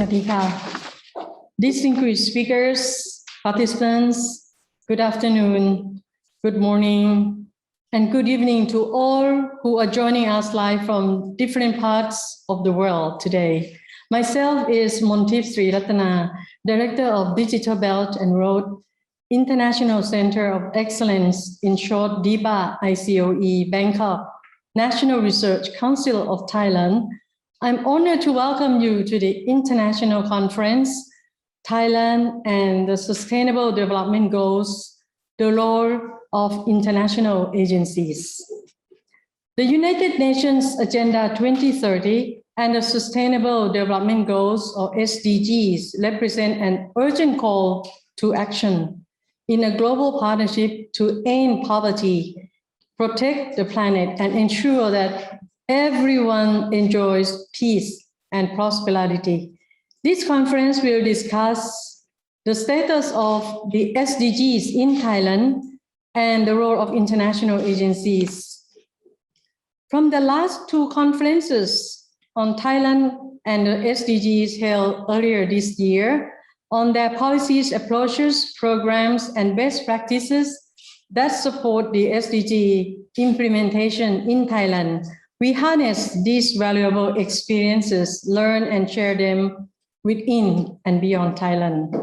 Sawadee ka. Distinguished speakers, participants, good afternoon, good morning, and good evening to all who are joining us live from different parts of the world today. Myself is Montip Sri Ratana, Director of Digital Belt and Road International Center of Excellence, in short DIBA ICOE, Bangkok, National Research Council of Thailand. I'm honored to welcome you to the International Conference, Thailand and the Sustainable Development Goals, the role of international agencies. The United Nations Agenda 2030 and the Sustainable Development Goals, or SDGs, represent an urgent call to action in a global partnership to end poverty, protect the planet, and ensure that everyone enjoys peace and prosperity. This conference will discuss the status of the SDGs in Thailand and the role of international agencies. From the last two conferences on Thailand and the SDGs held earlier this year, on their policies, approaches, programs, and best practices that support the SDG implementation in Thailand, we harness these valuable experiences, learn and share them within and beyond Thailand.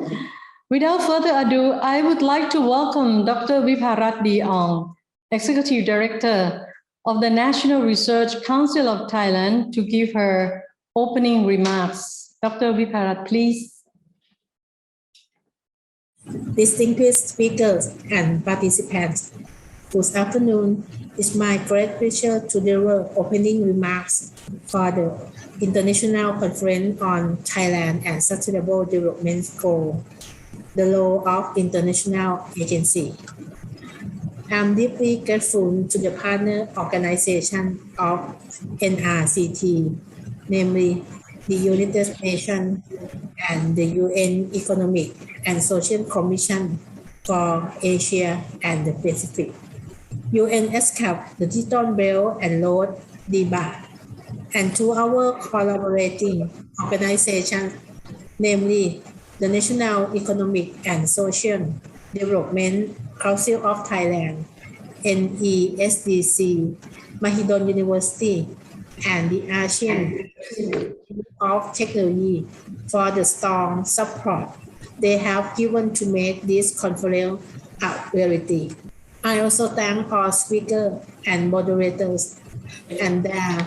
Without further ado, I would like to welcome Dr. Viparat Diong, Executive Director of the National Research Council of Thailand, to give her opening remarks. Dr. Viparat, please. Distinguished speakers and participants, good afternoon. It's my great pleasure to deliver opening remarks for the International Conference on Thailand and Sustainable Development Goals, the role of international agency. I'm deeply grateful to the partner organization of NRCT, namely the United Nations and the UN Economic and Social Commission for Asia and the Pacific, UNESCAP, the Digital Belt and Road, DIBA, and to our collaborating organizations, namely the National Economic and Social Development Council of Thailand, NESDC, Mahidol University, and the Asian Institute of Technology for the strong support they have given to make this conference a reality. I also thank all speakers and moderators and their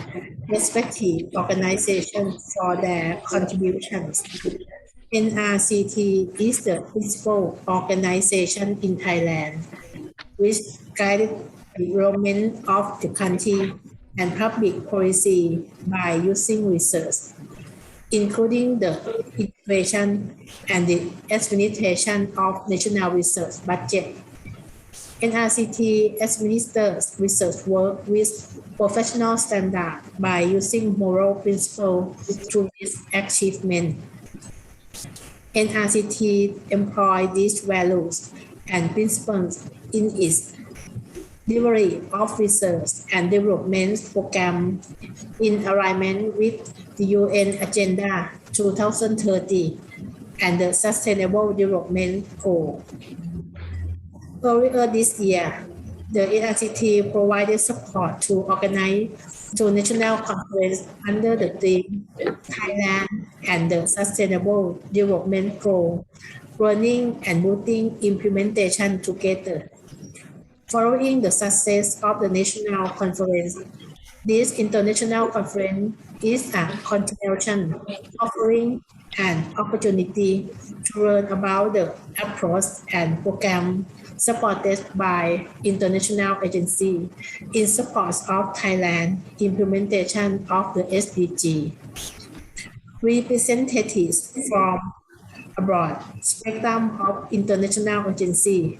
respective organizations for their contributions. NRCT is the principal organization in Thailand, which guides the development of the country and public policy by using research, including the integration and the administration of national research budget. NRCT administers research work with professional standards by using moral principles to its achievement. NRCT employs these values and principles in its delivery of research and development programs in alignment with the UN Agenda 2030 and the Sustainable Development Goals. Earlier this year, the NRCT provided support to organize two national conferences under the theme Thailand and the Sustainable Development Goals, learning and rooting implementation together. Following the success of the national conference, this international conference is a continuation, offering an opportunity to learn about the approach and program supported by international agencies in support of Thailand implementation of the SDG. Representatives from a broad spectrum of international agencies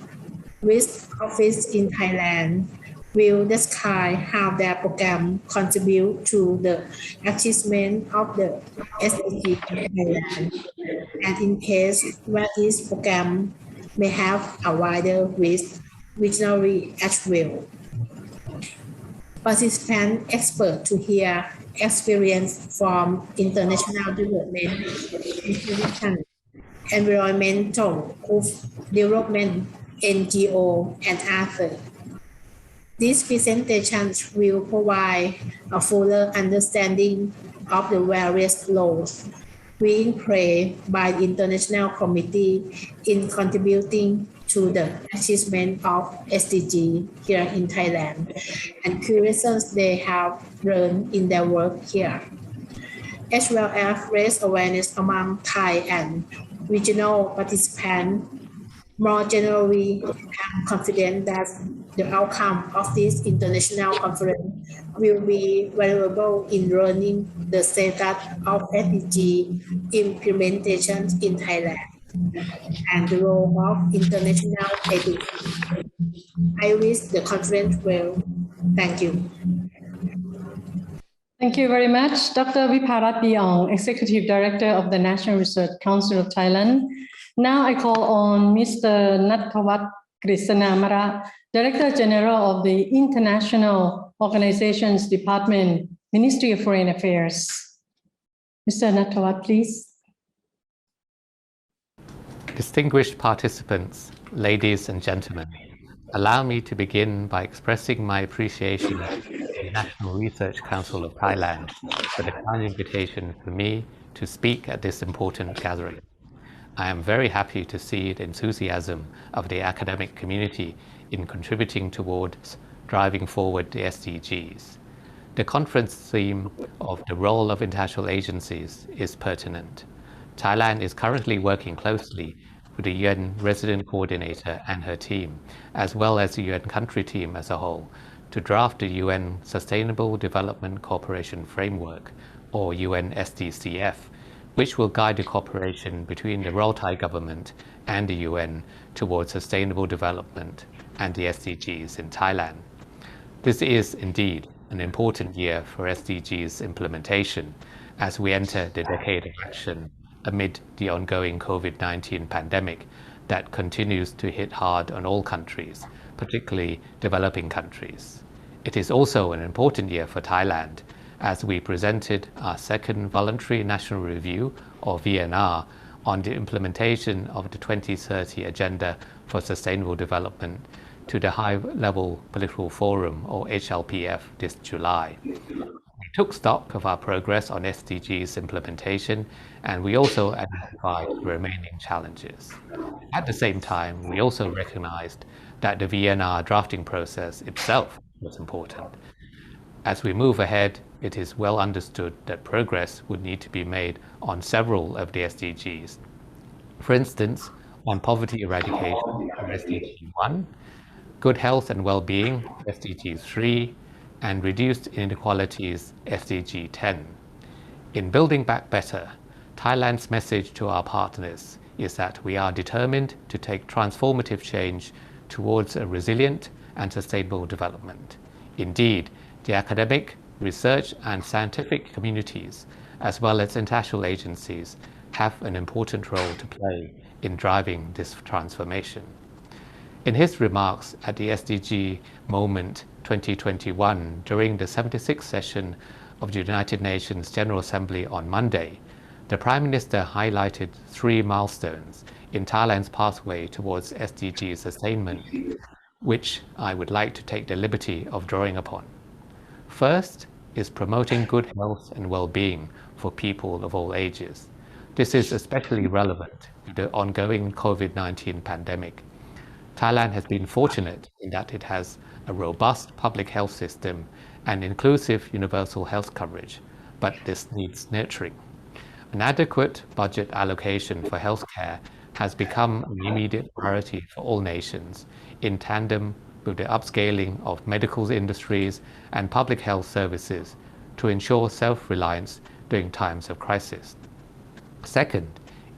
with office in Thailand will describe how their program contribute to the achievement of the SDG in Thailand, and in case where this program may have a wider reach regionally as well. participant expert to hear experience from international development institutions, environmental development, NGO, and others. These presentations will provide a fuller understanding of the various roles being played by the international community in contributing to the achievement of SDG here in Thailand and key lessons they have learned in their work here, as well as raise awareness among Thai and regional participants. More generally, I'm confident that the outcome of this international conference will be valuable in learning the status of SDG implementation in Thailand and the role of international agencies. I wish the conference well. Thank you. Thank you very much, Dr. Viparat Biong, Executive Director of the National Research Council of Thailand. Now I call on Mr. Nattawat Krishnamara, Director General of the International Organizations Department, Ministry of Foreign Affairs. Mr. Nattawat, please. Distinguished participants, ladies and gentlemen, allow me to begin by expressing my appreciation to the National Research Council of Thailand for the kind invitation for me to speak at this important gathering. I am very happy to see the enthusiasm of the academic community in contributing towards driving forward the SDGs. The conference theme of the role of international agencies is pertinent. Thailand is currently working closely with the UN Resident Coordinator and her team, as well as the UN country team as a whole, to draft the UN Sustainable Development Cooperation Framework, or UN SDCF, which will guide the cooperation between the Royal Thai government and the UN towards sustainable development and the SDGs in Thailand. This is indeed an important year for SDGs implementation as we enter the decade of action amid the ongoing COVID-19 pandemic that continues to hit hard on all countries, particularly developing countries. It is also an important year for Thailand as we presented our second voluntary national review, or VNR, on the implementation of the 2030 Agenda for Sustainable Development to the High-Level Political Forum, or HLPF, this July. We took stock of our progress on SDGs implementation, and we also identified the remaining challenges. At the same time, we also recognized that the VNR drafting process itself was important. As we move ahead, it is well understood that progress would need to be made on several of the SDGs. For instance, on poverty eradication, SDG 1, good health and well-being, SDG 3, and reduced inequalities, SDG 10. In building back better, Thailand's message to our partners is that we are determined to take transformative change towards a resilient and sustainable development. Indeed, the academic, research, and scientific communities, as well as international agencies, have an important role to play in driving this transformation. In his remarks at the SDG Moment 2021 during the 76th session of the United Nations General Assembly on Monday, the Prime Minister highlighted 3 milestones in Thailand's pathway towards SDGs attainment, which I would like to take the liberty of drawing upon. First is promoting good health and well-being for people of all ages. This is especially relevant to the ongoing COVID-19 pandemic. Thailand has been fortunate in that it has a robust public health system and inclusive universal health coverage, but this needs nurturing. An adequate budget allocation for healthcare has become an immediate priority for all nations, in tandem with the upscaling of medical industries and public health services to ensure self-reliance during times of crisis. Second,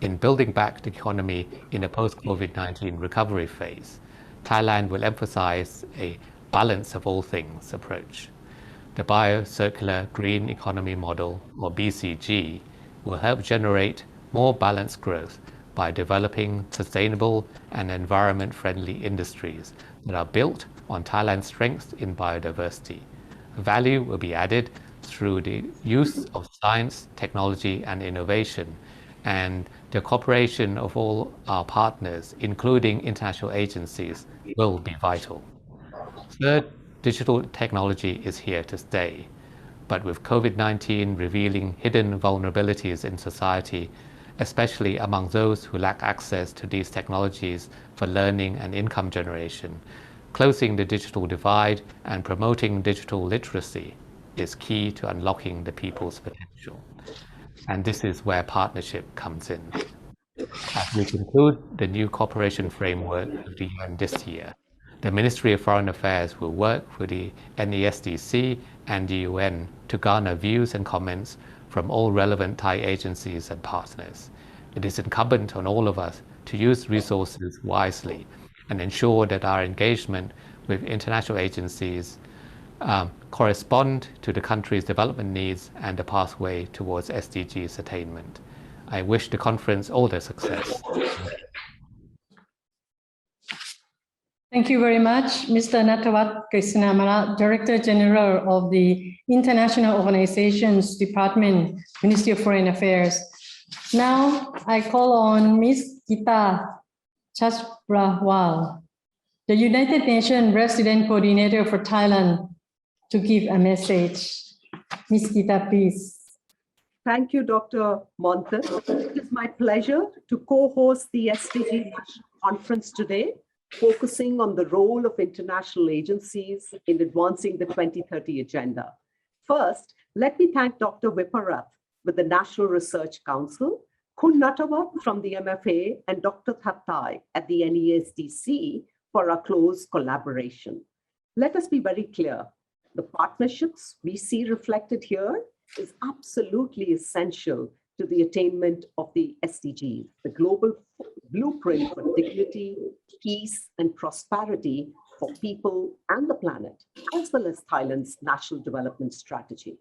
in building back the economy in a post-COVID-19 recovery phase, Thailand will emphasize a balance of all things approach. The Bio-Circular Green Economy Model, or BCG, will help generate more balanced growth by developing sustainable and environment-friendly industries that are built on Thailand's strengths in biodiversity. Value will be added through the use of science, technology, and innovation, and the cooperation of all our partners, including international agencies, will be vital. Third, digital technology is here to stay. But with COVID-19 revealing hidden vulnerabilities in society, especially among those who lack access to these technologies for learning and income generation, closing the digital divide and promoting digital literacy is key to unlocking the people's potential. And this is where partnership comes in. As we conclude the new cooperation framework of the UN this year, the Ministry of Foreign Affairs will work with the NESDC and the UN to garner views and comments from all relevant Thai agencies and partners. It is incumbent on all of us to use resources wisely and ensure that our engagement with international agencies correspond to the country's development needs and the pathway towards SDGs attainment. I wish the conference all the success. Thank you very much, Mr. Natawat Krishnamara, Director General of the International Organizations Department, Ministry of Foreign Affairs. Now I call on Ms. Gita Chachbrawal, the United Nations Resident Coordinator for Thailand, to give a message. Ms. Gita, please. Thank you, Dr. Montan. It is my pleasure to co-host the SDG conference today, focusing on the role of international agencies in advancing the 2030 agenda. First, let me thank Dr. Viparath with the National Research Council, Khun Natawat from the MFA, and Dr. Thattai at the NESDC for our close collaboration. Let us be very clear. The partnerships we see reflected here is absolutely essential to the attainment of the SDGs, the global blueprint for dignity, peace, and prosperity for people and the planet, as well as Thailand's national development strategy.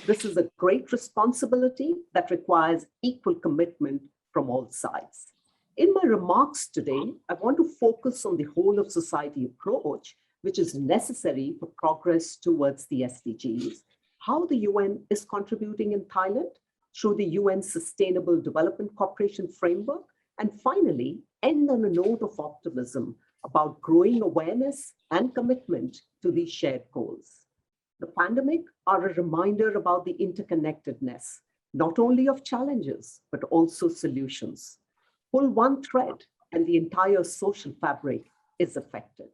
This is a great responsibility that requires equal commitment from all sides. In my remarks today, I want to focus on the whole of society approach, which is necessary for progress towards the SDGs, how the UN is contributing in Thailand through the UN Sustainable Development Cooperation Framework, and finally, end on a note of optimism about growing awareness and commitment to these shared goals. The pandemic are a reminder about the interconnectedness, not only of challenges, but also solutions. Pull one thread and the entire social fabric is affected.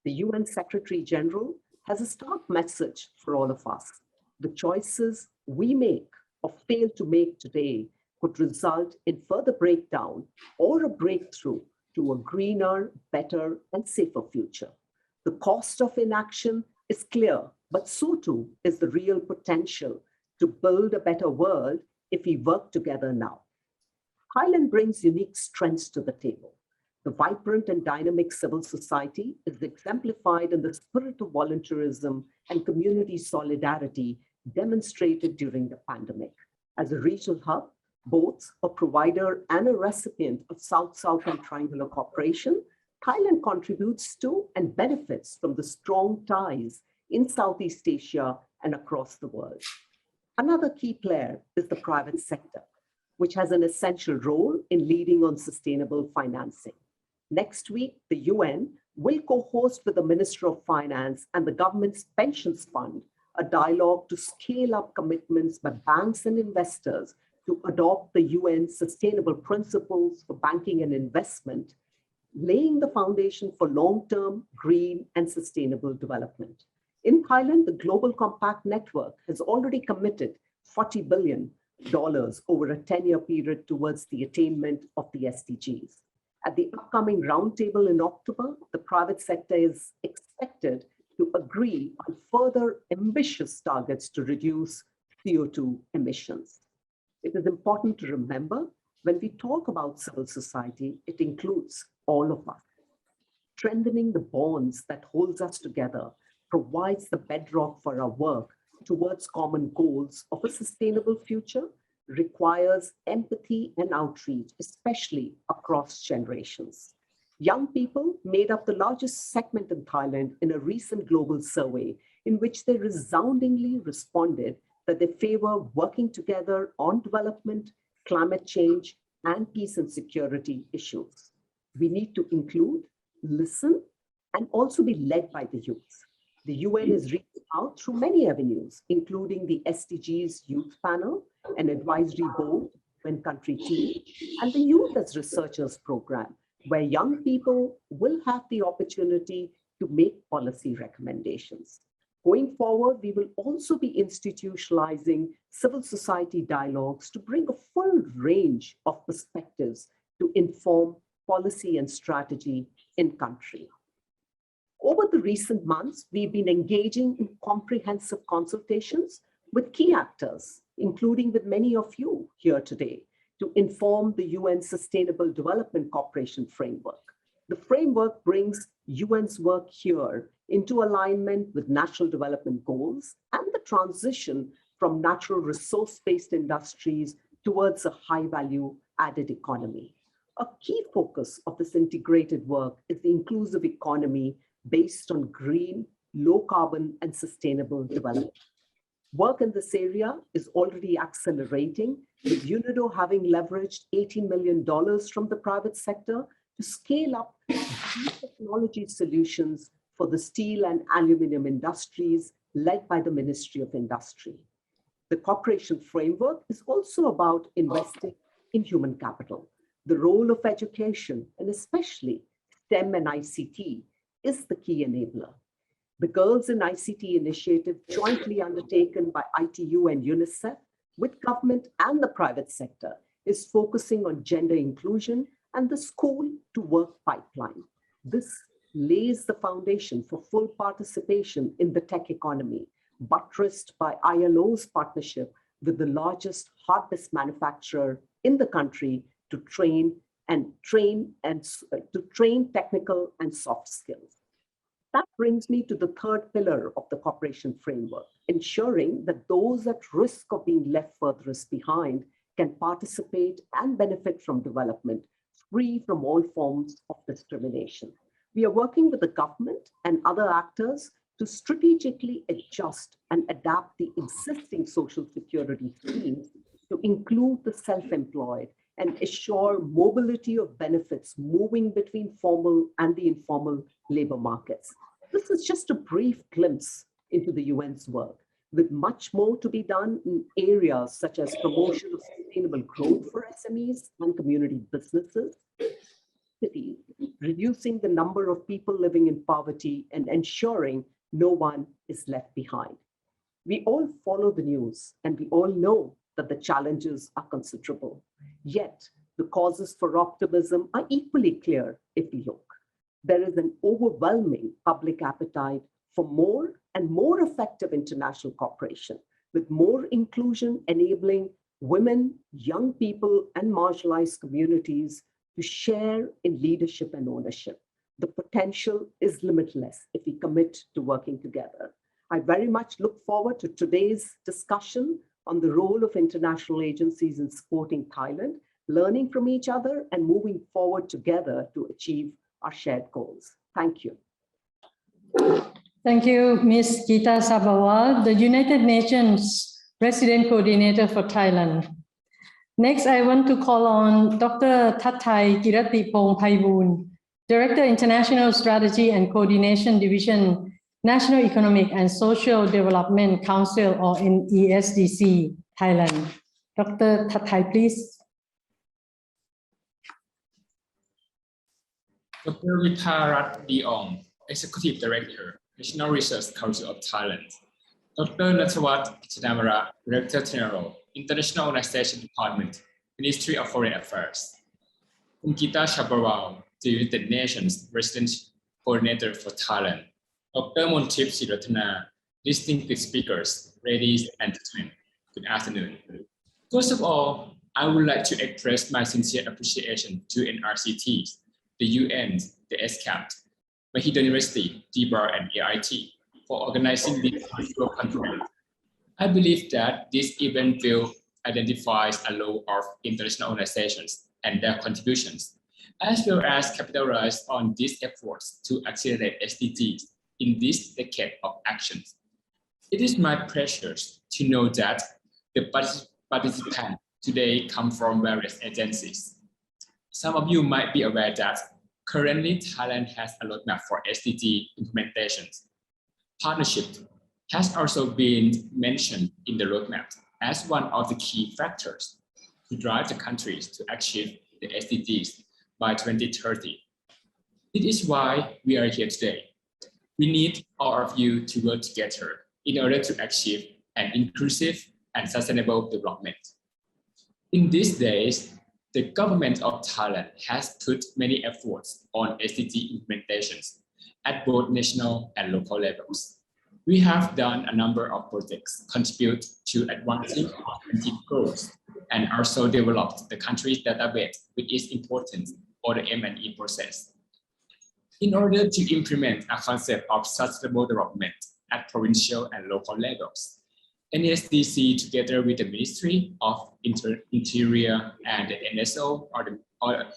The UN Secretary General has a stark message for all of us. The choices we make or fail to make today could result in further breakdown or a breakthrough to a greener, better, and safer future. The cost of inaction is clear, but so too is the real potential to build a better world if we work together now. Thailand brings unique strengths to the table. The vibrant and dynamic civil society is exemplified in the spirit of volunteerism and community solidarity demonstrated during the pandemic. As a regional hub, both a provider and a recipient of South-South and Triangular Cooperation, Thailand contributes to and benefits from the strong ties in Southeast Asia and across the world. Another key player is the private sector, which has an essential role in leading on sustainable financing. Next week, the UN will co-host with the Minister of Finance and the government's pensions fund a dialogue to scale up commitments by banks and investors to adopt the UN sustainable principles for banking and investment, laying the foundation for long-term green and sustainable development. In Thailand, the Global Compact Network has already committed $40 billion over a 10-year period towards the attainment of the SDGs. At the upcoming roundtable in October, the private sector is expected to agree on further ambitious targets to reduce CO2 emissions. It is important to remember when we talk about civil society, it includes all of us. Strengthening the bonds that holds us together provides the bedrock for our work towards common goals of a sustainable future, requires empathy and outreach, especially across generations. Young people made up the largest segment in Thailand in a recent global survey, in which they resoundingly responded that they favor working together on development, climate change, and peace and security issues. We need to include, listen, and also be led by the youth. The UN is reaching out through many avenues, including the SDGs Youth Panel, an advisory board, UN country team, and the Youth as Researchers program, where young people will have the opportunity to make policy recommendations. Going forward, we will also be institutionalizing civil society dialogues to bring a full range of perspectives to inform policy and strategy in country. Over the recent months, we've been engaging in comprehensive consultations with key actors, including with many of you here today, to inform the UN Sustainable Development Cooperation Framework. The framework brings UN's work here into alignment with national development goals and the transition from natural resource-based industries towards a high-value added economy. A key focus of this integrated work is the inclusive economy based on green, low carbon, and sustainable development. Work in this area is already accelerating, with UNIDO having leveraged $18 million from the private sector to scale up technology solutions for the steel and aluminum industries led by the Ministry of Industry. The cooperation framework is also about investing in human capital. The role of education, and especially STEM and ICT, is the key enabler. The Girls in ICT initiative, jointly undertaken by ITU and UNICEF with government and the private sector, is focusing on gender inclusion and the school to work pipeline. This lays the foundation for full participation in the tech economy, buttressed by ILO's partnership with the largest hard disk manufacturer in the country to train technical and soft skills. That brings me to the third pillar of the cooperation framework, ensuring that those at risk of being left furthest behind can participate and benefit from development, free from all forms of discrimination. We are working with the government and other actors to strategically adjust and adapt the existing social security schemes to include the self-employed and assure mobility of benefits moving between formal and the informal labor markets. This is just a brief glimpse into the UN's work, with much more to be done in areas such as promotion of sustainable growth for SMEs and community businesses, reducing the number of people living in poverty and ensuring no one is left behind. We all follow the news and we all know that the challenges are considerable. Yet, the causes for optimism are equally clear if we look. There is an overwhelming public appetite for more and more effective international cooperation, with more inclusion enabling women, young people, and marginalized communities to share in leadership and ownership. The potential is limitless if we commit to working together. I very much look forward to today's discussion on the role of international agencies in supporting Thailand, learning from each other and moving forward together to achieve our shared goals. Thank you. Thank you, Ms. Geeta Sabharwal, the United Nations Resident Coordinator for Thailand. Next, I want to call on Dr. Thattai Kiratipong Phaiboon, Director, International Strategy and Coordination Division, National Economic and Social Development Council, or NESDC, Thailand. Dr. Thattai, please. Dr. Vitharat Diong, Executive Director, National Research Council of Thailand. Dr. Natawat Chidamara, Director General, International Organization Department, Ministry of Foreign Affairs. Geeta Sabharwal, the United Nations Resident Coordinator for Thailand. Dr. Montip Siratana, distinguished speakers, ladies and gentlemen, good afternoon. First of all, I would like to express my sincere appreciation to NRCT, the UN, the SCAP, Mahidol University, DBAR, and AIT for organizing this virtual conference. I believe that this event will identify a lot of international organizations and their contributions, as well as capitalize on these efforts to accelerate SDGs in this decade of actions. It is my pleasure to know that the participants today come from various agencies. Some of you might be aware that currently Thailand has a roadmap for SDG implementations. Partnership has also been mentioned in the roadmap as one of the key factors to drive the countries to achieve the SDGs by 2030. It is why we are here today. We need all of you to work together in order to achieve an inclusive and sustainable development. In these days, the government of Thailand has put many efforts on SDG implementations at both national and local levels. We have done a number of projects contribute to advancing our goals and also developed the country's database, which is important for the M&E process. In order to implement a concept of sustainable development at provincial and local levels, NSDC, together with the Ministry of Interior and the NSO,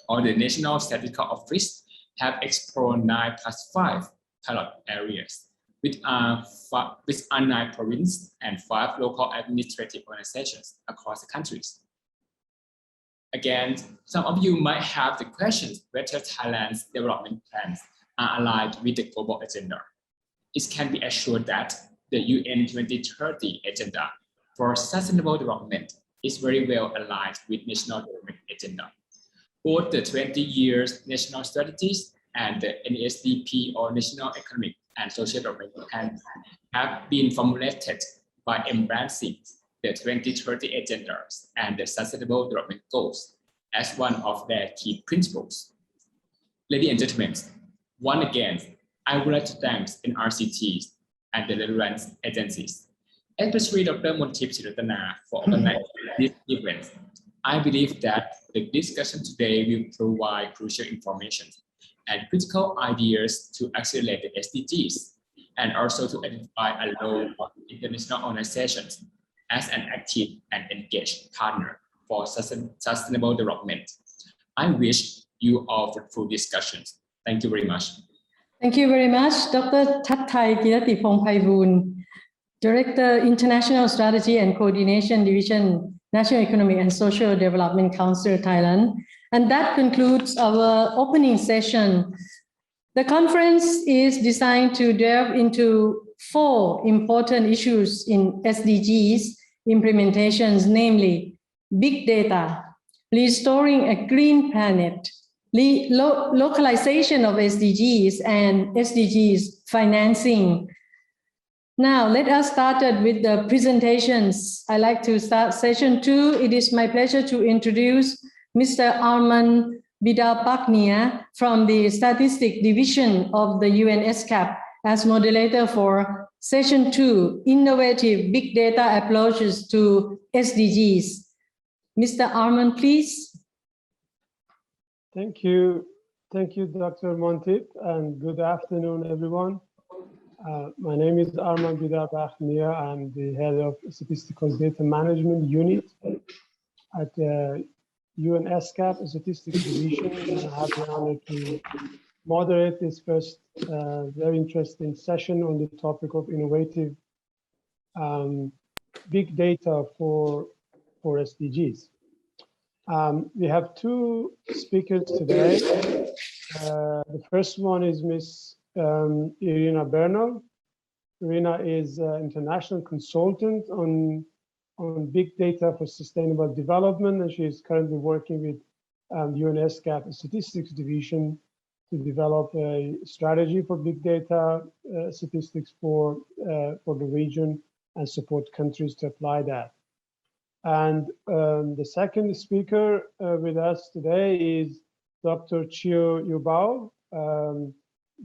or the National Statistical Office, have explored 9+5 pilot areas, which are 9 provinces and 5 local administrative organizations across the countries. Again, some of you might have the questions whether Thailand's development plans are aligned with the global agenda. It can be assured that the UN 2030 agenda for sustainable development is very well aligned with national development agenda. Both the 20 years national strategies and the NESDP, or National Economic and Social Development Plan, have been formulated by embracing the 2030 agendas and the sustainable development goals as one of their key principles. Ladies and gentlemen, once again, I would like to thank NRCTs and the relevant agencies, especially Dr. Montip Siratana for organizing this event. I believe that the discussion today will provide crucial information and critical ideas to accelerate the SDGs, and also to identify a role of international organizations as an active and engaged partner for sustainable development. I wish you all fruitful discussions. Thank you very much. Thank you very much, Dr. Thatthai Kiratipong Phaiboon, Director, International Strategy and Coordination Division, National Economic and Social Development Council, Thailand. And that concludes our opening session. The conference is designed to delve into 4 important issues in SDGs implementations, namely big data, restoring a green planet, localization of SDGs, and SDGs financing. Now, let us start with the presentations. I'd like to start session 2. It is my pleasure to introduce Mr. Arman Bidapaknia from the Statistics Division of the UN SCAP as moderator for session 2, Innovative Big Data Approaches to SDGs. Mr. Arman, please. Thank you. Thank you, Dr. Montip, and good afternoon, everyone. My name is Arman Bidapaknia. I'm the head of Statistical Data Management Unit at UN SCAP Statistics Division, and I have the honor to moderate this first very interesting session on the topic of innovative big data for SDGs. We have 2 speakers today. The first one is Ms. Irina Bernal. Irina is an international consultant on big data for sustainable development, and she is currently working with UN SCAP Statistics Division to develop a strategy for big data statistics for the region and support countries to apply that. And the second speaker with us today is Dr. Chiu Yubao.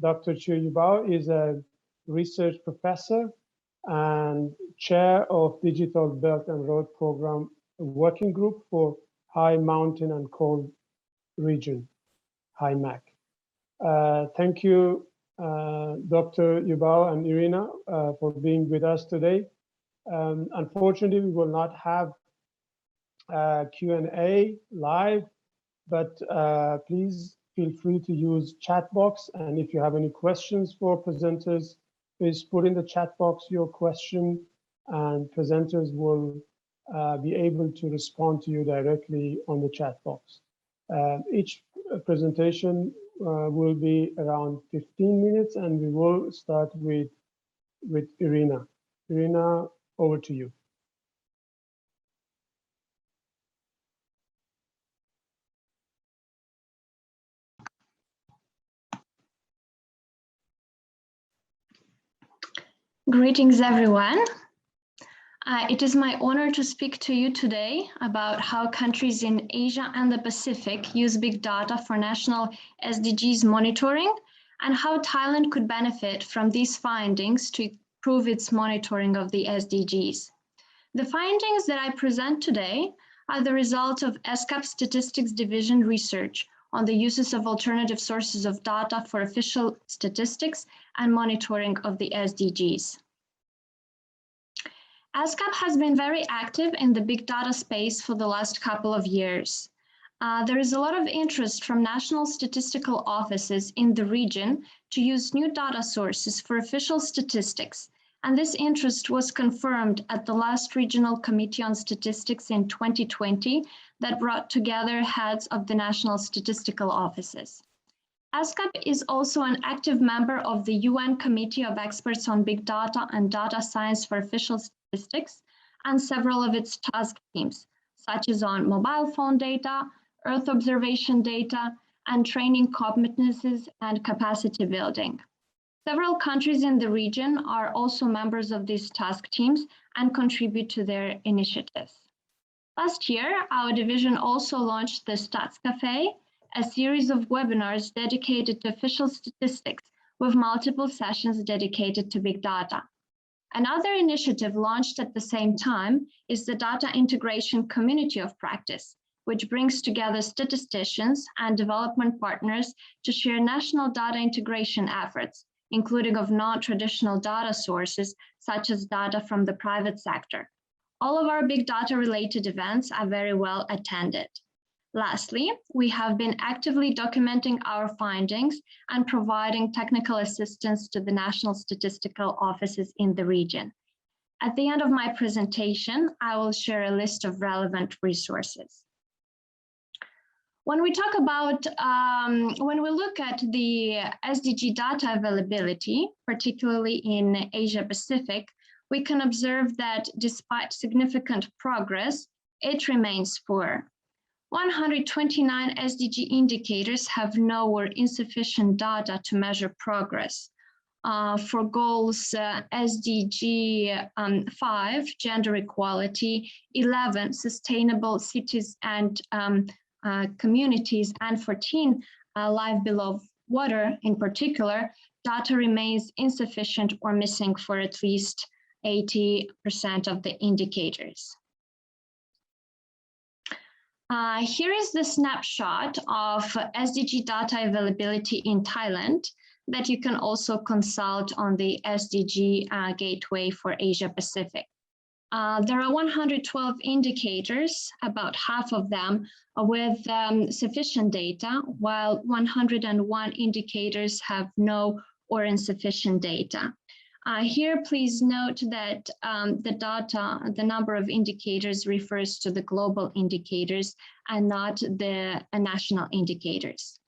Dr. Chiu Yubao is a research professor and chair of Digital Belt and Road Program Working Group for High Mountain and Cold Region, HIMAC. Thank you, Dr. Yubao and Irina, for being with us today. Unfortunately, we will not have Q&A live, but please feel free to use chat box. And if you have any questions for presenters, is put in the chat box your question, and presenters will be able to respond to you directly on the chat box. Each presentation will be around 15 minutes, and we will start with Irina. Irina, over to you. Greetings, everyone. It is my honor to speak to you today about how countries in Asia and the Pacific use big data for national SDGs monitoring and how Thailand could benefit from these findings to improve its monitoring of the SDGs. The findings that I present today are the result of SCAP Statistics Division research on the uses of alternative sources of data for official statistics and monitoring of the SDGs. SCAP has been very active in the big data space for the last couple of years. There is a lot of interest from national statistical offices in the region to use new data sources for official statistics, and this interest was confirmed at the last Regional Committee on Statistics in 2020 that brought together heads of the national statistical offices. SCAP is also an active member of the UN Committee of Experts on Big Data and Data Science for Official Statistics and several of its task teams, such as on mobile phone data, Earth observation data, and training competencies and capacity building. Several countries in the region are also members of these task teams and contribute to their initiatives. Last year, our division also launched the Stats Cafe, a series of webinars dedicated to official statistics with multiple sessions dedicated to big data. Another initiative launched at the same time is the Data Integration Community of Practice, which brings together statisticians and development partners to share national data integration efforts, including of non-traditional data sources, such as data from the private sector. All of our big data related events are very well attended. Lastly, we have been actively documenting our findings and providing technical assistance to the national statistical offices in the region. At the end of my presentation, I will share a list of relevant resources. When we talk about, when we look at the SDG data availability, particularly in Asia Pacific, we can observe that despite significant progress, it remains poor. 129 SDG indicators have no or insufficient data to measure progress. For goals SDG 5, gender equality, 11, sustainable cities and communities, and 14, life below water in particular, data remains insufficient or missing for at least 80% of the indicators. Here is the snapshot of SDG data availability in Thailand that you can also consult on the SDG Gateway for Asia Pacific. There are 112 indicators, about half of them with sufficient data, while 101 indicators have no or insufficient data. Here, please note that the number of indicators refers to the global indicators and not the national indicators.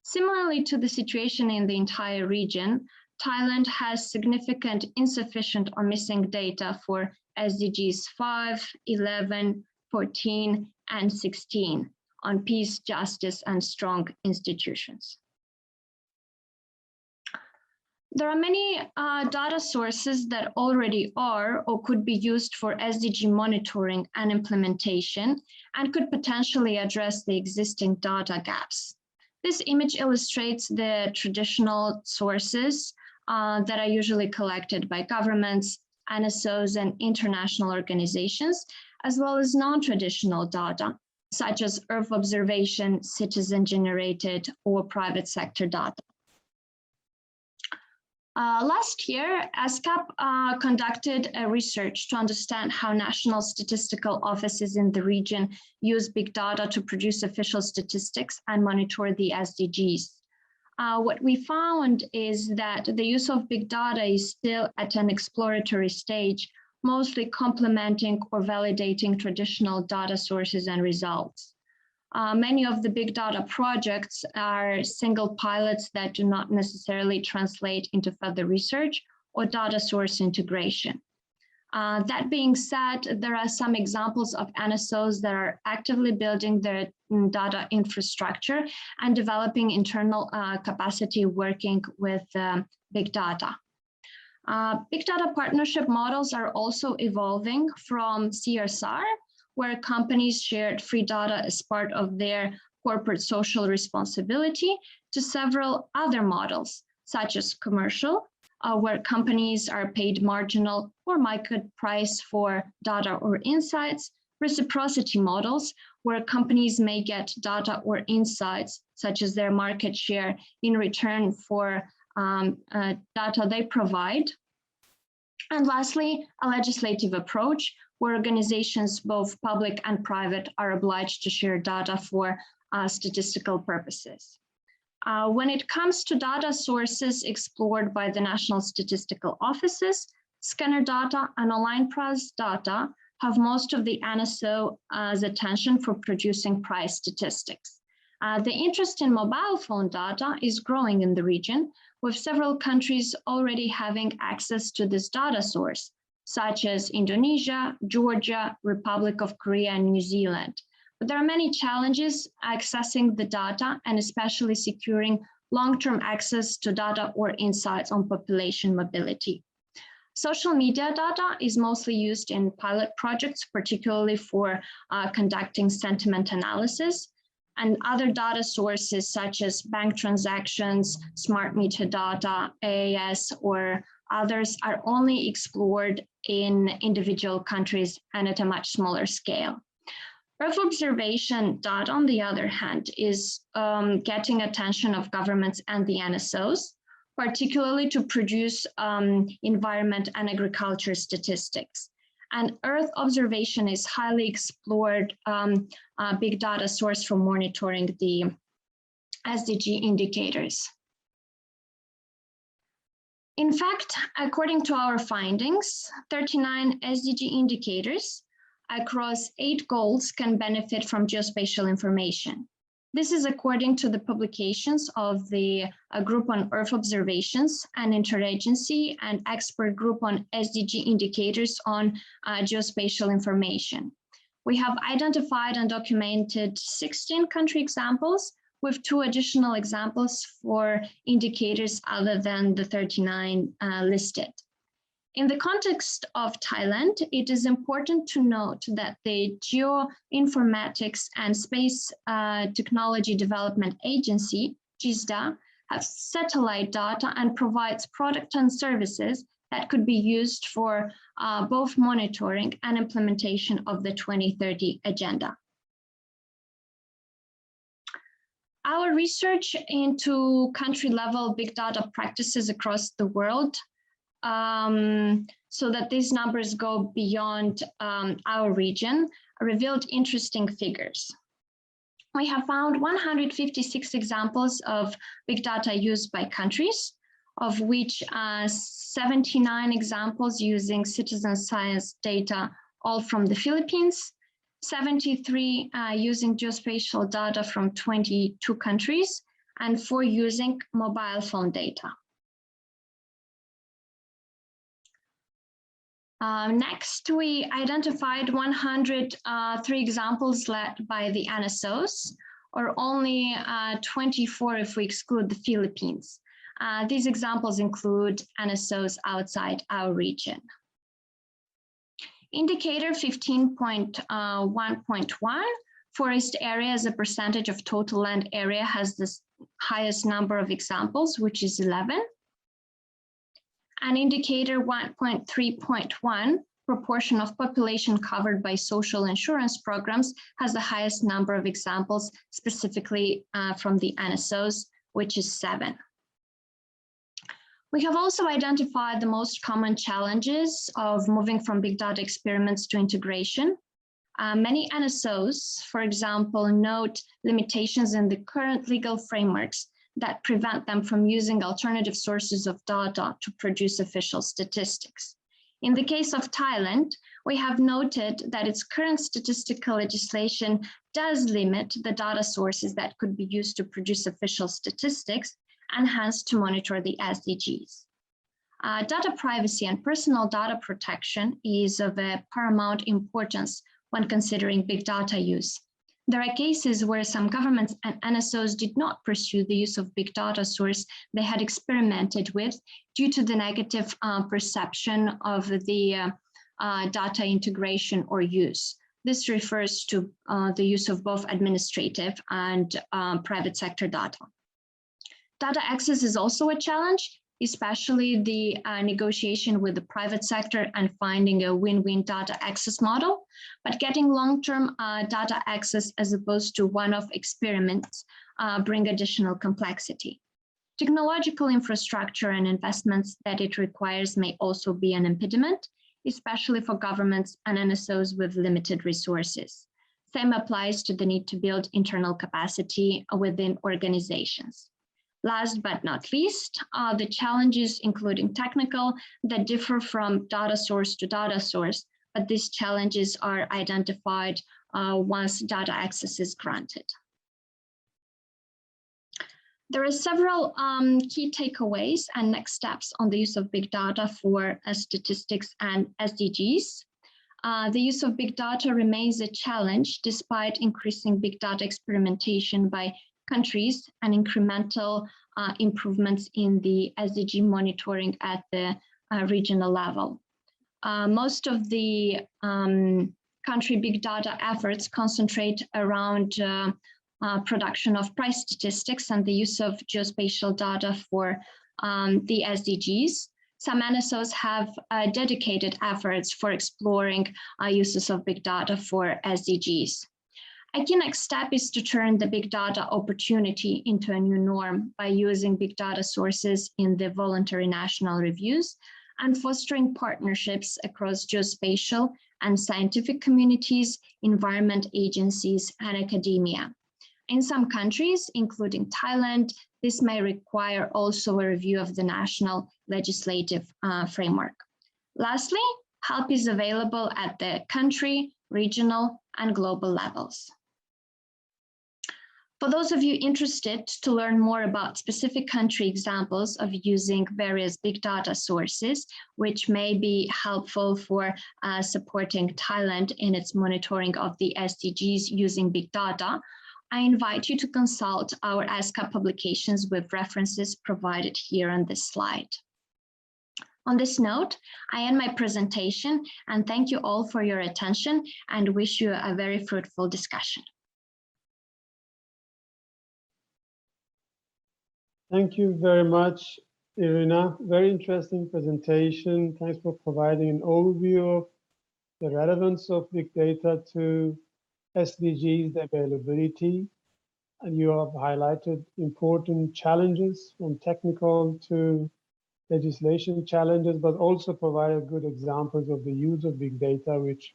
Similarly to the situation in the entire region, Thailand has significant insufficient or missing data for SDGs 5, 11, 14, and 16 on peace, justice, and strong institutions. There are many data sources that already are or could be used for SDG monitoring and implementation and could potentially address the existing data gaps. This image illustrates the traditional sources that are usually collected by governments, NSOs, and international organizations, as well as non-traditional data, such as Earth observation, citizen-generated, or private sector data. Last year, SCAP conducted a research to understand how national statistical offices in the region use big data to produce official statistics and monitor the SDGs. What we found is that the use of big data is still at an exploratory stage, mostly complementing or validating traditional data sources and results. Many of the big data projects are single pilots that do not necessarily translate into further research or data source integration. That being said, there are some examples of NSOs that are actively building their data infrastructure and developing internal capacity working with big data. Big data partnership models are also evolving from CSR, where companies shared free data as part of their corporate social responsibility, to several other models, such as commercial, where companies are paid marginal or market price for data or insights, reciprocity models, where companies may get data or insights, such as their market share, in return for data they provide. And lastly, a legislative approach, where organizations, both public and private, are obliged to share data for statistical purposes. When it comes to data sources explored by the national statistical offices, scanner data and online price data have most of the NSO's attention for producing price statistics. The interest in mobile phone data is growing in the region, with several countries already having access to this data source, such as Indonesia, Georgia, Republic of Korea, and New Zealand. But there are many challenges accessing the data and especially securing long-term access to data or insights on population mobility. Social media data is mostly used in pilot projects, particularly for conducting sentiment analysis, and other data sources such as bank transactions, smart meter data, AAS, or others are only explored in individual countries and at a much smaller scale. Earth observation data, on the other hand, is getting attention of governments and the NSOs, particularly to produce environment and agriculture statistics. And Earth observation is highly explored big data source for monitoring the SDG indicators. In fact, according to our findings, 39 SDG indicators across 8 goals can benefit from geospatial information. This is according to the publications of the Group on Earth Observations, an interagency and expert group on SDG indicators on geospatial information. We have identified and documented 16 country examples, with 2 additional examples for indicators other than the 39 listed. In the context of Thailand, it is important to note that the Geoinformatics and Space Technology Development Agency, GISDA, has satellite data and provides products and services that could be used for both monitoring and implementation of the 2030 agenda. Our research into country-level big data practices across the world, so that these numbers go beyond our region, revealed interesting figures. We have found 156 examples of big data used by countries, of which 79 examples using citizen science data, all from the Philippines, 73 using geospatial data from 22 countries, and 4 using mobile phone data. Next, we identified 103 examples led by the NSOs, or only 24 if we exclude the Philippines. These examples include NSOs outside our region. Indicator 15.1.1, forest area as a percentage of total land area, has the highest number of examples, which is 11. And indicator 1.3.1, proportion of population covered by social insurance programs, has the highest number of examples, specifically from the NSOs, which is 7. We have also identified the most common challenges of moving from big data experiments to integration. Many NSOs, for example, note limitations in the current legal frameworks that prevent them from using alternative sources of data to produce official statistics. In the case of Thailand, we have noted that its current statistical legislation does limit the data sources that could be used to produce official statistics and hence to monitor the SDGs. Data privacy and personal data protection is of a paramount importance when considering big data use. There are cases where some governments and NSOs did not pursue the use of big data source they had experimented with due to the negative perception of the data integration or use. This refers to the use of both administrative and private sector data. Data access is also a challenge, especially the negotiation with the private sector and finding a win-win data access model. But getting long-term data access as opposed to one-off experiments bring additional complexity. Technological infrastructure and investments that it requires may also be an impediment, especially for governments and NSOs with limited resources. Same applies to the need to build internal capacity within organizations. Last but not least, the challenges, including technical, that differ from data source to data source, but these challenges are identified once data access is granted. There are several key takeaways and next steps on the use of big data for statistics and SDGs. The use of big data remains a challenge despite increasing big data experimentation by countries and incremental improvements in the SDG monitoring at the regional level. Most of the country big data efforts concentrate around production of price statistics and the use of geospatial data for the SDGs. Some NSOs have dedicated efforts for exploring uses of big data for SDGs. A key next step is to turn the big data opportunity into a new norm by using big data sources in the voluntary national reviews and fostering partnerships across geospatial and scientific communities, environment agencies, and academia. In some countries, including Thailand, this may require also a review of the national legislative framework. Lastly, help is available at the country, regional, and global levels. For those of you interested to learn more about specific country examples of using various big data sources, which may be helpful for supporting Thailand in its monitoring of the SDGs using big data, I invite you to consult our ASCA publications with references provided here on this slide. On this note, I end my presentation and thank you all for your attention and wish you a very fruitful discussion. Thank you very much, Irina. Very interesting presentation. Thanks for providing an overview of the relevance of big data to SDGs, the availability, and you have highlighted important challenges from technical to legislation challenges, but also provided good examples of the use of big data, which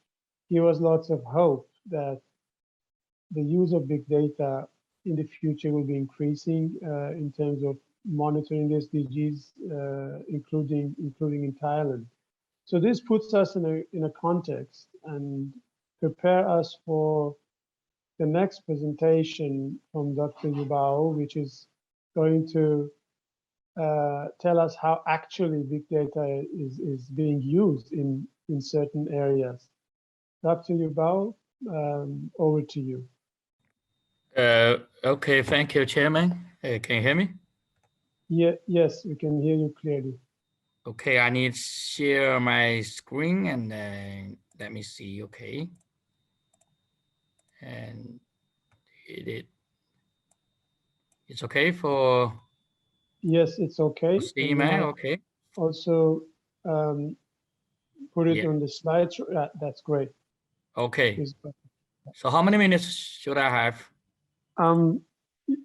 give us lots of hope that the use of big data in the future will be increasing in terms of monitoring SDGs, including in Thailand. So this puts us in a context and prepare us for the next presentation from Dr. Yubao, which is going to tell us how actually big data is being used in certain areas. Dr. Yubao, over to you. Okay, thank you, Chairman. Can you hear me? Yeah, yes, we can hear you clearly. Okay, I need to share my screen and let me see, okay. And it's okay for... Yes, it's okay. See, man, okay. Also, put it on the slides. That's great. Okay. So how many minutes should I have?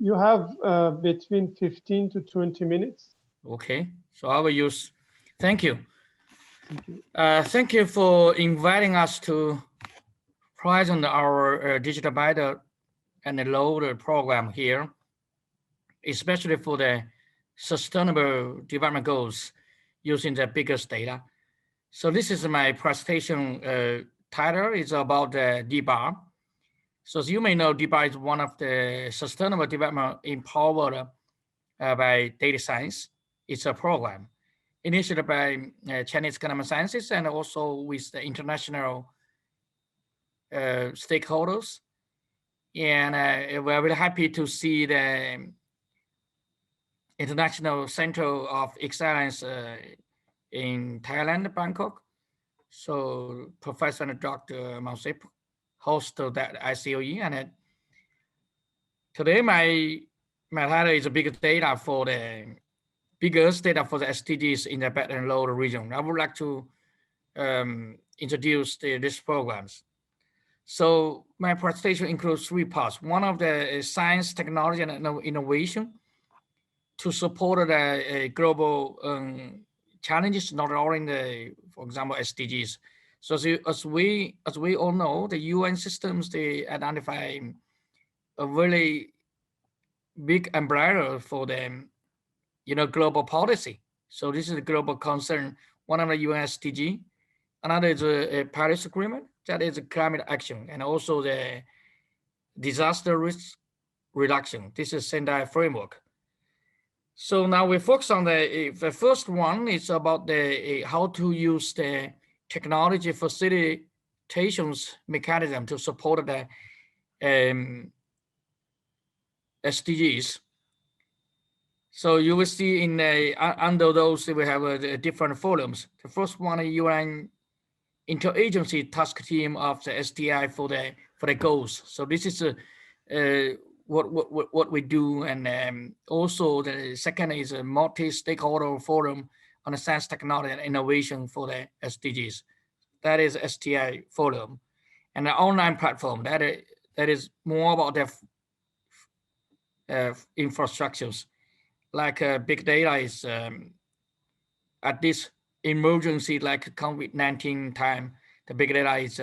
You have between 15 to 20 minutes. Okay, so I will use, thank you. Thank you for inviting us to present our digital data and load program here. especially for the sustainable development goals using the biggest data. So this is my presentation title. It's about the DBAR. So as you may know, DBAR is one of the sustainable development empowered by data science. It's a program initiated by Chinese government sciences and also with the international stakeholders. And we're really happy to see the International Center of Excellence in Thailand, Bangkok. So Professor and Dr. Mausip hosted that ICOE, and today my title is biggest data for the SDGs in the Belt and Road region. I would like to introduce these programs. So my presentation includes 3 parts. One of the science, technology, and innovation to support the global challenges, not only in the, for example, SDGs. So as we all know, the UN systems, they identify a really big umbrella for the global policy. So this is a global concern, one of the UN SDG. Another is a Paris Agreement, that is a climate action, and also the disaster risk reduction. This is Sendai framework. So now we focus on the first one. It's about the how to use the technology facilitations mechanism to support the SDGs. So you will see in under those we have different forums. The first one is UN interagency task team of the STI for the goals. So this is what we do, and also the second is a multi-stakeholder forum on the science, technology, and innovation for the SDGs. That is STI forum, and the online platform that is more about the infrastructures, like big data is at this emergency like COVID-19 time. The big data is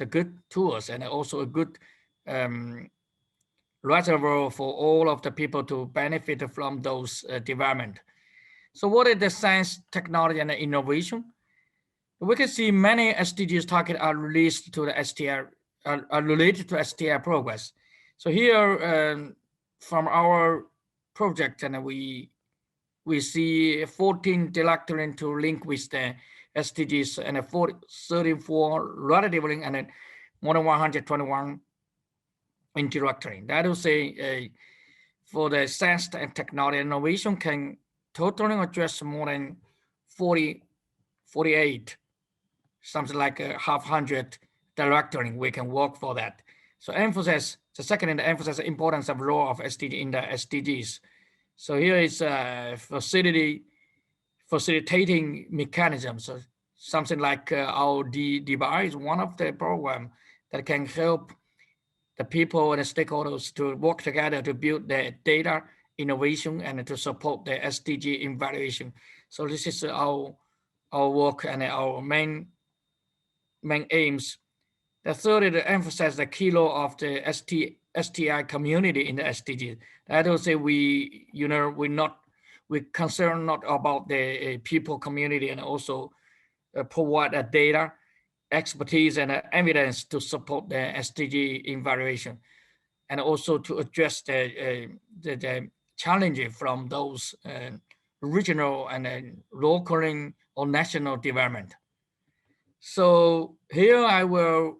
a good tools and also a good reservoir for all of the people to benefit from those development. So what is the science, technology, and innovation? We can see many SDGs targets are released to the STI, are related to STI progress. So here from our project, and we see 14 directly to link with the SDGs, and 34 relatively link, and more than 121 indirectly. That will say for the science and technology innovation can totally address more than 48, something like 500 directly we can work for that. So emphasis, the second in the emphasis the importance of role of SDG in the SDGs. So here is facilitating mechanisms. So something like our DBAR is one of the program that can help the people and the stakeholders to work together to build the data innovation and to support the SDG evaluation. So this is our work and our main aims. The third is to emphasize the key role of the STI community in the SDGs. That will say we concern not about the people community, and also provide a data, expertise, and evidence to support the SDG evaluation, and also to address the challenges from those regional and local or national development. So here I will,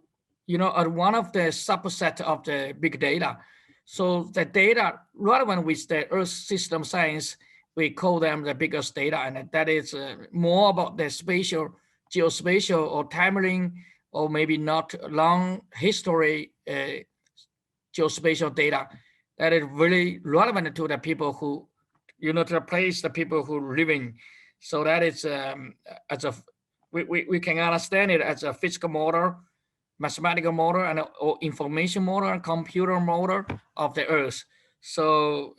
at one of the subset of the big data. So the data relevant with the Earth system science, we call them the biggest data, and that is more about the spatial, geospatial, or timeline, or maybe not long history geospatial data that is really relevant to the people who, to the place the people who are living. So that is we can understand it as a physical model, mathematical model, and or information model and computer model of the Earth. So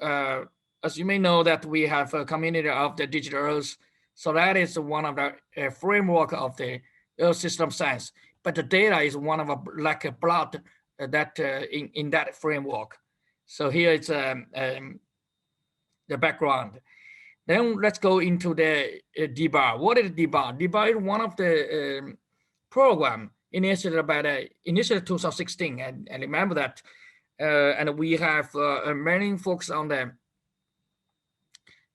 as you may know that we have a community of the digital Earth. So that is one of the framework of the Earth system science. But the data is one of like a blood that in that framework. So here it's the background. Then let's go into the DBAR. What is DBAR? DBAR is one of the program initiated by the initiative 2016, and remember that, and we have many focus on the,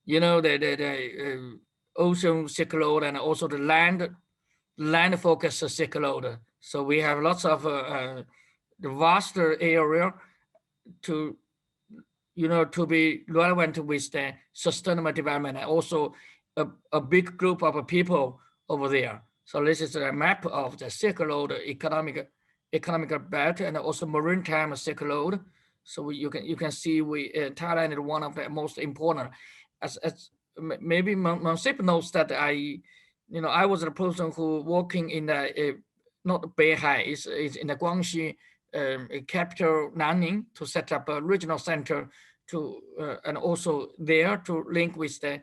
you know, the ocean cyclone and also the land focus cyclone. So we have lots of the vaster area to, you know, to be relevant with the sustainable development, and also a big group of people over there. So this is a map of the cyclone economic belt and also maritime cyclone. So you can see Thailand is one of the most important. As maybe Monsip knows that I was the person who working in the not Beihai, is in the Guangxi capital Nanning to set up a regional center to and also there to link with the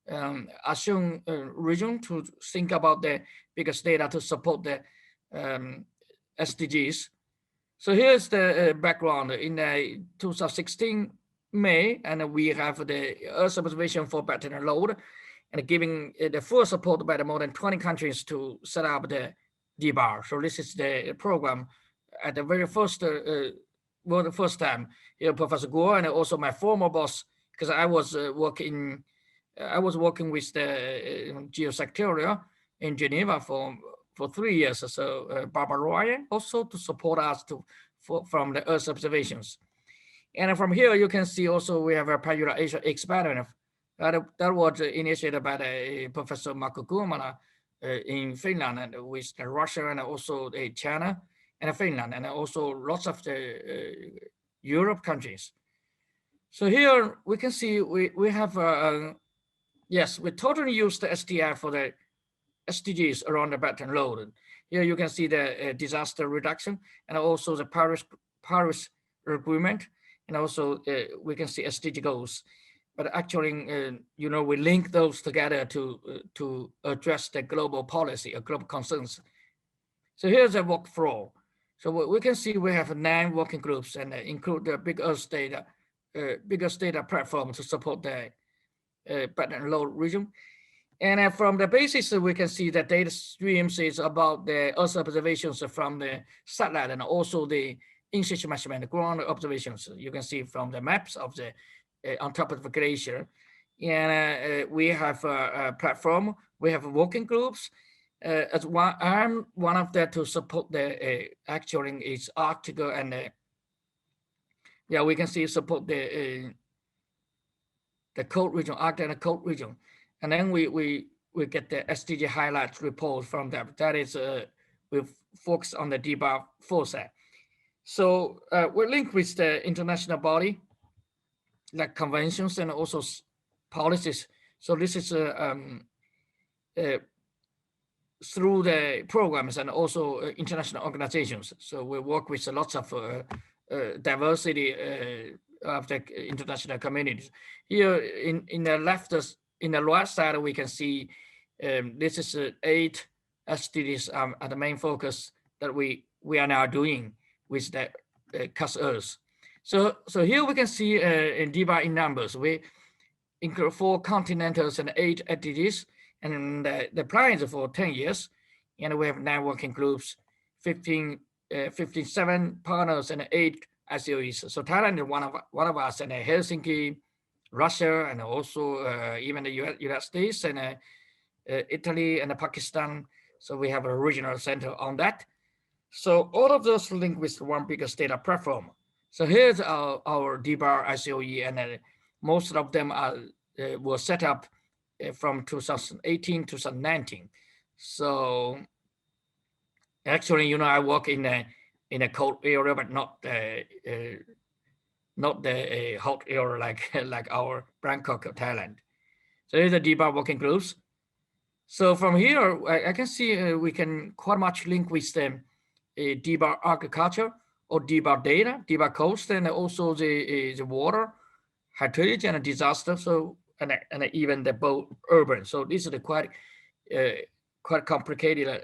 ASEAN region to think about the biggest data to support the SDGs. So here's the background. In 2016 May, and we have the Earth observation for Baton and Load, and giving the full support by the more than 20 countries to set up the DBAR. So this is the program at the very first, the first time, Professor Guo and also my former boss, because I was working with the Geosecretariat in Geneva for 3 years. So Barbara Roy also to support us from the Earth observations. And from here, you can see also we have a Pan-Euro Asia experiment that was initiated by the Professor Marco Gurmala in Finland, and with Russia and also China and Finland, and also lots of the Europe countries. So here we can see we have, yes, we totally use the SDI for the SDGs around the Baton Load. Here you can see the disaster reduction and also the Paris Agreement, and also we can see SDG goals. But actually, we link those together to address the global policy or global concerns. So here's a workflow. So we can see we have 9 working groups and include the biggest data platform to support the Baton Load region. And from the basis, we can see that data streams is about the Earth observations from the satellite and also the in-situ measurement, the ground observations. You can see from the maps of the on top of the glacier. And we have a platform, we have working groups. As I'm one of them to support the actually is Arctic and yeah, we can see support the cold region, Arctic and cold region. And then we get the SDG highlights report from them. That is, we focus on the DBAR foresight. So we're linked with the international body, like conventions and also policies. So this is through the programs and also international organizations. So we work with lots of diversity of the international communities. Here in the left, in the right side, we can see this is 8 SDGs are the main focus that we are now doing with the Cast Earth. So here we can see in DBAR in numbers, we include 4 continentals and 8 SDGs, and the plan is for 10 years. And we have 9 working groups, 57 partners and 8 ICOEs. So Thailand is one of us, and Helsinki, Russia, and also even the United States and Italy and Pakistan. So we have a regional center on that. So all of those link with one biggest data platform. So here's our DBAR ICOE, and most of them were set up from 2018 to 2019. So actually, I work in a cold area, but not the hot area like our Bangkok, Thailand. So here's the DBAR working groups. So from here, I can see we can quite much link with the DBAR agriculture or DBAR data, DBAR coast, and also the water, hydrogen and disaster. So and even the boat urban. So this is quite complicated.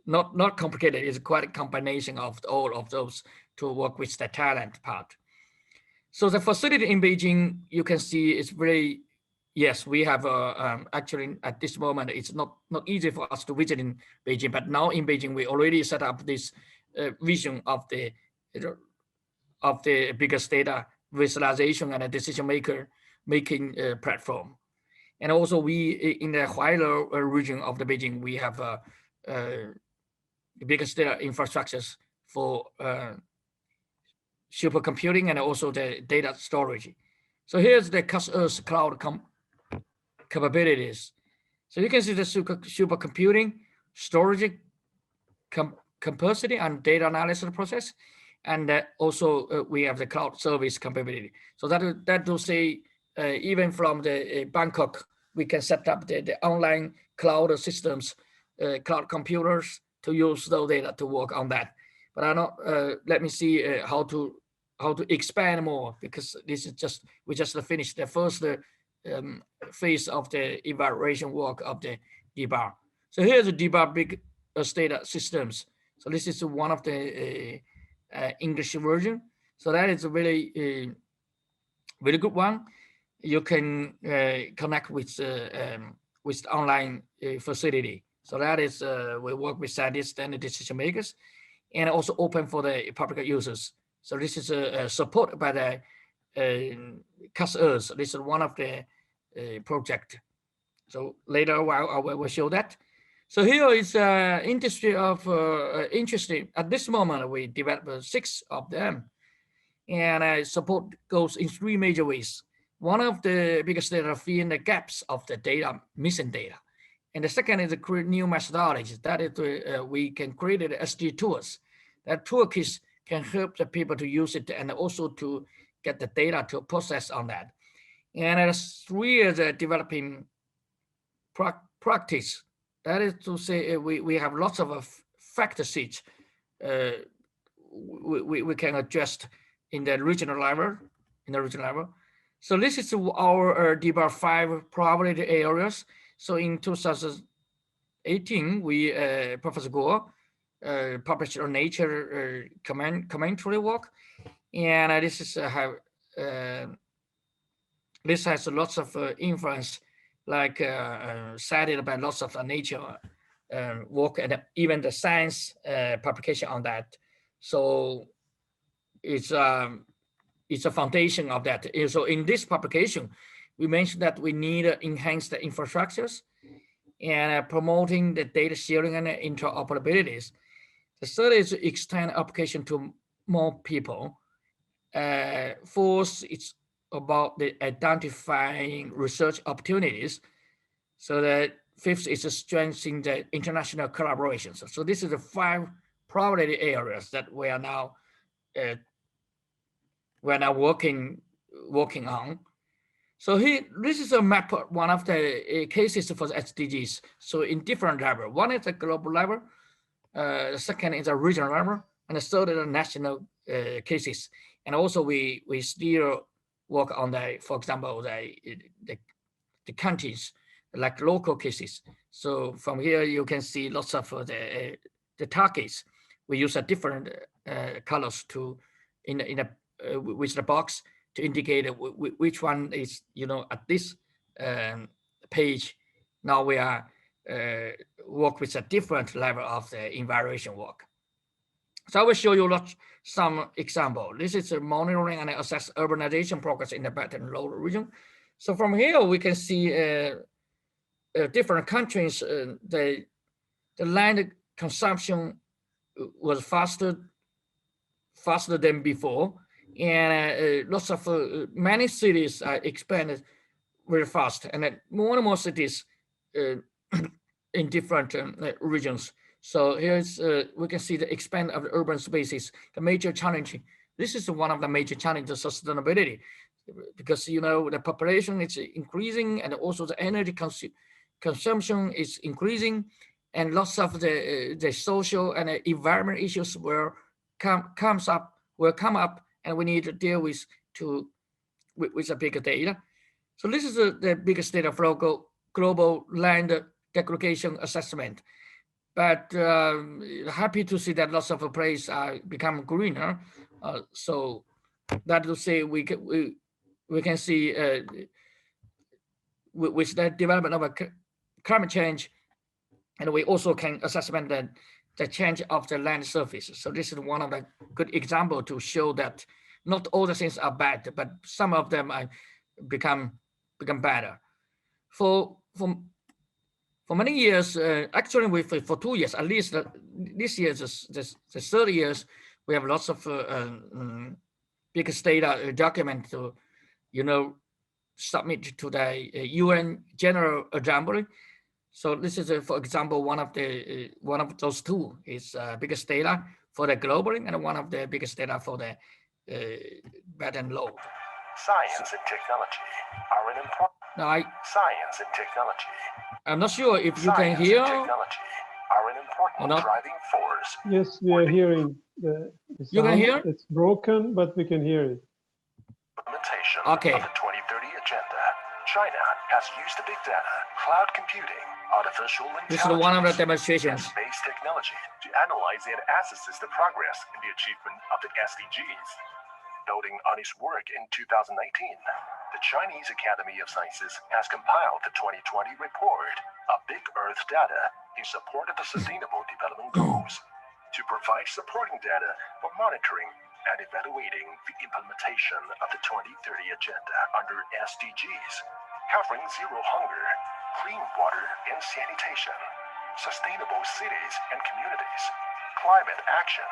Not complicated. It's quite a combination of all of those to work with the Thailand part. So the facility in Beijing, you can see it's very, yes, we have actually at this moment, it's not easy for us to visit in Beijing, but now in Beijing, we already set up this vision of the biggest data visualization and a decision making platform. And also we, in the Huailou region of the Beijing, we have the biggest data infrastructures for supercomputing and also the data storage. So here's the Earth cloud capabilities. So you can see the supercomputing, storage, capacity, and data analysis process. And also we have the cloud service capability. So that will say, even from the Bangkok, we can set up the online cloud systems, cloud computers to use those data to work on that. But I know, let me see how to expand more, because this is we just finished the first phase of the evaluation work of the DBAR. So here's the DBAR big data systems. So this is one of the English version. So that is a very very good one. You can connect with online facility. So that is we work with scientists and the decision makers, and also open for the public users. So this is supported by the CAS-Earth. This is one of the project. So later I will show that. So here is industry of interesting. At this moment, we developed 6 of them, and support goes in 3 major ways. One of the biggest data filling the gaps of the data, missing data. And the second is to create new methodologies. That is, we can create the SD tools. That toolkits can help the people to use it and also to get the data to process on that. And 3 is developing practice. That is to say, we have lots of factor sheets we can adjust in the regional level. So this is our DBAR 5 priority areas. So in 2018, we Professor Guo published a Nature commentary work, and this is this has lots of influence, like cited by lots of Nature work and even the science publication on that. So it's a foundation of that. So in this publication, we mentioned that we need to enhance the infrastructures and promoting the data sharing and interoperabilities. The third is to extend application to more people. Fourth, it's about the identifying research opportunities. So the fifth is to strengthen the international collaboration. So this is the 5 priority areas that we are now working on. So here, this is a map, one of the cases for the SDGs. So in different level, one is a global level, the second is a regional level, and the third is a national cases. And also we still work on the, for example, the countries, like local cases. So from here, you can see lots of the targets. We use a different colors to with the box to indicate which one is, at this page. Now we are work with a different level of the evaluation work. So I will show you some example. This is a monitoring and assess urbanization progress in the Belt and Road region. So from here, we can see different countries, the land consumption was faster than before. And lots of many cities are expanded very fast, and more and more cities in different regions. So here's we can see the expand of the urban spaces. The major challenge. This is one of the major challenges of sustainability, because the population is increasing, and also the energy consumption is increasing, and lots of the social and environment issues will come up. And we need to deal with a bigger data. So this is the biggest data flow global land degradation assessment. But happy to see that lots of places become greener. So That to say, we can see with the development of a climate change, and we also can assessment the change of the land surface. So this is one of the good example to show that not all the things are bad, but some of them are become better. For many years, actually for 2 years, at least this year, the 30 years, we have lots of biggest data document to, submit to the UN General Assembly. So this is, for example, one of those two is biggest data for the globally, and one of the biggest data for the bad and low. Science and technology are an important. Now, Science and technology. I'm not sure if you can Science hear and technology are an or important not. driving force. Yes, we are hearing the sound. You can hear? It's broken, but we can hear it. Implementation Okay. of the 2030 agenda. China has used the big data, cloud computing, artificial This is one of the intelligence, and demonstrations. space technology to analyze and assess the progress in the achievement of the SDGs. Building on its work in 2019, the Chinese Academy of Sciences has compiled the 2020 report of Big Earth data in support of the Sustainable Development Goals to provide supporting data for monitoring and evaluating the implementation of the 2030 agenda under SDGs, covering zero hunger, clean water and sanitation, sustainable cities and communities, climate action,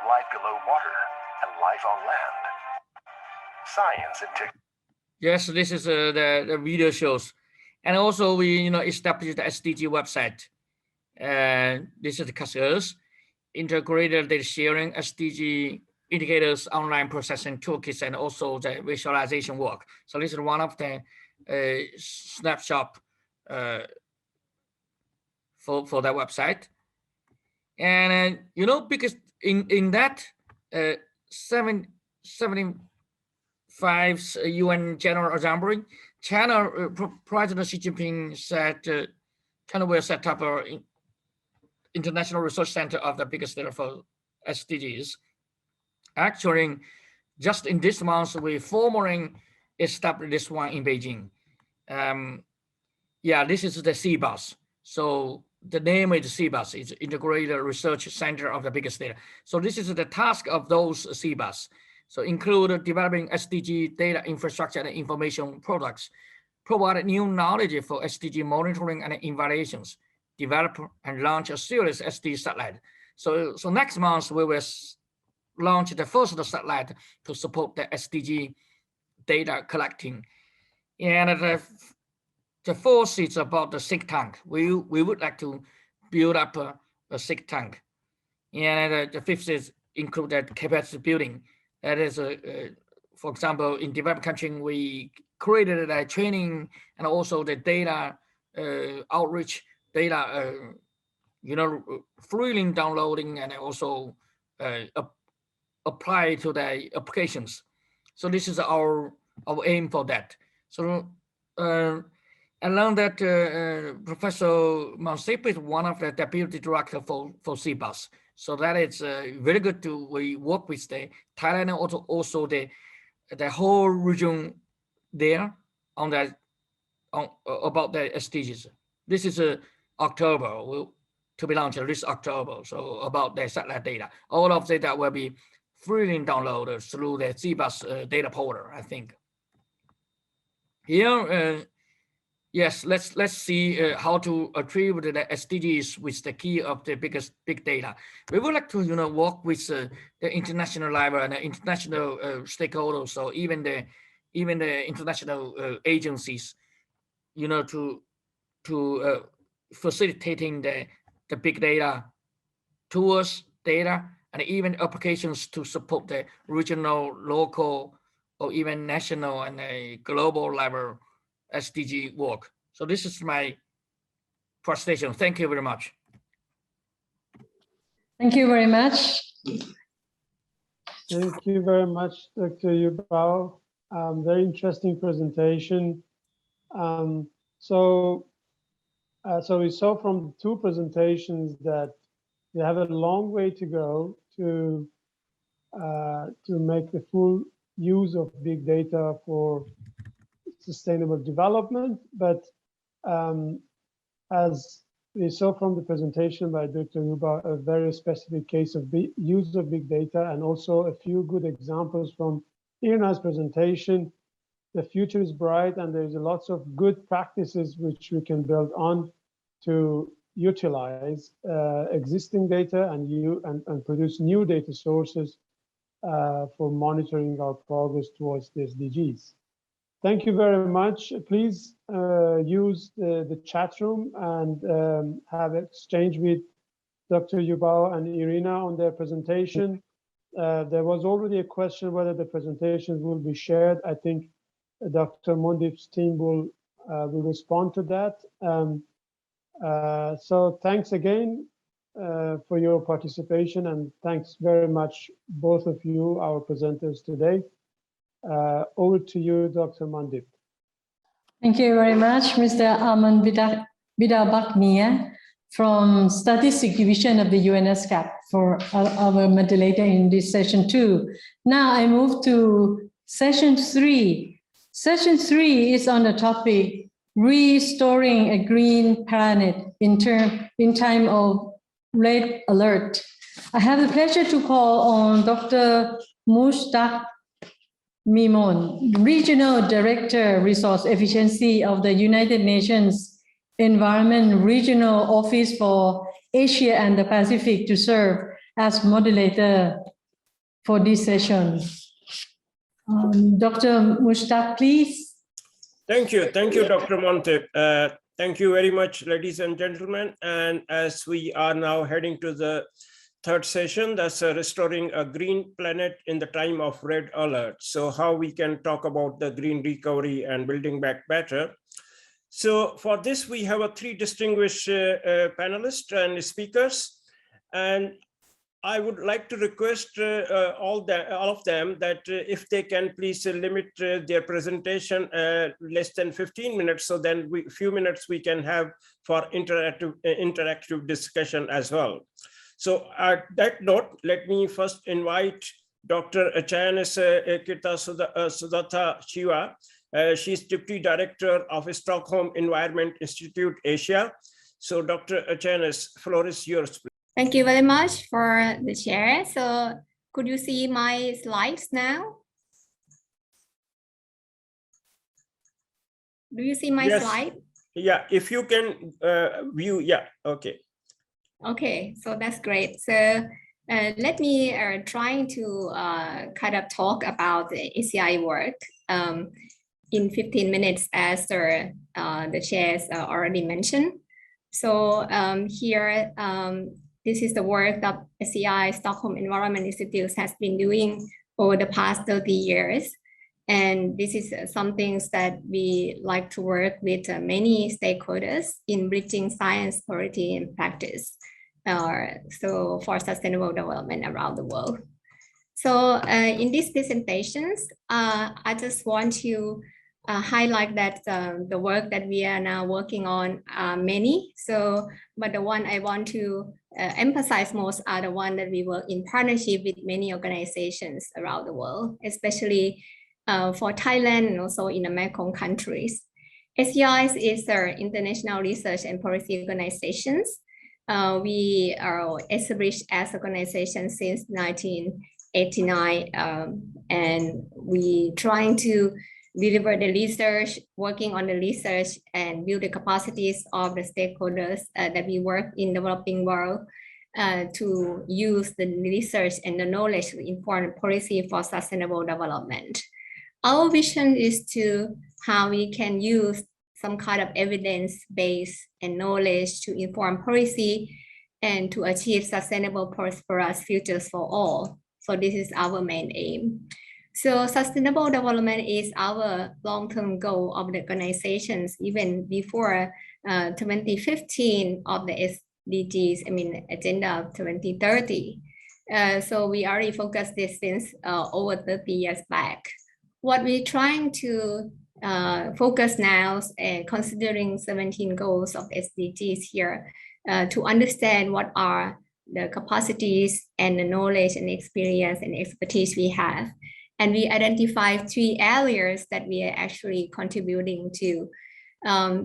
life below water, and life on land. Science and technology. Yes, this is the video shows, and also we established the SDG website. This is the CASERS, integrated data sharing, SDG indicators, online processing toolkits, and also the visualization work. So this is one of the snapshot for that website. And because in that 75 UN General Assembly, China, President Xi Jinping said China will set up an international research center of the biggest data for SDGs. Actually, just in this month, we formally established this one in Beijing. This is the CBUS. So the name is CBUS. It's Integrated Research Center of the Biggest Data. So this is the task of those CBUS. So include developing SDG data infrastructure and information products, provide new knowledge for SDG monitoring and evaluations, develop and launch a series SDG satellite. So next month we will launch the first satellite to support the SDG data collecting. And the fourth is about the think tank. We would like to build up a think tank. And the fifth is included capacity building. That is, for example, in developed country, we created a training and also the data outreach data, freely downloading and also apply to the applications. So this is our aim for that. So along that, Professor Mansip is one of the deputy director for CBUS. So that is very good to we work with the Thailand and also the whole region there on that about the SDGs. This is October to be launched this October. So about the satellite data, all of the data will be freely downloaded through the CBUS data portal, I think. Here, yes, let's see how to achieve the SDGs with the key of the big data. We would like to work with the international level and the international stakeholders, so even the international agencies, to facilitating the big data tours, data, and even applications to support the regional, local, or even national and a global level SDG work. So this is my presentation. Thank you very much. Thank you very much. Thank you very much, Dr. Yubao. Very interesting presentation. So we saw from the two presentations that we have a long way to go to make the full use of big data for sustainable development. But as we saw from the presentation by Dr. Yuba, a very specific case of use of big data, and also a few good examples from Irina's presentation. The future is bright, and there's lots of good practices which we can build on to utilize existing data and produce new data sources for monitoring our progress towards the SDGs. Thank you very much. Please use the chat room and have exchange with Dr. Yubao and Irina on their presentation. There was already a question whether the presentations will be shared. I think Dr. Mondip's team will respond to that. So thanks again for your participation, and thanks very much, both of you, our presenters today. Over to you, Dr. Mondip. Thank you very much, Mr. Aman Bidabakmia from Statistics Division of the UNESCAP for our moderator in this session 2. Now I move to session 3. Session 3 is on the topic restoring a green planet in time of red alert. I have the pleasure to call on Dr. Mushtaq Mimon, Regional Director, Resource Efficiency of the United Nations Environment Regional Office for Asia and the Pacific, to serve as moderator for this session. Dr. Mushtaq, please. Thank you, Dr. Monte. Thank you very much, ladies and gentlemen. And as we are now heading to the third session, that's restoring a green planet in the time of red alert. So how we can talk about the green recovery and building back better. So for this, we have 3 distinguished panelists and speakers. And I would like to request all of them that if they can please limit their presentation less than 15 minutes, so then few minutes we can have for interactive discussion as well. So at that note, let me first invite Dr. Achanis Kirta Sudhatha Shiva. She's Deputy Director of Stockholm Environment Institute, Asia. So Dr. Achanis, floor is yours, please. Thank you very much for the chair. So could you see my slides now? Do you see my slide? Yeah, if you can view, yeah, okay. Okay, so that's great. So let me try to kind of talk about the ACI work in 15 minutes, as the chairs already mentioned. So here, this is the work that SEI, Stockholm Environment Institute, has been doing over the past 30 years. And this is some things that we like to work with many stakeholders in bridging science, policy, and practice. So for sustainable development around the world. So in these presentations, I just want to highlight that the work that we are now working on are many. So, but the one I want to emphasize most are the one that we work in partnership with many organizations around the world, especially for Thailand and also in the Mekong countries. SDGs is our international research and policy organizations. We are established as an organization since 1989, and we trying to deliver the research, working on the research and build the capacities of the stakeholders that we work in the developing world to use the research and the knowledge to inform policy for sustainable development. Our vision is to how we can use some kind of evidence-based and knowledge to inform policy and to achieve sustainable, prosperous futures for all. So this is our main aim. So sustainable development is our long-term goal of the organizations, even before 2015 of the SDGs, I mean, Agenda of 2030. So we already focused this since over 30 years back. What we're trying to focus now, considering 17 goals of SDGs here, to understand what are the capacities and the knowledge and experience and expertise we have, And we identified 3 areas that we are actually contributing to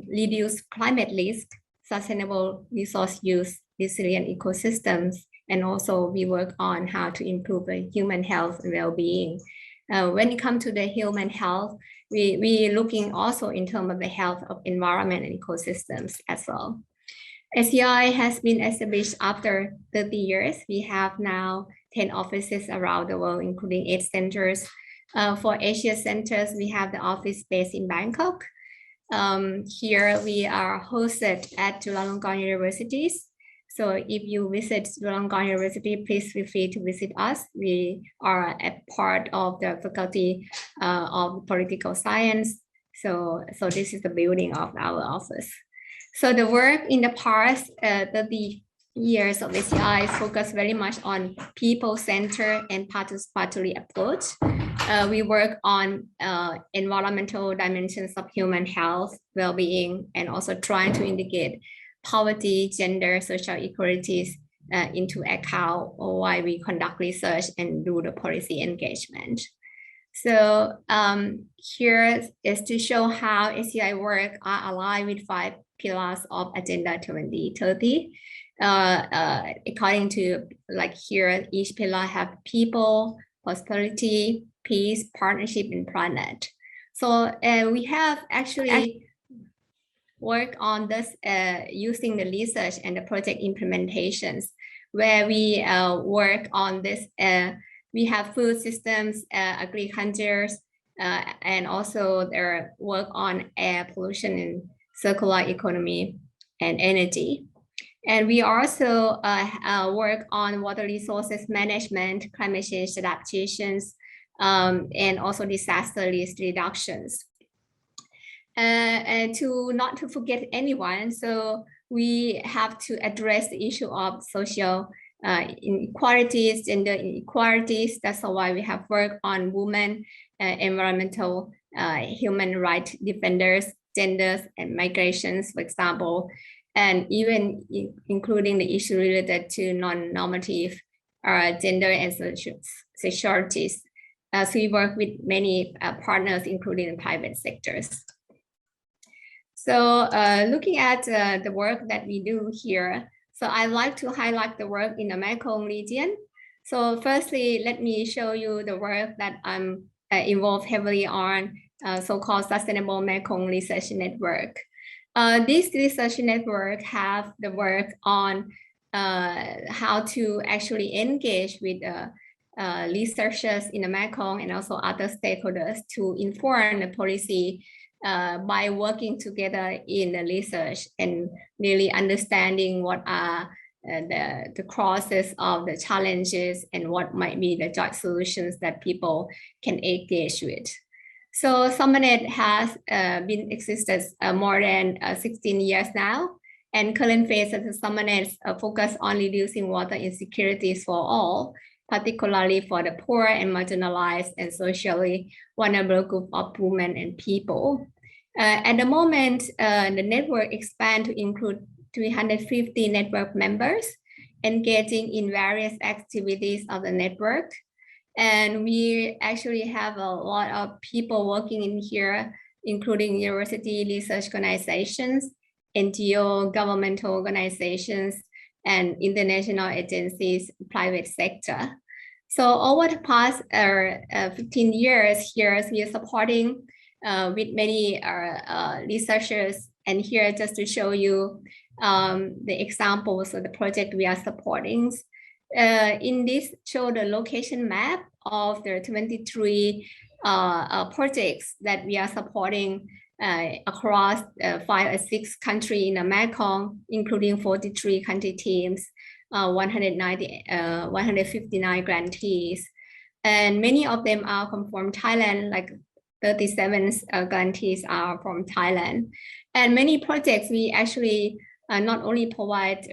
reduce climate risk, sustainable resource use, resilient ecosystems, and also we work on how to improve the human health and well-being. When it comes to the human health, we are looking also in terms of the health of environment and ecosystems as well. SCI has been established after 30 years. We have now 10 offices around the world, including 8 centers. For Asia centers, we have the office based in Bangkok. Here we are hosted at Chulalongkorn University. So if you visit Chulalongkorn University, please feel free to visit us. We are a part of the faculty of political science. So this is the building of our office. So the work in the past 30 years of SCI is focused very much on people-centered and participatory approach. We work on environmental dimensions of human health, well-being, and also trying to integrate poverty, gender, social inequalities into account while we conduct research and do the policy engagement. So here is to show how SCI work are aligned with 5 pillars of Agenda 2030. According to like here, each pillar have people, prosperity, peace, partnership, and planet. So we have actually worked on this using the research and the project implementations, where we work on this. We have food systems, agriculture, and also their work on air pollution and circular economy and energy. And we also work on water resources management, climate change adaptations, and also disaster risk reductions. And not to forget anyone, so we have to address the issue of social inequalities, gender inequalities. That's why we have worked on women, environmental, human rights defenders, genders, and migrations, for example, and even including the issue related to non-normative gender and sexualities. So we work with many partners, including the private sectors. So looking at the work that we do here, so I like to highlight the work in the Mekong region. So firstly, let me show you the work that I'm involved heavily on, so-called Sustainable Mekong Research Network. This research network have the work on how to actually engage with researchers in the Mekong and also other stakeholders to inform the policy by working together in the research and really understanding what are the causes of the challenges and what might be the joint solutions that people can engage with. So SummerNet has been existed more than 16 years now, and current phase of the SummerNet focus on reducing water insecurities for all, particularly for the poor and marginalized and socially vulnerable group of women and people. At the moment, the network expands to include 350 network members engaging in various activities of the network. And we actually have a lot of people working in here, including university research organizations, NGO, governmental organizations, and international agencies, private sector. So over the past 15 years here, we are supporting with many researchers. And here just to show you the examples of the project we are supporting. In this show the location map of the 23 projects that we are supporting across 5 or 6 countries in the Mekong, including 43 country teams, 159 grantees. And many of them are from Thailand, like 37 grantees are from Thailand. And many projects we actually not only provide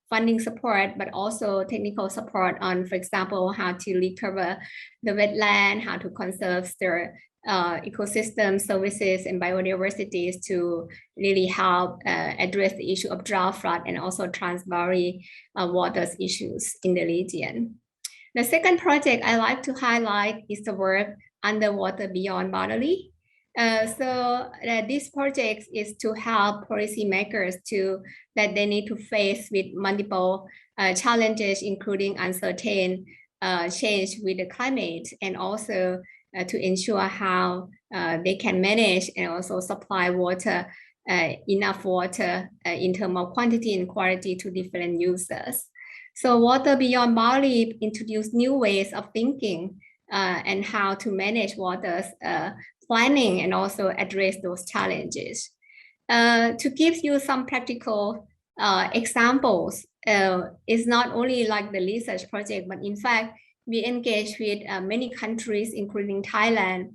funding support, but also technical support on, for example, how to recover the wetland, how to conserve the ecosystem services and biodiversity to really help address the issue of drought, flood, and also transboundary waters issues in the region. The second project I like to highlight is the work Underwater Beyond Boundary. This project is to help policymakers that they need to face with multiple challenges, including uncertain change with the climate, and also to ensure how they can manage and also supply water, enough water in terms of quantity and quality to different users. So Water Beyond Boundary introduced new ways of thinking and how to manage water's planning and also address those challenges. To give you some practical examples, it's not only like the research project, but in fact, we engage with many countries, including Thailand.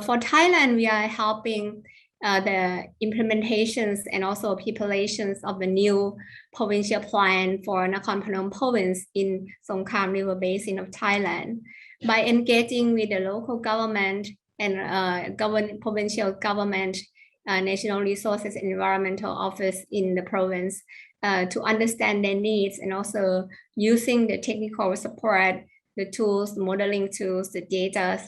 For Thailand, we are helping the implementations and also populations of the new provincial plan for Nakhon Phanom province in Songkhram River Basin of Thailand. By engaging with the local government and provincial government, National Resources and Environmental Office in the province to understand their needs, and also using the technical support, the tools, the modeling tools, the data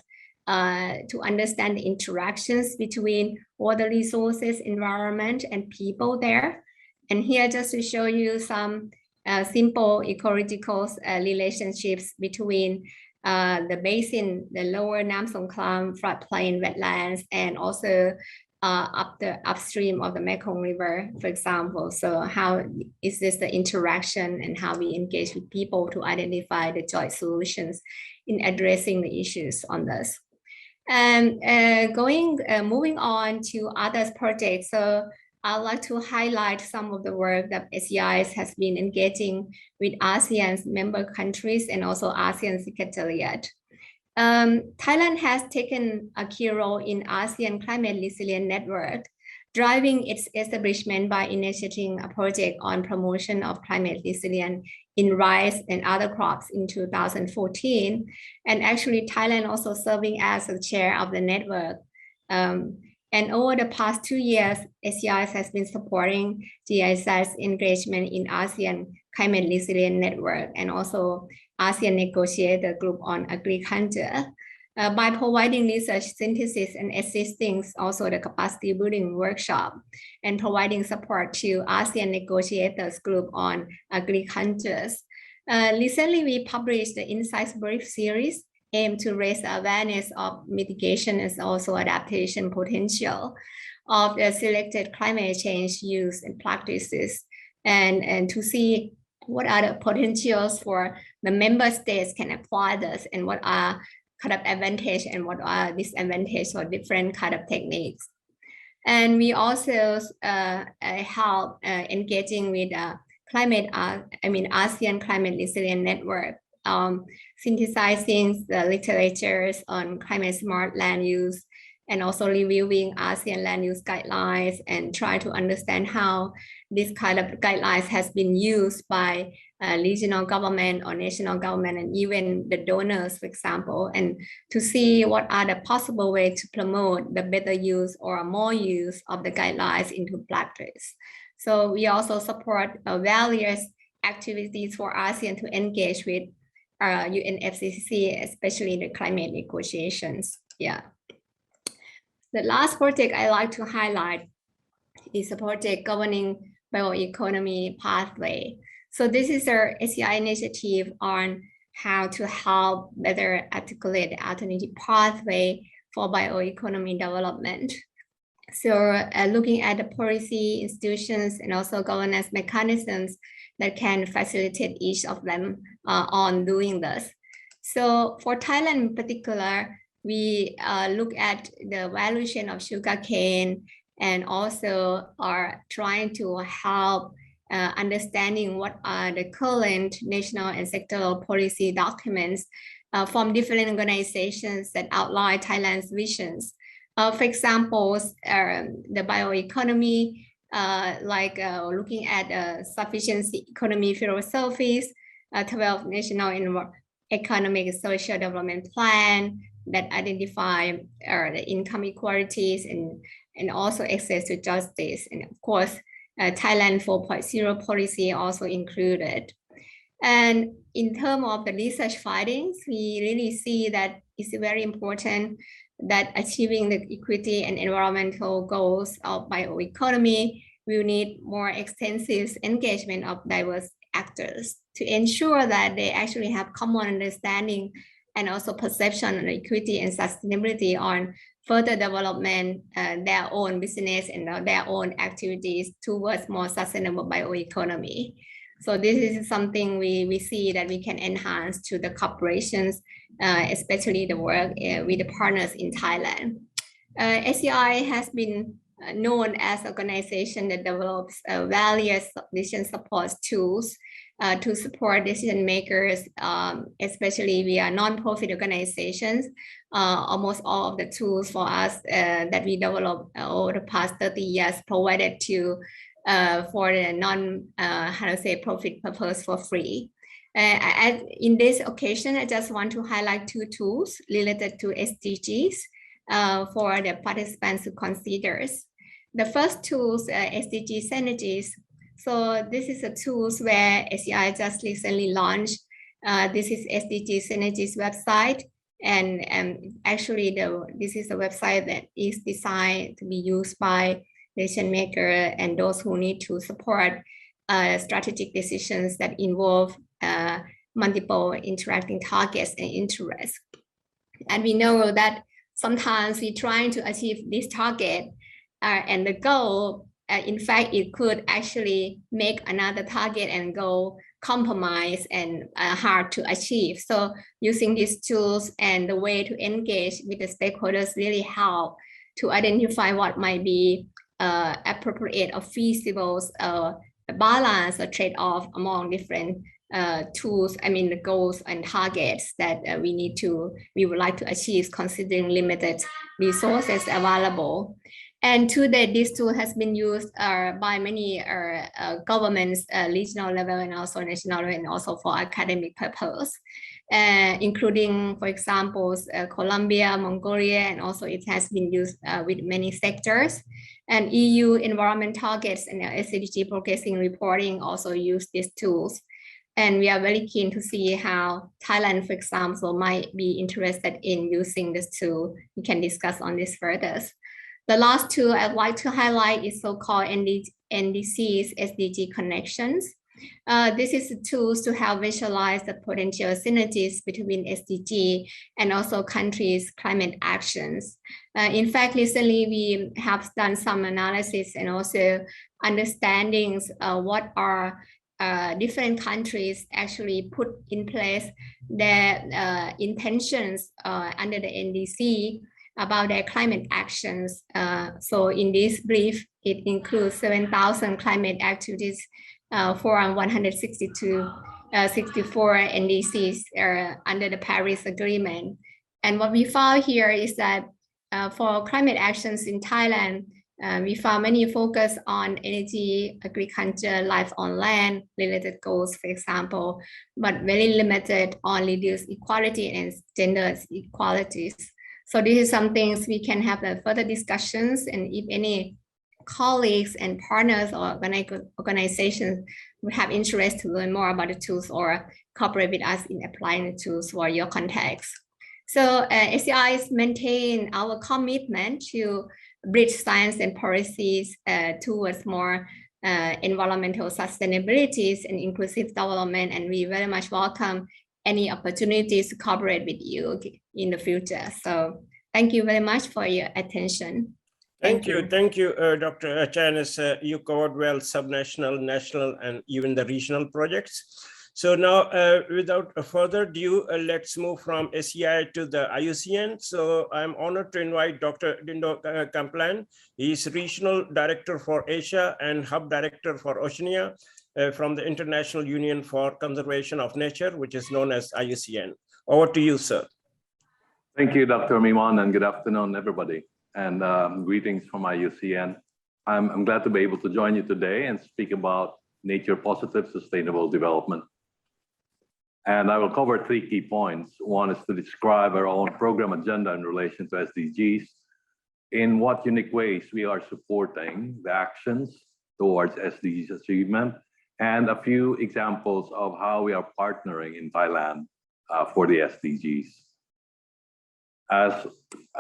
to understand the interactions between water resources, environment, and people there. And here just to show you some simple ecological relationships between the basin, the lower Nam Songkhram floodplain wetlands, and also upstream of the Mekong River, for example. So how is this the interaction and how we engage with people to identify the joint solutions in addressing the issues on this. And moving on to other projects. So I'd like to highlight some of the work that SDGs has been engaging with ASEAN's member countries and also ASEAN Secretariat. Thailand has taken a key role in ASEAN Climate Resilience Network, driving its establishment by initiating a project on promotion of climate resilience in rice and other crops in 2014. And actually Thailand also serving as the chair of the network. And over the past 2 years, SDGs has been supporting GIZ's engagement in ASEAN Climate Resilience Network and also ASEAN Negotiator Group on Agriculture by providing research synthesis and assisting also the capacity building workshop and providing support to ASEAN Negotiators Group on Agriculture. Recently, we published the Insights Brief series aimed to raise awareness of mitigation and also adaptation potential of the selected climate change use and practices, and to see what are the potentials for the member states can apply this and what are kind of advantage and what are disadvantages or different kind of techniques. And we also help engaging with ASEAN Climate Resilience Network, synthesizing the literatures on climate smart land use and also reviewing ASEAN land use guidelines and try to understand how this kind of guidelines has been used by regional government or national government and even the donors, for example, and to see what are the possible ways to promote the better use or more use of the guidelines into practice. So we also support various activities for ASEAN to engage with UNFCCC, especially the climate negotiations. Yeah. The last project I like to highlight is a project governing bioeconomy pathway. So this is our SDG initiative on how to help better articulate the alternative pathway for bioeconomy development. So looking at the policy, institutions, and also governance mechanisms that can facilitate each of them on doing this. So for Thailand in particular, we look at the value chain of sugarcane and also are trying to help understanding what are the current national and sectoral policy documents from different organizations that outline Thailand's visions. For example, the bioeconomy, looking at sufficiency economy philosophies, 12 national economic and social development plan that identify the income equalities and also access to justice. And of course, Thailand 4.0 policy also included. And in terms of the research findings, we really see that it's very important that achieving the equity and environmental goals of bioeconomy will need more extensive engagement of diverse actors to ensure that they actually have common understanding and also perception on equity and sustainability on further development their own business and their own activities towards more sustainable bioeconomy. So this is something we see that we can enhance to the corporations, especially the work with the partners in Thailand. SCI has been known as an organization that develops various decision support tools to support decision makers, especially via non-profit organizations. Almost all of the tools for us that we developed over the past 30 years provided to for the profit purpose for free. In this occasion, I just want to highlight two tools related to SDGs for the participants to consider. The first tools, SDG synergies. So this is a tools where SCI just recently launched. This is SDG synergies website. And actually this is a website that is designed to be used by decision maker and those who need to support strategic decisions that involve multiple interacting targets and interests. And we know that sometimes we're trying to achieve this target and the goal, in fact, it could actually make another target and goal compromise and hard to achieve. So using these tools and the way to engage with the stakeholders really help to identify what might be appropriate or feasible balance or trade-off among different tools, the goals and targets that we would like to achieve considering limited resources available. And today, this tool has been used by many governments, regional level and also national level, and also for academic purpose, including, for example, Colombia, Mongolia, and also it has been used with many sectors. And EU environment targets and SDG progressing reporting also use these tools. And we are very keen to see how Thailand, for example, might be interested in using this tool. We can discuss on this further. The last tool I'd like to highlight is so-called NDCs SDG connections. This is tools to help visualize the potential synergies between SDG and also countries' climate actions. In fact, recently we have done some analysis and also understandings what are different countries actually put in place their intentions under the NDC about their climate actions. So in this brief, it includes 7,000 climate activities for 64 NDCs under the Paris Agreement. And what we found here is that for climate actions in Thailand, we found many focus on energy, agriculture, life on land related goals, for example, but very limited on reduced equality and gender equalities. So this is some things we can have further discussions, and if any colleagues and partners or organizations would have interest to learn more about the tools or cooperate with us in applying the tools for your context. So SCI maintain our commitment to bridge science and policies towards more environmental sustainabilities and inclusive development, and we very much welcome any opportunities to cooperate with you in the future. So thank you very much for your attention. Thank you, Dr. Chanis. You covered well subnational, national, and even the regional projects. So now, without further ado, let's move from SCI to the IUCN. So I'm honored to invite Dr. Dindo Kamplan. He is Regional Director for Asia and Hub Director for Oceania from the International Union for Conservation of Nature, which is known as IUCN. Over to you, sir. Thank you, Dr. Miman, and good afternoon, everybody. And greetings from IUCN. I'm glad to be able to join you today and speak about nature positive sustainable development. And I will cover 3 key points. One is to describe our own program agenda in relation to SDGs, in what unique ways we are supporting the actions towards SDGs achievement, and a few examples of how we are partnering in Thailand for the SDGs. As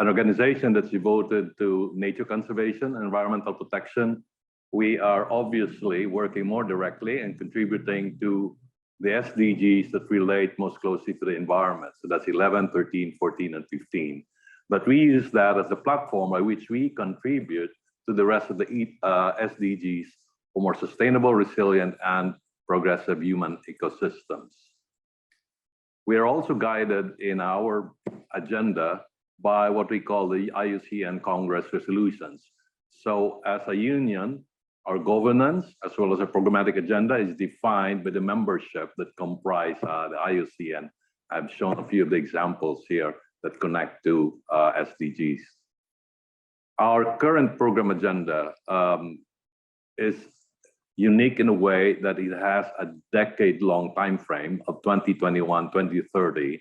an organization that's devoted to nature conservation and environmental protection, we are obviously working more directly and contributing to the SDGs that relate most closely to the environment. So that's 11, 13, 14, and 15. But we use that as a platform by which we contribute to the rest of the SDGs for more sustainable, resilient, and progressive human ecosystems. We are also guided in our agenda by what we call the IUCN Congress resolutions. So as a union, our governance, as well as our programmatic agenda, is defined by the membership that comprise the IUCN. I've shown a few of the examples here that connect to SDGs. Our current program agenda is unique in a way that it has a decade-long time frame of 2021-2030.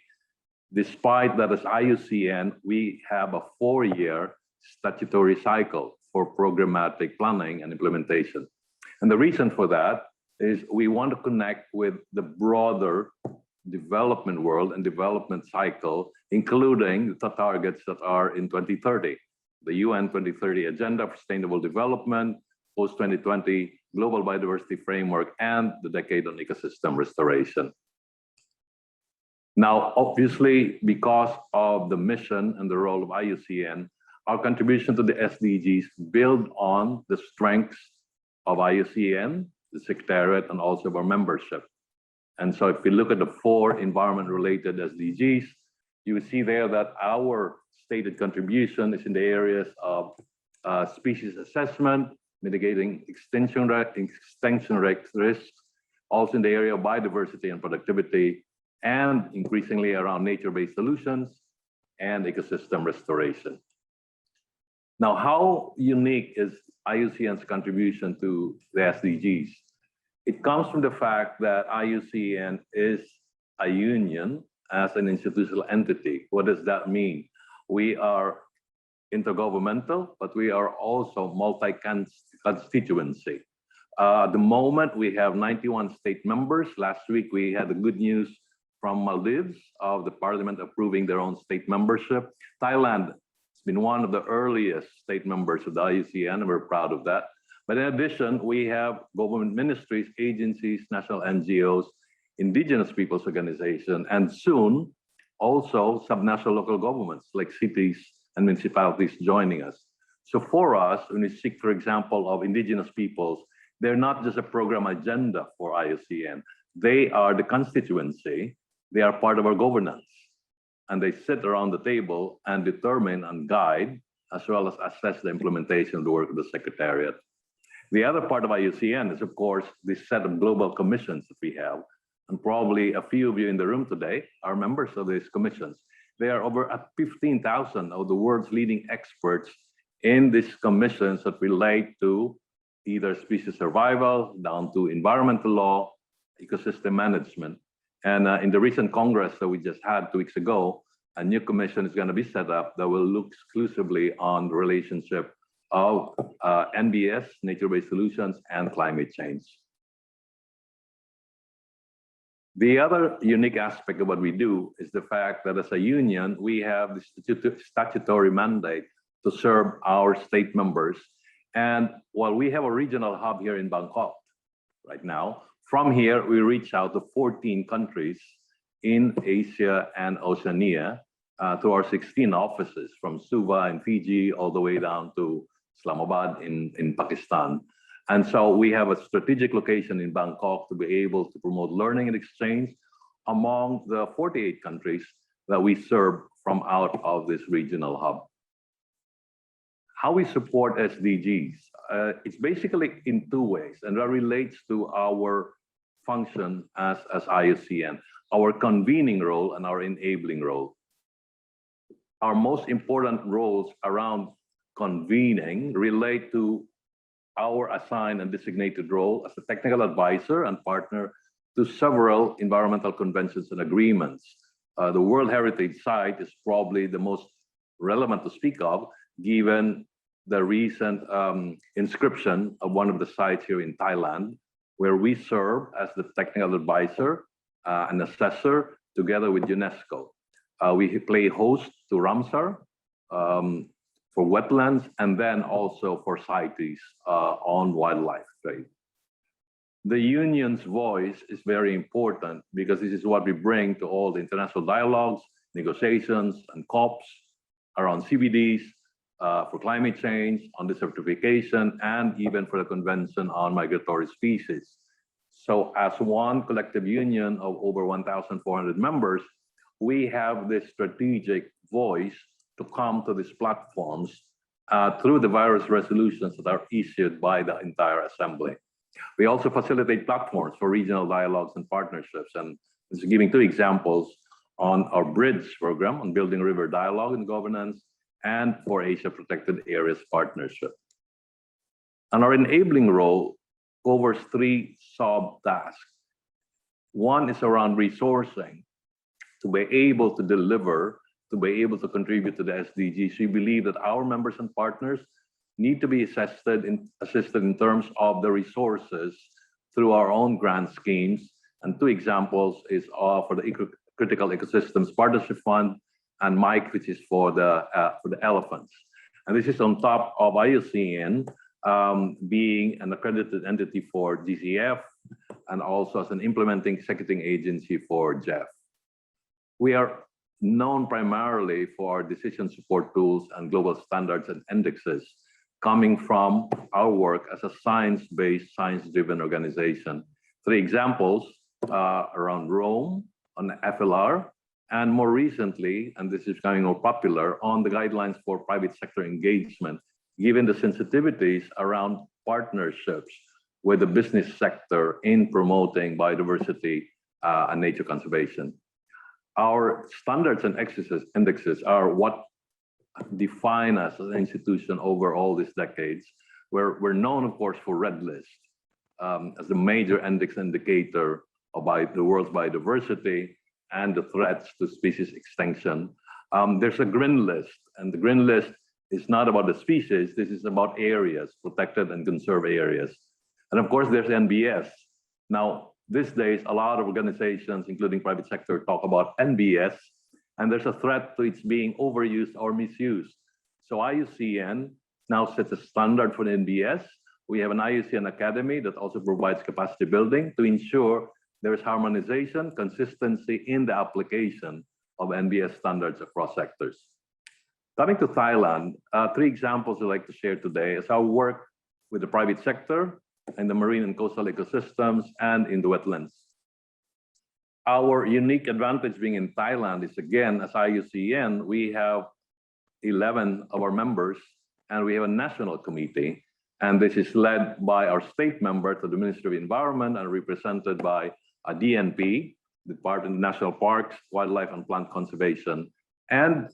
Despite that, as IUCN, we have a 4-year statutory cycle for programmatic planning and implementation. And the reason for that is we want to connect with the broader development world and development cycle, including the targets that are in 2030, the UN 2030 Agenda for Sustainable Development, post-2020 Global Biodiversity Framework, and the Decade on Ecosystem Restoration. Now, obviously, because of the mission and the role of IUCN, our contribution to the SDGs build on the strengths of IUCN, the Secretariat, and also of our membership. And so if we look at the 4 environment-related SDGs, you will see there that our stated contribution is in the areas of species assessment, mitigating extinction risks, also in the area of biodiversity and productivity, and increasingly around nature-based solutions and ecosystem restoration. Now, how unique is IUCN's contribution to the SDGs? It comes from the fact that IUCN is a union as an institutional entity. What does that mean? We are intergovernmental, but we are also multi-constituency. At the moment, we have 91 state members. Last week, we had the good news from Maldives of the parliament approving their own state membership. Thailand has been one of the earliest state members of the IUCN, and we're proud of that. But in addition, we have government ministries, agencies, national NGOs, indigenous peoples organizations, and soon also subnational local governments like cities and municipalities joining us. So for us, when we speak, for example, of indigenous peoples, they're not just a program agenda for IUCN. They are the constituency. They are part of our governance. And they sit around the table and determine and guide, as well as assess the implementation of the work of the Secretariat. The other part of IUCN is, of course, this set of global commissions that we have. And probably a few of you in the room today are members of these commissions. There are over 15,000 of the world's leading experts in these commissions that relate to either species survival, down to environmental law, ecosystem management. And in the recent Congress that we just had 2 weeks ago, a new commission is going to be set up that will look exclusively on the relationship of NBS, nature-based solutions, and climate change. The other unique aspect of what we do is the fact that as a union, we have the statutory mandate to serve our state members. And while we have a regional hub here in Bangkok right now, from here, we reach out to 14 countries in Asia and Oceania to our 16 offices from Suva in Fiji all the way down to Islamabad in Pakistan. And so we have a strategic location in Bangkok to be able to promote learning and exchange among the 48 countries that we serve from out of this regional hub. How we support SDGs, it's basically in 2 ways, and that relates to our function as IUCN, our convening role and our enabling role. Our most important roles around convening relate to our assigned and designated role as a technical advisor and partner to several environmental conventions and agreements. The World Heritage Site is probably the most relevant to speak of, given the recent inscription of one of the sites here in Thailand, where we serve as the technical advisor and assessor together with UNESCO. We play host to Ramsar for wetlands and then also for CITES on wildlife trade. The union's voice is very important because this is what we bring to all the international dialogues, negotiations, and COPs around CBDs, for climate change, on desertification, and even for the Convention on Migratory Species. So as one collective union of over 1,400 members, we have this strategic voice to come to these platforms through the various resolutions that are issued by the entire assembly. We also facilitate platforms for regional dialogues and partnerships. And this is giving 2 examples on our BRIDGE program on building river dialogue and governance, and for Asia Protected Areas Partnership. And our enabling role covers 3 sub-tasks. One is around resourcing, to be able to deliver, to be able to contribute to the SDGs. We believe that our members and partners need to be assisted in terms of the resources through our own grant schemes. And 2 examples is for the Critical Ecosystems Partnership Fund and MIC, which is for the elephants. And this is on top of IUCN being an accredited entity for GCF and also as an implementing executing agency for GEF. We are known primarily for our decision support tools and global standards and indexes coming from our work as a science-based, science-driven organization. 3 examples around Rome on FLR, and more recently, and this is becoming more popular, on the guidelines for private sector engagement, given the sensitivities around partnerships with the business sector in promoting biodiversity and nature conservation. Our standards and indexes are what define us as an institution over all these decades. We're known, of course, for Red List as the major index indicator of the world's biodiversity and the threats to species extinction. There's a green list, and the green list is not about the species. This is about areas, protected and conserved areas. And of course, there's NBS. Now, these days, a lot of organizations, including private sector, talk about NBS, and there's a threat to its being overused or misused. So IUCN now sets a standard for the NBS. We have an IUCN Academy that also provides capacity building to ensure there is harmonization, consistency in the application of NBS standards across sectors. Coming to Thailand, 3 examples I'd like to share today is our work with the private sector in the marine and coastal ecosystems and in the wetlands. Our unique advantage being in Thailand is, again, as IUCN, we have 11 of our members, and we have a national committee, and this is led by our state member to the Ministry of Environment and represented by a DNP, the Department of National Parks, Wildlife and Plant Conservation, and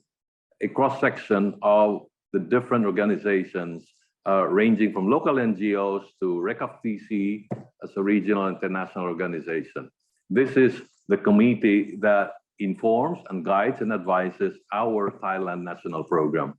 a cross-section of the different organizations ranging from local NGOs to RECAFTC as a regional international organization. This is the committee that informs and guides and advises our Thailand national program.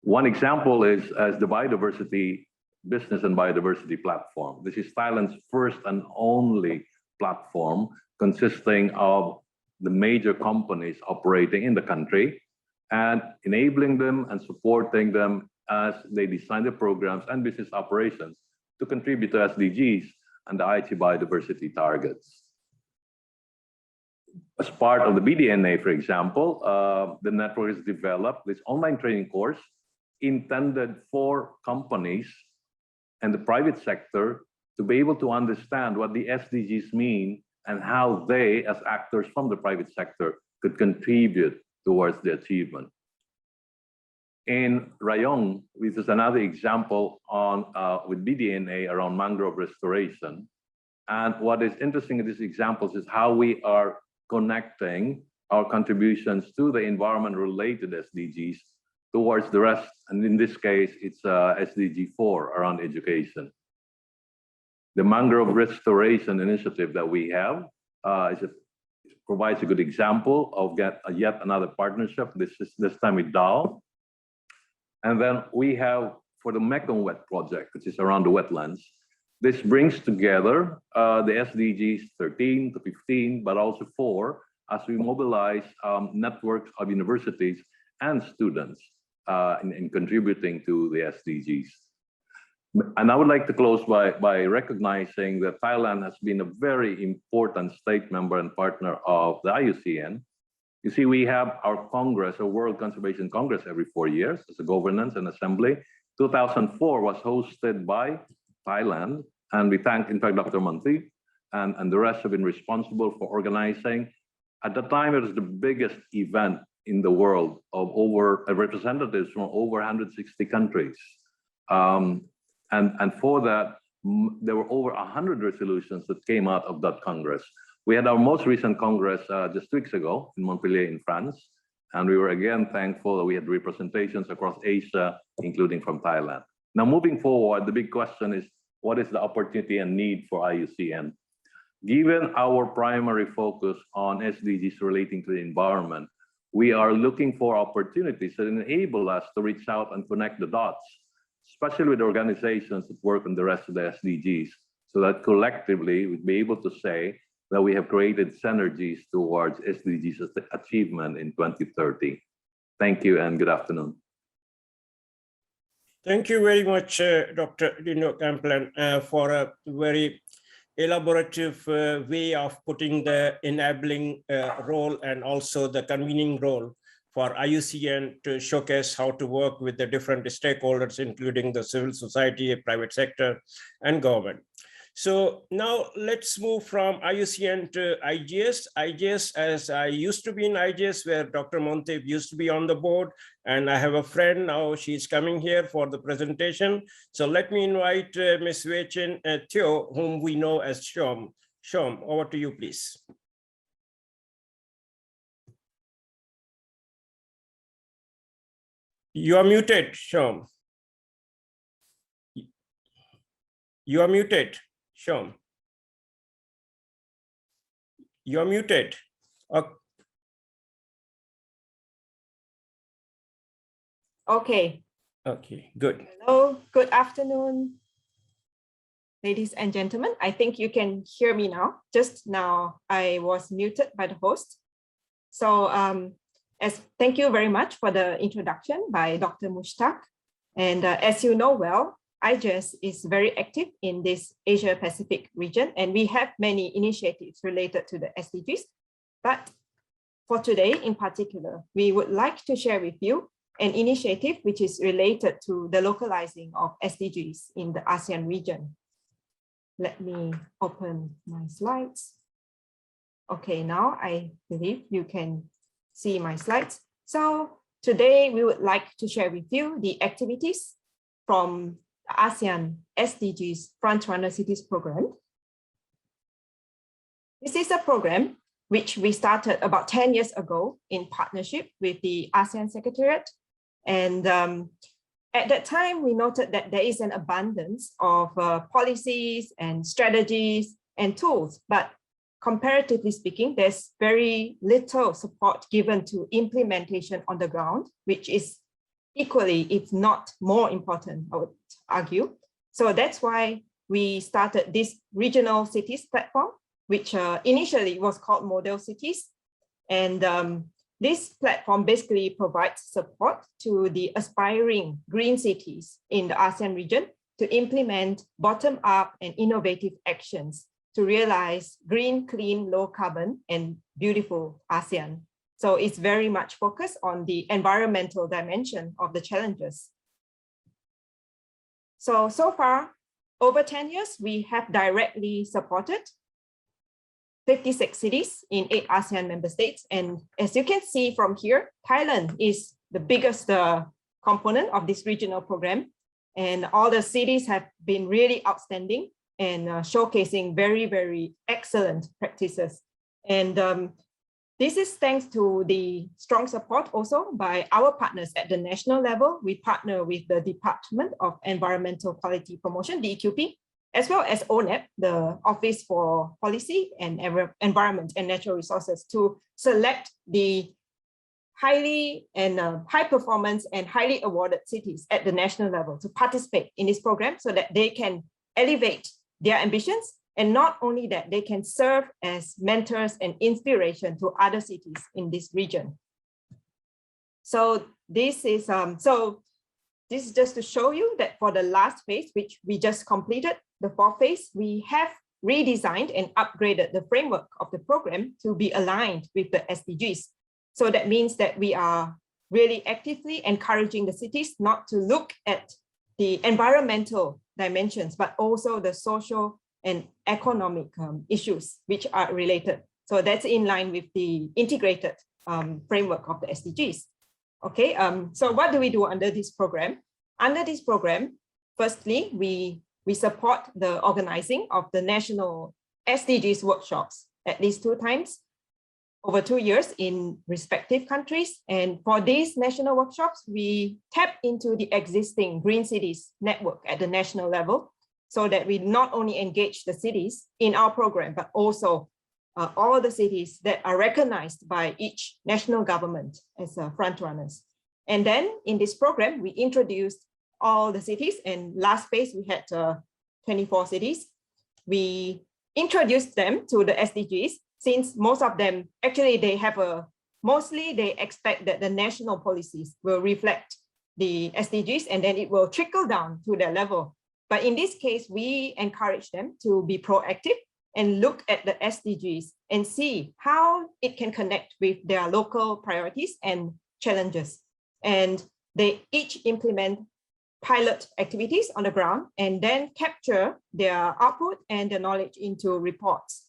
One example is as the biodiversity business and biodiversity platform. This is Thailand's first and only platform consisting of the major companies operating in the country and enabling them and supporting them as they design the programs and business operations to contribute to SDGs and the Aichi biodiversity targets. As part of the BDNA, for example, the network has developed this online training course intended for companies and the private sector to be able to understand what the SDGs mean and how they, as actors from the private sector, could contribute towards the achievement. In Rayong, this is another example on with BDNA around mangrove restoration. And what is interesting in these examples is how we are connecting our contributions to the environment-related SDGs towards the rest. And in this case, it's SDG 4 around education. The mangrove restoration initiative that we have provides a good example of yet another partnership. This time with DAO. And then we have for the Mekong Wet project, which is around the wetlands. This brings together the SDGs 13 to 15, but also 4, as we mobilize networks of universities and students in contributing to the SDGs. And I would like to close by recognizing that Thailand has been a very important state member and partner of the IUCN. You see, we have our Congress, a World Conservation Congress, every 4 years as a governance and assembly. 2004 was hosted by Thailand, and we thank, in fact, Dr. Monty and the rest have been responsible for organizing. At the time, it was the biggest event in the world of over representatives from over 160 countries. And for that, there were over 100 resolutions that came out of that Congress. We had our most recent Congress just 2 weeks ago in Montpellier in France. And we were again thankful that we had representations across Asia, including from Thailand. Now, moving forward, the big question is, what is the opportunity and need for IUCN? Given our primary focus on SDGs relating to the environment, we are looking for opportunities that enable us to reach out and connect the dots, especially with organizations that work on the rest of the SDGs, so that collectively we'd be able to say that we have created synergies towards SDGs achievement in 2030. Thank you and good afternoon. Thank you very much, Dr. Dino Kamplan, for a very elaborative way of putting the enabling role and also the convening role for IUCN to showcase how to work with the different stakeholders, including the civil society, private sector, and government. So now let's move from IUCN to IGS. IGS, as I used to be in IGS, where Dr. Monte used to be on the board, and I have a friend now, she's coming here for the presentation. So let me invite Ms. Wei-Chin Teo, whom we know as Shom. Shom, over to you, please. You are muted, Shom. You are muted. Shom. You're muted. Okay. Okay, good. Hello, good afternoon, ladies and gentlemen. I think you can hear me now. Just now, I was muted by the host. So thank you very much for the introduction by Dr. Mushtaq. And as you know well, IGES is very active in this Asia Pacific region, and we have many initiatives related to the SDGs. But for today in particular, we would like to share with you an initiative which is related to the localizing of SDGs in the ASEAN region. Let me open my slides. Okay, now I believe you can see my slides. So today we would like to share with you the activities from ASEAN SDGs Frontrunner Cities program. This is a program which we started about 10 years ago in partnership with the ASEAN Secretariat. And at that time, we noted that there is an abundance of policies and strategies and tools, but comparatively speaking, there's very little support given to implementation on the ground, which is equally, if not more important, I would argue. So that's why we started this regional cities platform, which initially was called Model Cities. And this platform basically provides support to the aspiring green cities in the ASEAN region to implement bottom-up and innovative actions to realize green, clean, low carbon, and beautiful ASEAN. So it's very much focused on the environmental dimension of the challenges. So far, over 10 years, we have directly supported 56 cities in 8 ASEAN member states. And as you can see from here, Thailand is the biggest component of this regional program. And all the cities have been really outstanding and showcasing very, very excellent practices. And this is thanks to the strong support also by our partners at the national level. We partner with the Department of Environmental Quality Promotion, DEQP, as well as ONEP, the Office for Policy and Environment and Natural Resources, to select the highly and high performance and highly awarded cities at the national level to participate in this program so that they can elevate their ambitions. And not only that, they can serve as mentors and inspiration to other cities in this region. So this is just to show you that for the last phase, which we just completed, the 4th phase, we have redesigned and upgraded the framework of the program to be aligned with the SDGs. So that means that we are really actively encouraging the cities not to look at the environmental dimensions, but also the social and economic issues which are related. So that's in line with the integrated framework of the SDGs. Okay, so what do we do under this program? Under this program, firstly, we support the organizing of the national SDGs workshops at least 2 times over 2 years in respective countries. And for these national workshops, we tap into the existing Green Cities network at the national level so that we not only engage the cities in our program, but also all the cities that are recognized by each national government as front runners. And then in this program, we introduced all the cities, and last phase we had 24 cities. We introduced them to the SDGs since most of them, actually they have mostly they expect that the national policies will reflect the SDGs and then it will trickle down to their level. But in this case, we encourage them to be proactive and look at the SDGs and see how it can connect with their local priorities and challenges. And they each implement pilot activities on the ground and then capture their output and the knowledge into reports.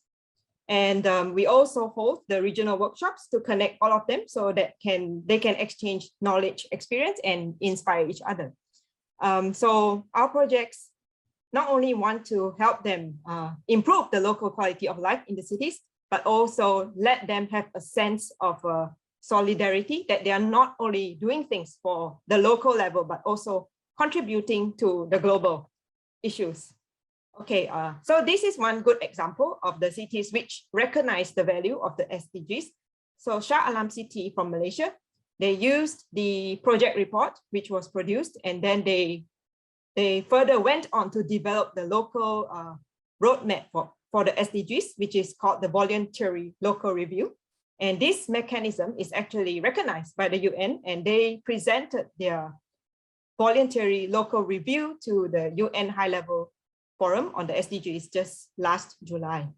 And we also hold the regional workshops to connect all of them so that they can exchange knowledge, experience, and inspire each other. So our projects not only want to help them improve the local quality of life in the cities, but also let them have a sense of solidarity, that they are not only doing things for the local level, but also contributing to the global issues. Okay, so this is one good example of the cities which recognize the value of the SDGs. So Shah Alam City from Malaysia, they used the project report which was produced, and then they further went on to develop the local roadmap for the SDGs, which is called the voluntary local review. And this mechanism is actually recognized by the UN, and they presented their voluntary local review to the UN high-level forum on the SDGs just last July.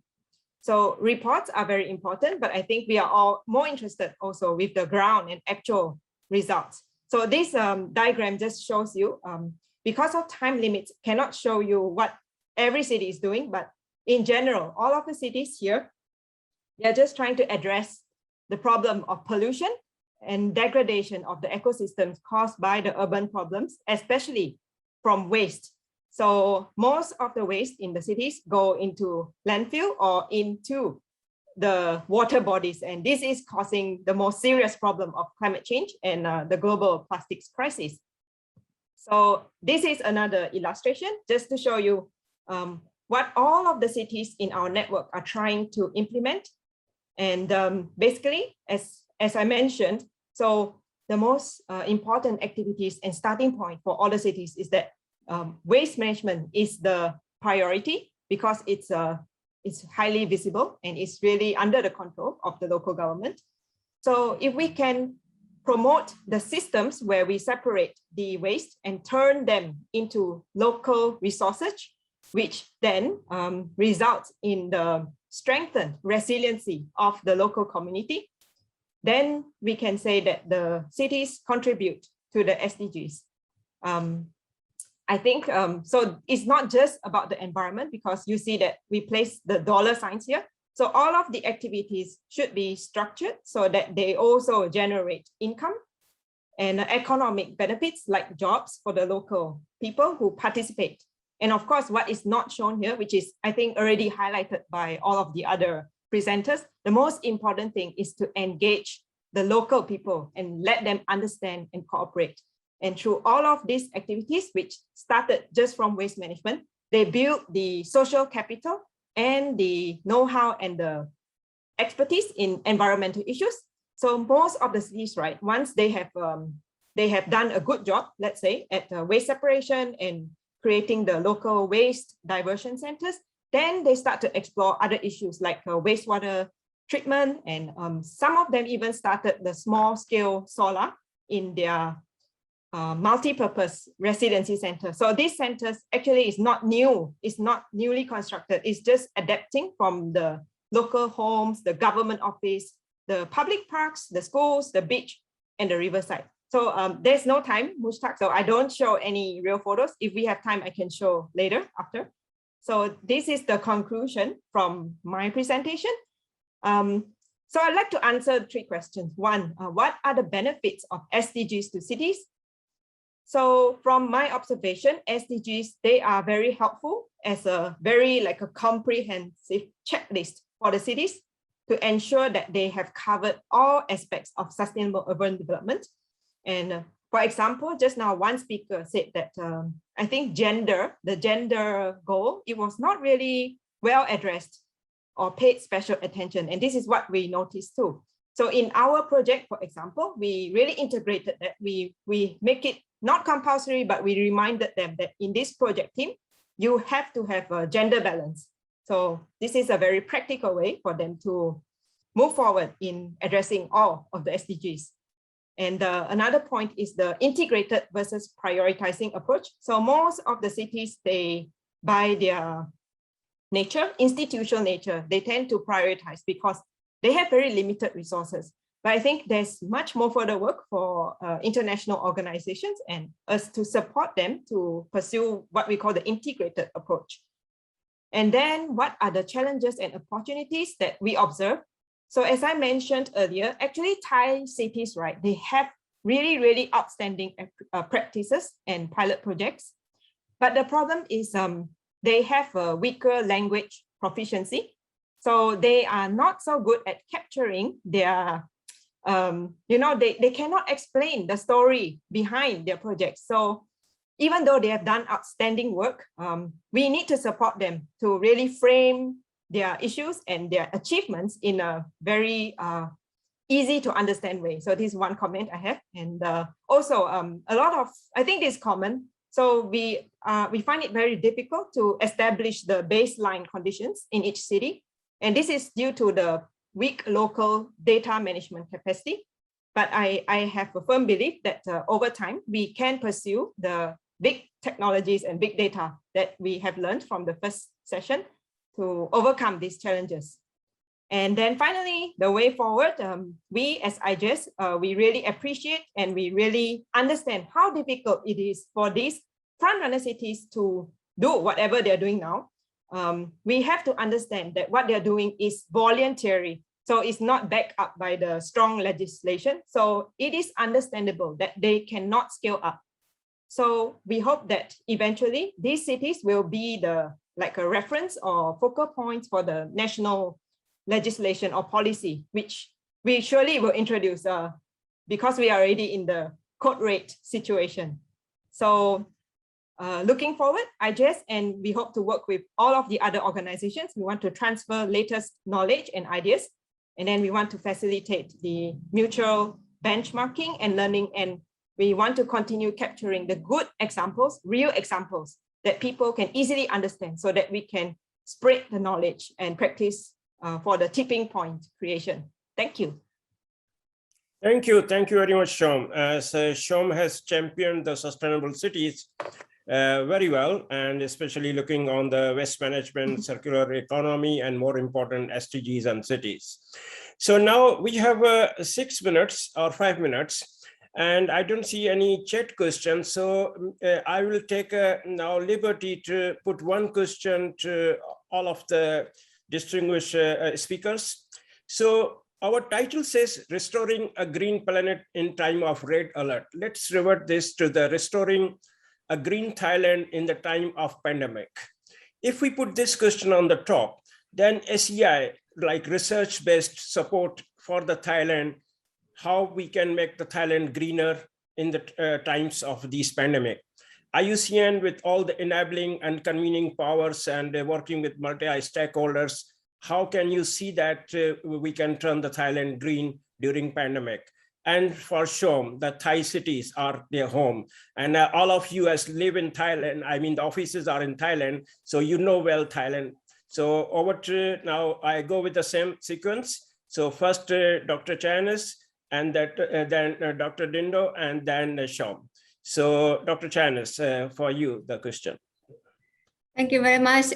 So reports are very important, but I think we are all more interested also with the ground and actual results. So this diagram just shows you, because of time limits, cannot show you what every city is doing, but in general, all of the cities here, they're just trying to address the problem of pollution and degradation of the ecosystems caused by the urban problems, especially from waste. So most of the waste in the cities go into landfill or into the water bodies. And this is causing the most serious problem of climate change and the global plastics crisis. So this is another illustration just to show you what all of the cities in our network are trying to implement. And basically, as I mentioned, so the most important activities and starting point for all the cities is that waste management is the priority because it's highly visible and it's really under the control of the local government. So if we can promote the systems where we separate the waste and turn them into local resources, which then results in the strengthened resiliency of the local community, then we can say that the cities contribute to the SDGs. I think, so it's not just about the environment, because you see that we place the dollar signs here. So all of the activities should be structured so that they also generate income and economic benefits like jobs for the local people who participate. And of course, what is not shown here, which is, I think, already highlighted by all of the other presenters, the most important thing is to engage the local people and let them understand and cooperate. And through all of these activities, which started just from waste management, they built the social capital and the know-how and the expertise in environmental issues. So most of the cities, right, once they have done a good job, let's say, at waste separation and creating the local waste diversion centers. Then they start to explore other issues like wastewater treatment, and some of them even started the small scale solar in their multi-purpose residency center. So these centers actually is not new, it's not newly constructed, it's just adapting from the local homes, the government office, the public parks, the schools, the beach, and the riverside. So there's no time, Mushtaq, so I don't show any real photos. If we have time, I can show later, after. So this is the conclusion from my presentation. So I'd like to answer 3 questions. One, what are the benefits of SDGs to cities? So from my observation, SDGs, they are very helpful as a very like a comprehensive checklist for the cities to ensure that they have covered all aspects of sustainable urban development. And for example, just now one speaker said that I think the gender goal, it was not really well addressed or paid special attention. And this is what we noticed too. So in our project, for example, we really integrated that. We make it not compulsory, but we reminded them that in this project team, you have to have a gender balance. So this is a very practical way for them to move forward in addressing all of the SDGs. And another point is the integrated versus prioritizing approach. So most of the cities, they, by their nature, institutional nature, they tend to prioritize because they have very limited resources. But I think there's much more further work for international organizations and us to support them to pursue what we call the integrated approach. And then what are the challenges and opportunities that we observe? So as I mentioned earlier, actually Thai cities, right, they have really, really outstanding practices and pilot projects. But the problem is they have a weaker language proficiency. So they are not so good at capturing their, they cannot explain the story behind their projects. So even though they have done outstanding work, we need to support them to really frame their issues and their achievements in a very easy to understand way. So this is one comment I have. And also a lot of, I think this is common. So we find it very difficult to establish the baseline conditions in each city. And this is due to the weak local data management capacity. But I have a firm belief that over time, we can pursue the big technologies and big data that we have learned from the first session to overcome these challenges. And then finally, the way forward, we as IGES, we really appreciate and we really understand how difficult it is for these frontrunner cities to do whatever they're doing now. We have to understand that what they're doing is voluntary. So it's not backed up by the strong legislation. So it is understandable that they cannot scale up. So we hope that eventually these cities will be like a reference or focal points for the national legislation or policy, which we surely will introduce because we are already in the code rate situation. So looking forward, IGES, and we hope to work with all of the other organizations. We want to transfer latest knowledge and ideas, and then we want to facilitate the mutual benchmarking and learning, and we want to continue capturing the good examples, real examples that people can easily understand so that we can spread the knowledge and practice for the tipping point creation. Thank you. Thank you very much, Shom. As Shom has championed the sustainable cities very well, and especially looking on the waste management, circular economy, and more important, SDGs and cities. So now we have 6 minutes or 5 minutes, and I don't see any chat questions. So I will take now liberty to put one question to all of the distinguished speakers. So our title says restoring a green planet in time of red alert. Let's revert this to the restoring a green Thailand in the time of pandemic. If we put this question on the top, then SEI, like research-based support for the Thailand, how we can make the Thailand greener in the times of this pandemic. IUCN with all the enabling and convening powers and working with multi-stakeholders, how can you see that we can turn the Thailand green during pandemic? and for Shom, the Thai cities are their home. And all of you as live in Thailand, I mean, the offices are in Thailand, so you know well Thailand. So over to now, I go with the same sequence. So first Dr. Chanis, and then Dr. Dindo, and then Shom. So Dr. Chanis, for you, the question. Thank you very much,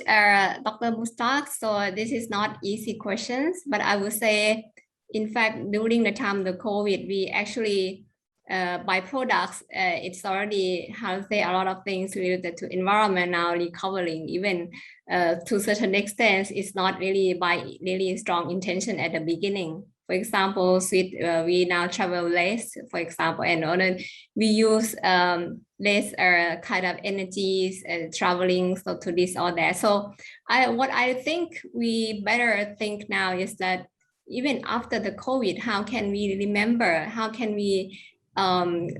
Dr. Mustak. So this is not easy questions, but I would say, in fact, during the time of the COVID, we actually, by products, it's already, how to say, a lot of things related to environment now recovering, even to a certain extent, it's not really by really strong intention at the beginning. For example, we now travel less, for example, and we use less kind of energies traveling, so to this or that. So what I think we better think now is that even after the COVID, how can we remember, how can we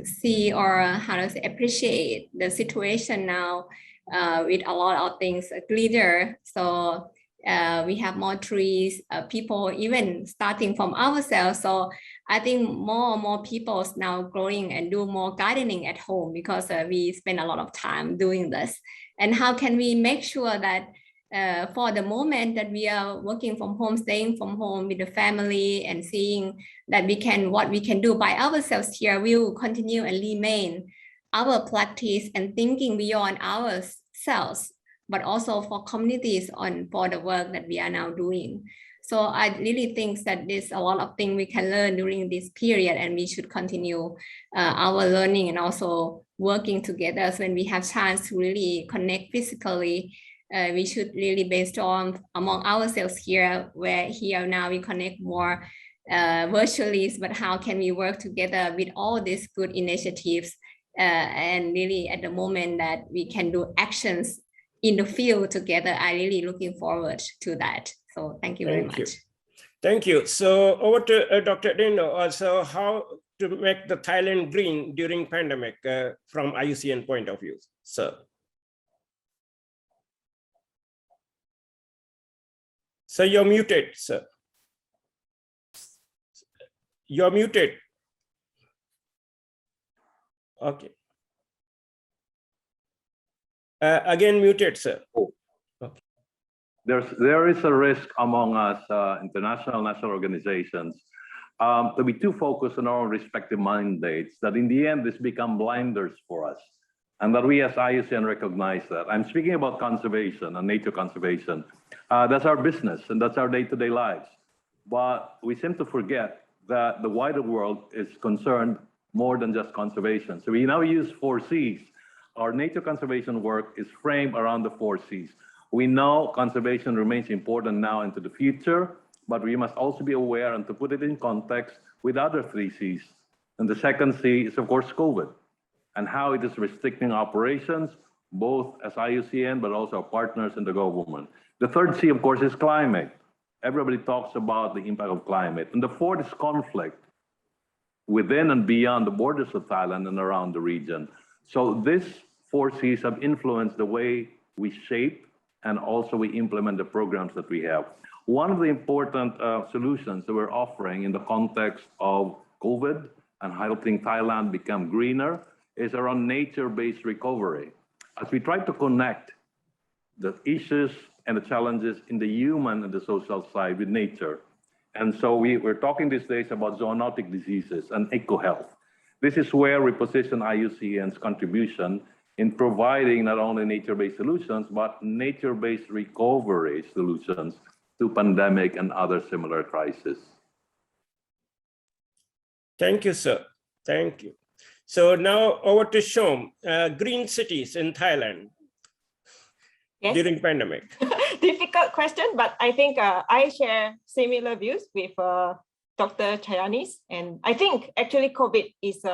see or how to say, appreciate the situation now with a lot of things clearer. So we have more trees, people even starting from ourselves. So I think more and more people now growing and do more gardening at home because we spend a lot of time doing this. And how can we make sure that for the moment that we are working from home, staying from home with the family and seeing that what we can do by ourselves here will continue and remain our practice and thinking beyond ourselves, but also for communities for the work that we are now doing. So I really think that there's a lot of things we can learn during this period, and we should continue our learning and also working together. So when we have chance to really connect physically, we should really brainstorm among ourselves here, where here now we connect more virtually, but how can we work together with all these good initiatives and really at the moment that we can do actions in the field together. I really looking forward to that. So thank you very much. Thank you. So over to Dr. Dindo. Also, how to make the Thailand green during pandemic from IUCN point of view, so. So you're muted, sir. You're muted. Okay. Again muted, sir. Oh. Okay. There is a risk among us, international national organizations, to be too focused on our respective mandates, that in the end, this become blinders for us. And that we as IUCN recognize that. I'm speaking about conservation and nature conservation. That's our business and that's our day-to-day lives. But we seem to forget that the wider world is concerned more than just conservation. So we now use 4 Cs. Our nature conservation work is framed around the 4 Cs. We know conservation remains important now into the future, but we must also be aware and to put it in context with other 3 Cs. And the second C is, of course, COVID, and how it is restricting operations, both as IUCN, but also our partners in the government. The third C, of course, is climate. Everybody talks about the impact of climate. And the fourth is conflict within and beyond the borders of Thailand and around the region. So these 4 Cs have influenced the way we shape and also we implement the programs that we have. One of the important solutions that we're offering in the context of COVID and helping Thailand become greener is around nature-based recovery. As we try to connect the issues and the challenges in the human and the social side with nature. And so we're talking these days about zoonotic diseases and eco-health. This is where we position IUCN's contribution in providing not only nature-based solutions, but nature-based recovery solutions to pandemic and other similar crises. Thank you, sir. Thank you. So now over to Shom, green cities in Thailand. Yes. During pandemic. Difficult question, but I think I share similar views with Dr. Chayanis. And I think actually COVID is,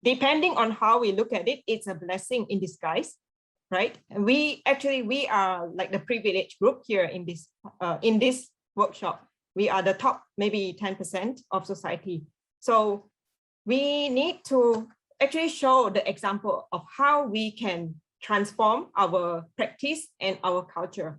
depending on how we look at it, it's a blessing in disguise, right? And we are like the privileged group here in this workshop. We are the top maybe 10% of society. So we need to actually show the example of how we can transform our practice and our culture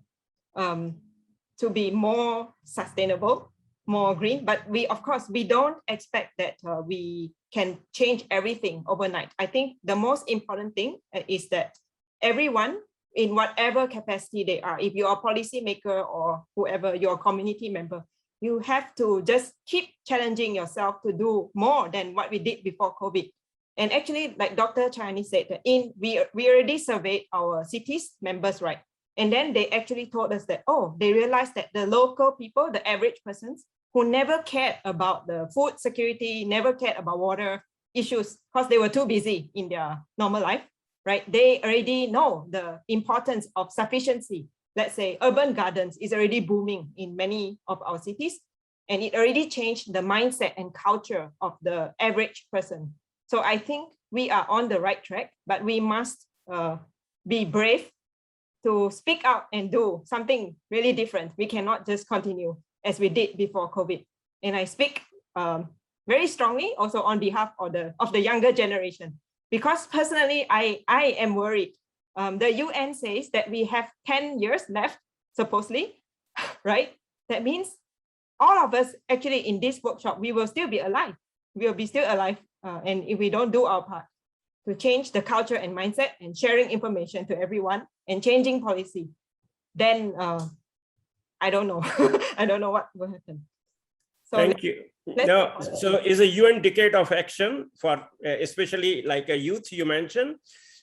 to be more sustainable more green, but of course, we don't expect that we can change everything overnight. I think the most important thing is that everyone, in whatever capacity they are, if you are a policymaker or whoever, you're a community member, you have to just keep challenging yourself to do more than what we did before COVID. And actually, like Dr. Chani said, that we already surveyed our cities members, right? And then they actually told us that, oh, they realized that the local people, the average persons who never cared about the food security, never cared about water issues because they were too busy in their normal life, right? They already know the importance of sufficiency. Let's say urban gardens is already booming in many of our cities, and it already changed the mindset and culture of the average person. So I think we are on the right track, but we must be brave to speak out and do something really different. We cannot just continue as we did before COVID. And I speak very strongly also on behalf of the younger generation, because personally, I am worried. The UN says that we have 10 years left, supposedly, right? That means all of us actually in this workshop, we will still be alive. We will be still alive. And if we don't do our part to change the culture and mindset and sharing information to everyone and changing policy, then I don't know. I don't know what will happen. So thank you. No, so is a UN decade of action for especially like a youth you mentioned.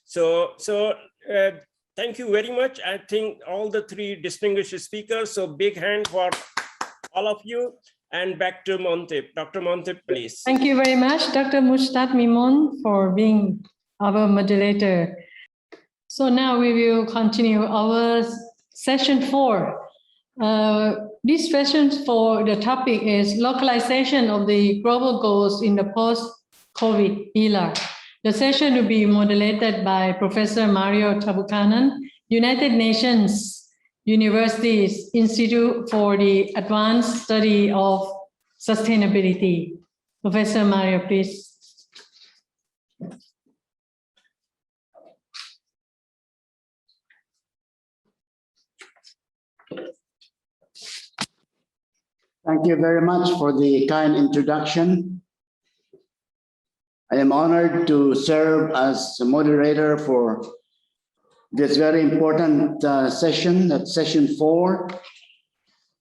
So thank you very much. I think all the three distinguished speakers. So big hand for all of you. And back to Montip. Dr. Montip, please. Thank you very much, Dr. Mushtaq Mimon, for being our moderator. So now we will continue our session 4. This session 4, the topic is localization of the global goals in the post-COVID era. The session will be moderated by Professor Mario Tabukanan, United Nations University's Institute for the Advanced Study of Sustainability. Professor Mario, please. Thank you very much for the kind introduction. I am honored to serve as a moderator for this very important session, that's session 4,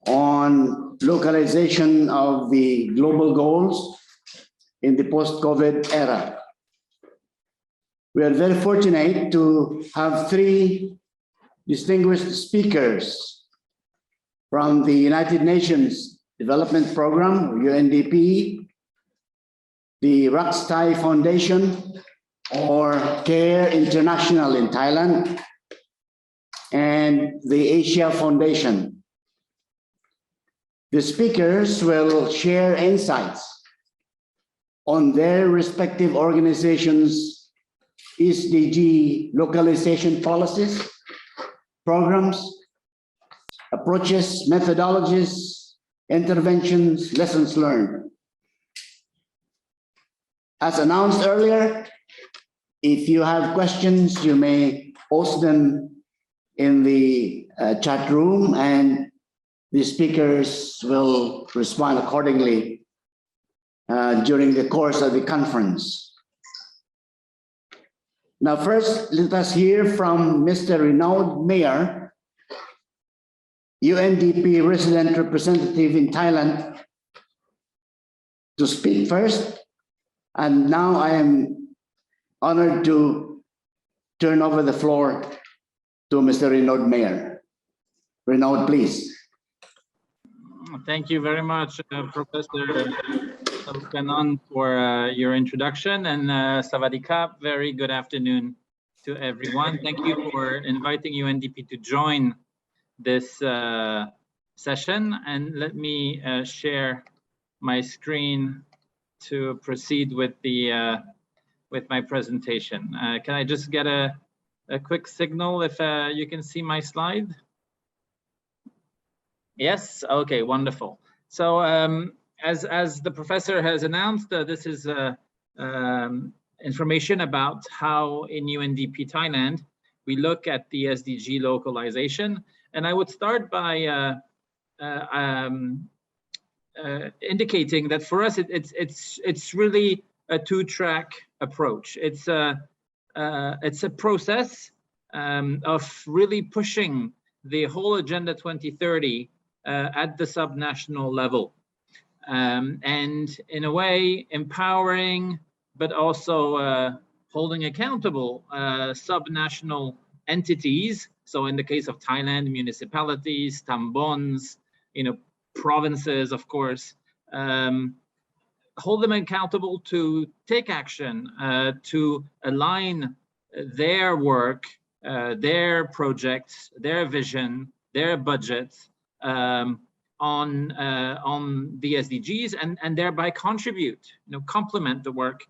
on localization of the global goals in the post-COVID era. We are very fortunate to have 3 distinguished speakers from the United Nations Development Program, UNDP, the Rakstai Foundation, or CARE International in Thailand, and the Asia Foundation. The speakers will share insights on their respective organizations' SDG localization policies, programs, approaches, methodologies, interventions, lessons learned. As announced earlier, if you have questions, you may post them in the chat room, and the speakers will respond accordingly during the course of the conference. Now, first, let us hear from Mr. Renaud Mayer, UNDP resident representative in Thailand, to speak first. And now I am honored to turn over the floor to Mr. Renaud Mayer. Renaud, please. Thank you very much, Professor Tabukanan, for your introduction, and Sawadee Krap, very good afternoon to everyone. Thank you for inviting UNDP to join this session, and let me share my screen to proceed with the with my presentation. Can I just get a quick signal if you can see my slide? Yes, okay, wonderful. So as the professor has announced, this is information about how in UNDP Thailand we look at the SDG localization. And I would start by indicating that for us it's really a two-track approach. It's a process of really pushing the whole Agenda 2030 at the subnational level, and in a way empowering, but also holding accountable subnational entities. So in the case of Thailand, municipalities, tambons, provinces, of course, hold them accountable to take action, to align their work, their projects, their vision, their budgets on the SDGs, and thereby contribute, complement the work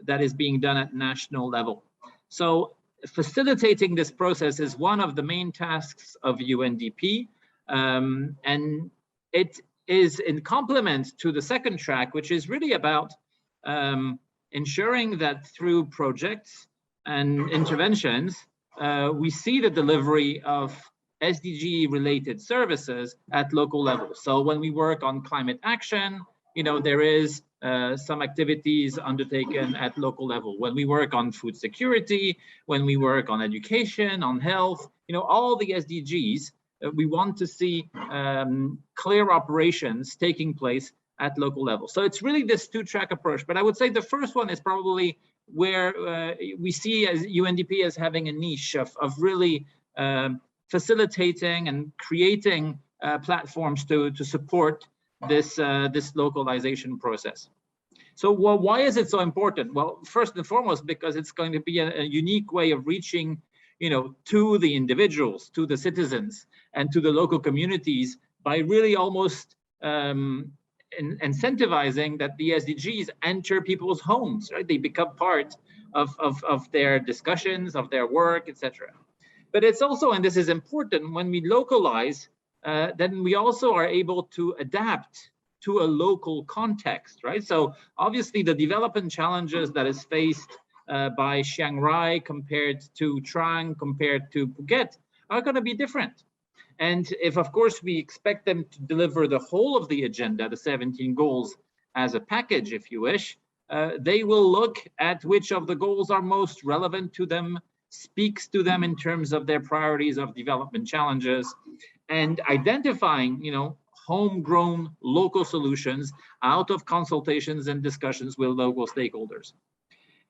that is being done at national level. So facilitating this process is one of the main tasks of UNDP, and it is in complement to the second track, which is really about ensuring that through projects and interventions, we see the delivery of SDG related services at local level. So when we work on climate action, there is some activities undertaken at local level. When we work on food security, when we work on education, on health, all the SDGs, we want to see clear operations taking place at local level. So it's really this two-track approach. But I would say the first one is probably where we see as UNDP as having a niche of really facilitating and creating platforms to support this localization process. So why is it so important? Well, first and foremost, because it's going to be a unique way of reaching, to the individuals, to the citizens, and to the local communities by really almost incentivizing that the SDGs enter people's homes, right? They become part of their discussions, of their work, etc. But it's also, and this is important, when we localize, then we also are able to adapt to a local context, right? So obviously the development challenges that is faced by Chiang Rai compared to Trang, compared to Phuket, are going to be different. And if, of course, we expect them to deliver the whole of the agenda, the 17 goals as a package, if you wish, they will look at which of the goals are most relevant to them, speaks to them in terms of their priorities of development challenges, and identifying, homegrown local solutions out of consultations and discussions with local stakeholders.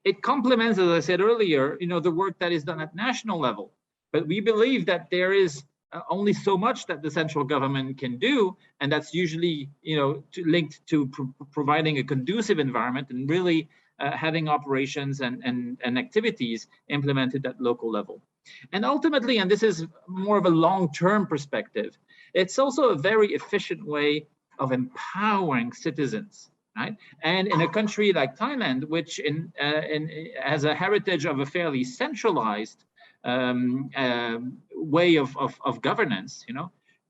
It complements, as I said earlier, the work that is done at national level. But we believe that there is only so much that the central government can do, and that's usually, linked to providing a conducive environment and really having operations and activities implemented at local level. And ultimately, and this is more of a long-term perspective, it's also a very efficient way of empowering citizens, right? And in a country like Thailand, which has a heritage of a fairly centralized way of governance,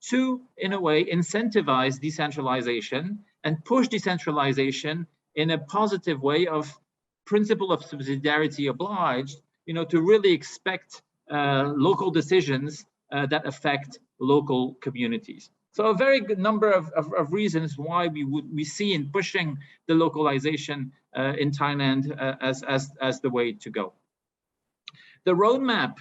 to, in a way, incentivize decentralization and push decentralization in a positive way of principle of subsidiarity obliged, to really expect local decisions that affect local communities. So a very good number of reasons why we see in pushing the localization in Thailand as the way to go. The roadmap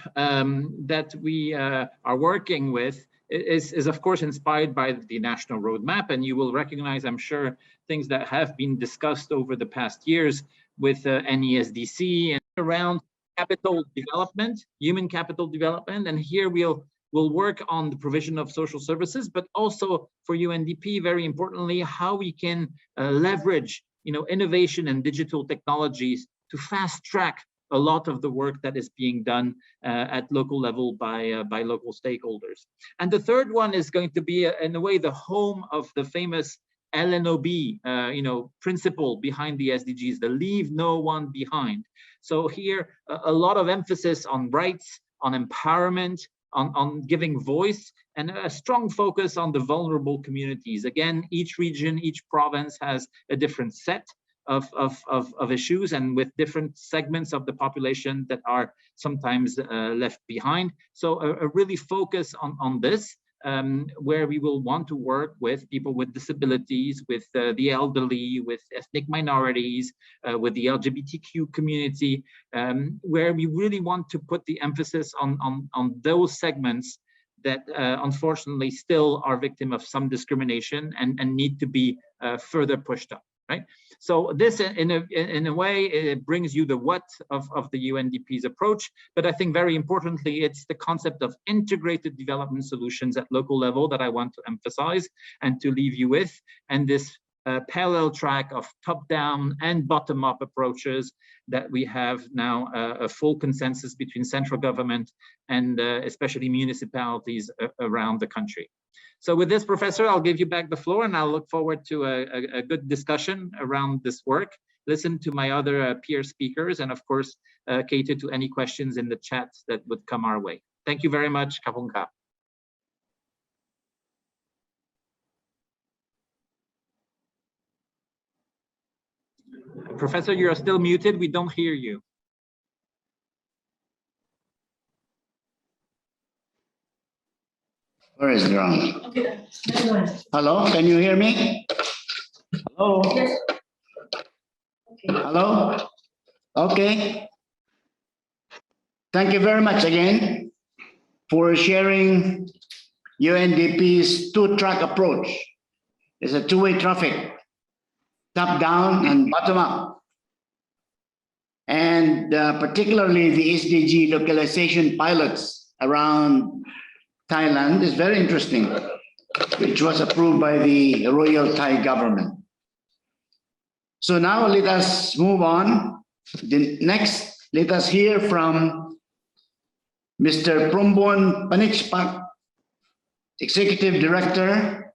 that we are working with is of course inspired by the national roadmap, and you will recognize, I'm sure, things that have been discussed over the past years with NESDC and around capital development, human capital development, and here we'll work on the provision of social services, but also for UNDP, very importantly, how we can leverage, innovation and digital technologies to fast track a lot of the work that is being done at local level by local stakeholders. And the third one is going to be, in a way, the home of the famous LNOB, principle behind the SDGs, the leave no one behind. So here, a lot of emphasis on rights, on empowerment, on giving voice, and a strong focus on the vulnerable communities. Again, each region, each province has a different set of issues, and with different segments of the population that are sometimes left behind. So a really focus on this, where we will want to work with people with disabilities, with the elderly, with ethnic minorities, with the LGBTQ community, where we really want to put the emphasis on those segments that unfortunately still are victim of some discrimination and need to be further pushed up, right? So this, in a way, it brings you the what of the UNDP's approach, but I think very importantly, it's the concept of integrated development solutions at local level that I want to emphasize and to leave you with, and this parallel track of top-down and bottom-up approaches that we have now a full consensus between central government and especially municipalities around the country. So with this, Professor, I'll give you back the floor, and I'll look forward to a good discussion around this work, listen to my other peer speakers, and of course, cater to any questions in the chat that would come our way. Thank you very much. Kapung Ka. Professor, you are still muted. We don't hear you. Where is it wrong? Okay. Hello, can you hear me? Hello? Yes. Okay. Hello? Okay. Thank you very much again for sharing UNDP's two-track approach. It's a two-way traffic, top-down and bottom-up. And particularly the SDG localization pilots around Thailand is very interesting, which was approved by the Royal Thai government. So now let us move on. Next, let us hear from Mr. Prombon Panichpak, Executive Director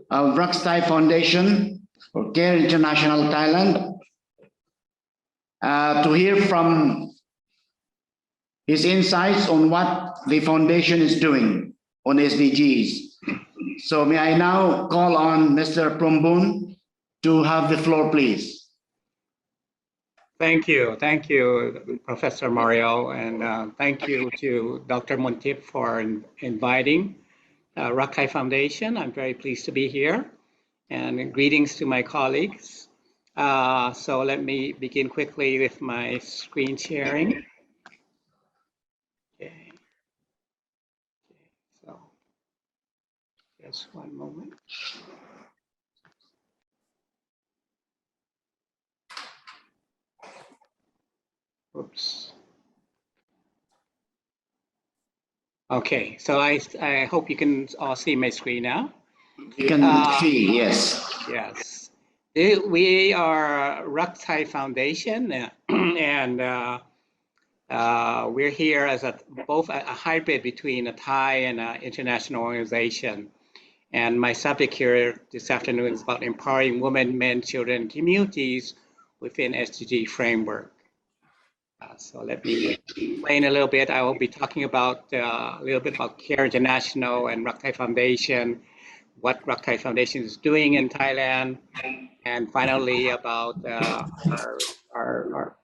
of Rakstai Foundation for Care International Thailand, to hear from his insights on what the foundation is doing on SDGs. So may I now call on Mr. Prombon to have the floor, please. Thank you, Professor Mario, and thank you to Dr. Montip for inviting Rakhai Foundation. I'm very pleased to be here, and greetings to my colleagues. So let me begin quickly with my screen sharing. Okay. So just one moment. Oops. Okay, so I hope you can all see my screen now. You can see, yes. Yes. We are Rakhai Foundation, and we're here as both a hybrid between a Thai and an international organization. And my subject here this afternoon is about empowering women, men, children, and communities within SDG framework. So let me explain a little bit. I will be talking about a little bit about Care International and Rakhai Foundation, what Rakhai Foundation is doing in Thailand, and finally about our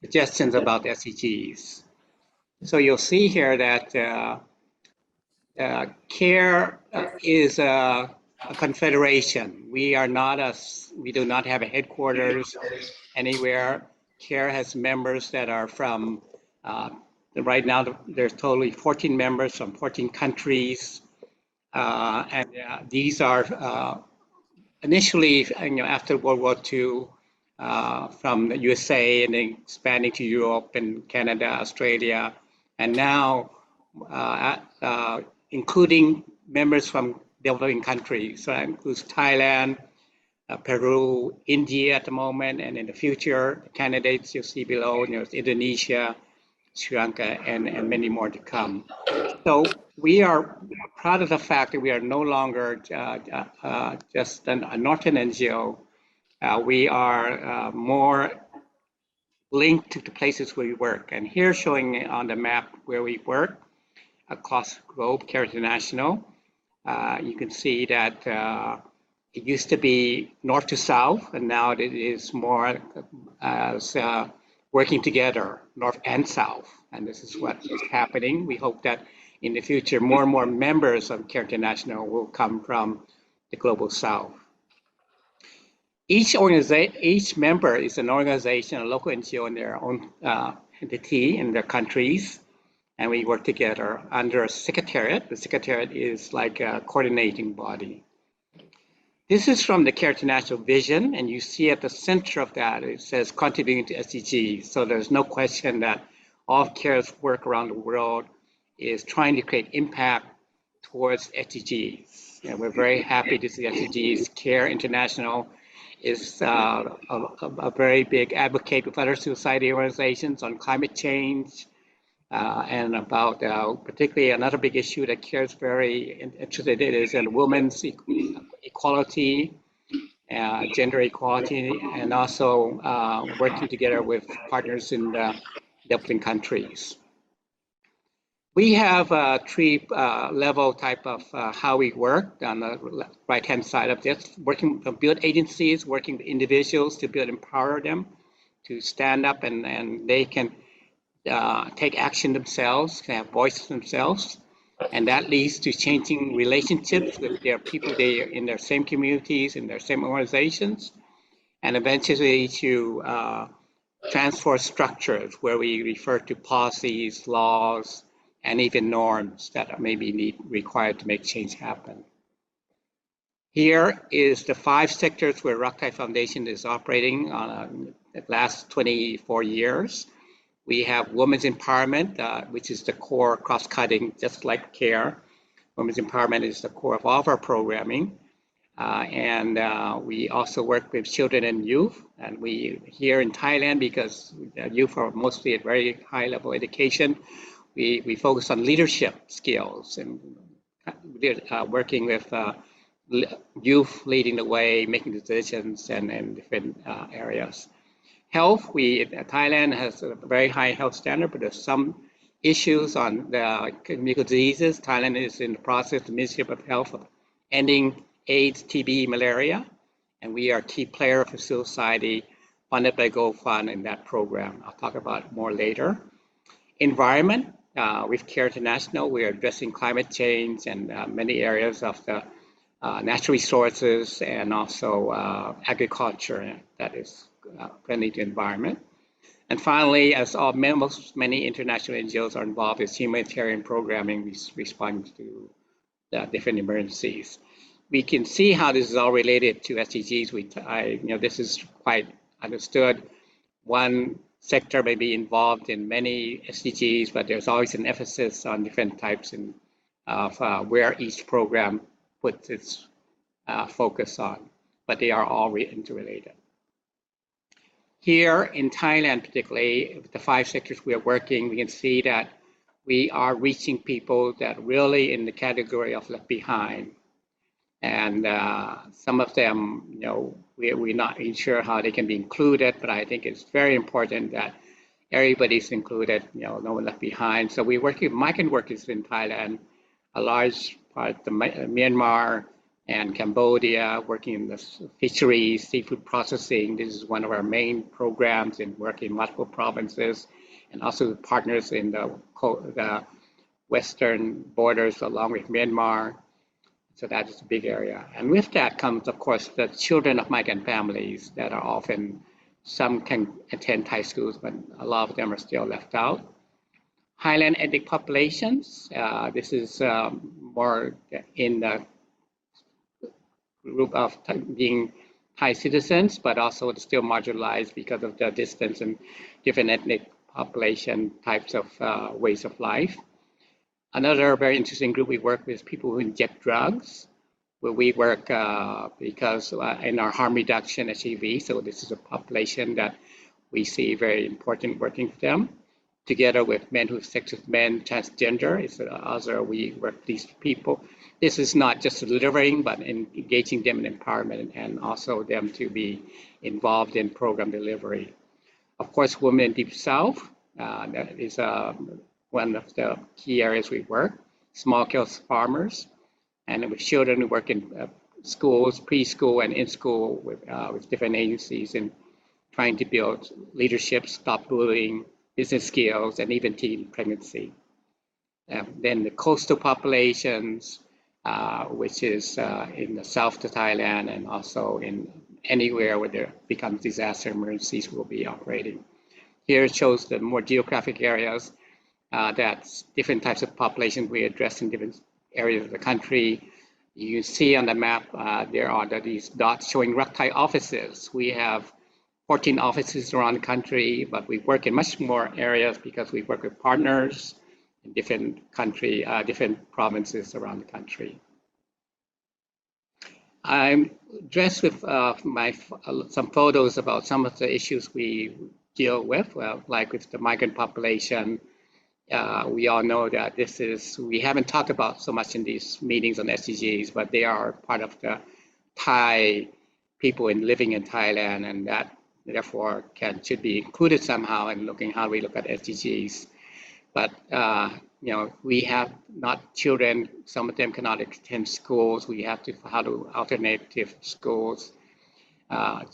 suggestions about SDGs. So you'll see here that CARE is a confederation. We do not have a headquarters anywhere. CARE has members that are from, right now there's totally 14 members from 14 countries. And these are initially, after World War II, from the USA and then expanding to Europe and Canada, Australia, and now including members from developing countries. So that includes Thailand, Peru, India at the moment, and in the future, the candidates you'll see below, Indonesia, Sri Lanka, and many more to come. So we are proud of the fact that we are no longer just a Northern NGO. We are more linked to the places where we work. And here showing on the map where we work across the globe, Care International, you can see that it used to be north to south, and now it is more as working together, north and south. And this is what is happening. We hope that in the future, more and more members of CARE International will come from the Global South. Each member is an organization, a local NGO in their own entity in their countries, and we work together under a secretariat. The secretariat is like a coordinating body. This is from the CARE International vision, and you see at the center of that, it says contributing to SDGs. So there's no question that all of CARE's work around the world is trying to create impact towards SDGs. And we're very happy to see SDGs. CARE International is a very big advocate with other society organizations on climate change, and about particularly another big issue that CARE is very interested in is in women's equality, gender equality, and also working together with partners in the developing countries. We have a three-level type of how we work on the right-hand side of this, working to build agencies, working with individuals to build, empower them to stand up and they can take action themselves, can have voice themselves. And that leads to changing relationships with their people in their same communities, in their same organizations, and eventually to transfer structures where we refer to policies, laws, and even norms that may be required to make change happen. Here is the 5 sectors where Rock Thai Foundation is operating on the last 24 years. We have women's empowerment, which is the core cross-cutting, just like CARE. Women's empowerment is the core of all of our programming. We also work with children and youth. And we here in Thailand, because youth are mostly at very high level education, we focus on leadership skills and working with youth leading the way, making decisions and different areas. Health, Thailand has a very high health standard, but there's some issues on the communicable diseases. Thailand is in the process, the Ministry of Health, of ending AIDS, TB, malaria, and we are a key player for civil society funded by Gold Fund in that program. I'll talk about it more later. Environment, with CARE International, we are addressing climate change and many areas of the natural resources and also agriculture that is friendly to environment. And finally, as many international NGOs are involved with humanitarian programming, responding to different emergencies. We can see how this is all related to SDGs. This is quite understood. One sector may be involved in many SDGs, but there's always an emphasis on different types of where each program puts its focus on, but they are all interrelated. Here in Thailand, particularly, with the 5 sectors we are working, we can see that we are reaching people that really in the category of left behind. And some of them, we're not even sure how they can be included, but I think it's very important that everybody's included, no one left behind. So we're working with migrant workers in Thailand, a large part of Myanmar and Cambodia, working in the fisheries, seafood processing. This is one of our main programs in working in multiple provinces, and also with partners in the western borders along with Myanmar. So that is a big area. And with that comes, of course, the children of migrant families that are often, some can attend Thai schools, but a lot of them are still left out. Highland ethnic populations, this is more in the group of being Thai citizens, but also still marginalized because of the distance and different ethnic population types of ways of life. Another very interesting group we work with is people who inject drugs, where we work because in our harm reduction HIV, so this is a population that we see very important working with them. Together with men who have sex with men, transgender is other, we work with these people. This is not just delivering, but engaging them in empowerment and also them to be involved in program delivery. Of course, women in Deep South, that is one of the key areas we work. Small-scale farmers, and with children who work in schools, preschool and in school with different agencies in trying to build leadership, stop bullying, business skills, and even teen pregnancy. Then the coastal populations, which is in the south of Thailand and also in anywhere where there becomes disaster emergencies will be operating. Here it shows the more geographic areas that's different types of population we address in different areas of the country. You see on the map, there are these dots showing RUCTI offices. We have 14 offices around the country, but we work in much more areas because we work with partners in different different provinces around the country. I'm dressed with some photos about some of the issues we deal with, like with the migrant population. We all know that we haven't talked about so much in these meetings on SDGs, but they are part of the Thai people living in Thailand, and that therefore should be included somehow in looking how we look at SDGs. But we have not children, some of them cannot attend schools. We have to do alternative schools.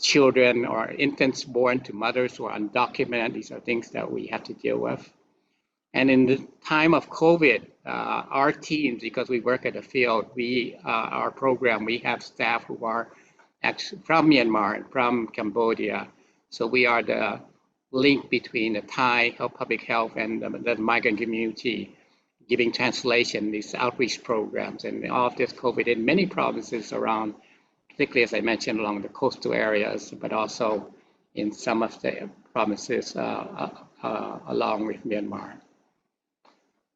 Children or infants born to mothers who are undocumented, these are things that we have to deal with. And in the time of COVID, our teams, because we work at the field, our program, we have staff who are actually from Myanmar and from Cambodia. So we are the link between the Thai public health and the migrant community, giving translation, these outreach programs, and all of this COVID in many provinces around, particularly as I mentioned, along the coastal areas, but also in some of the provinces along with Myanmar.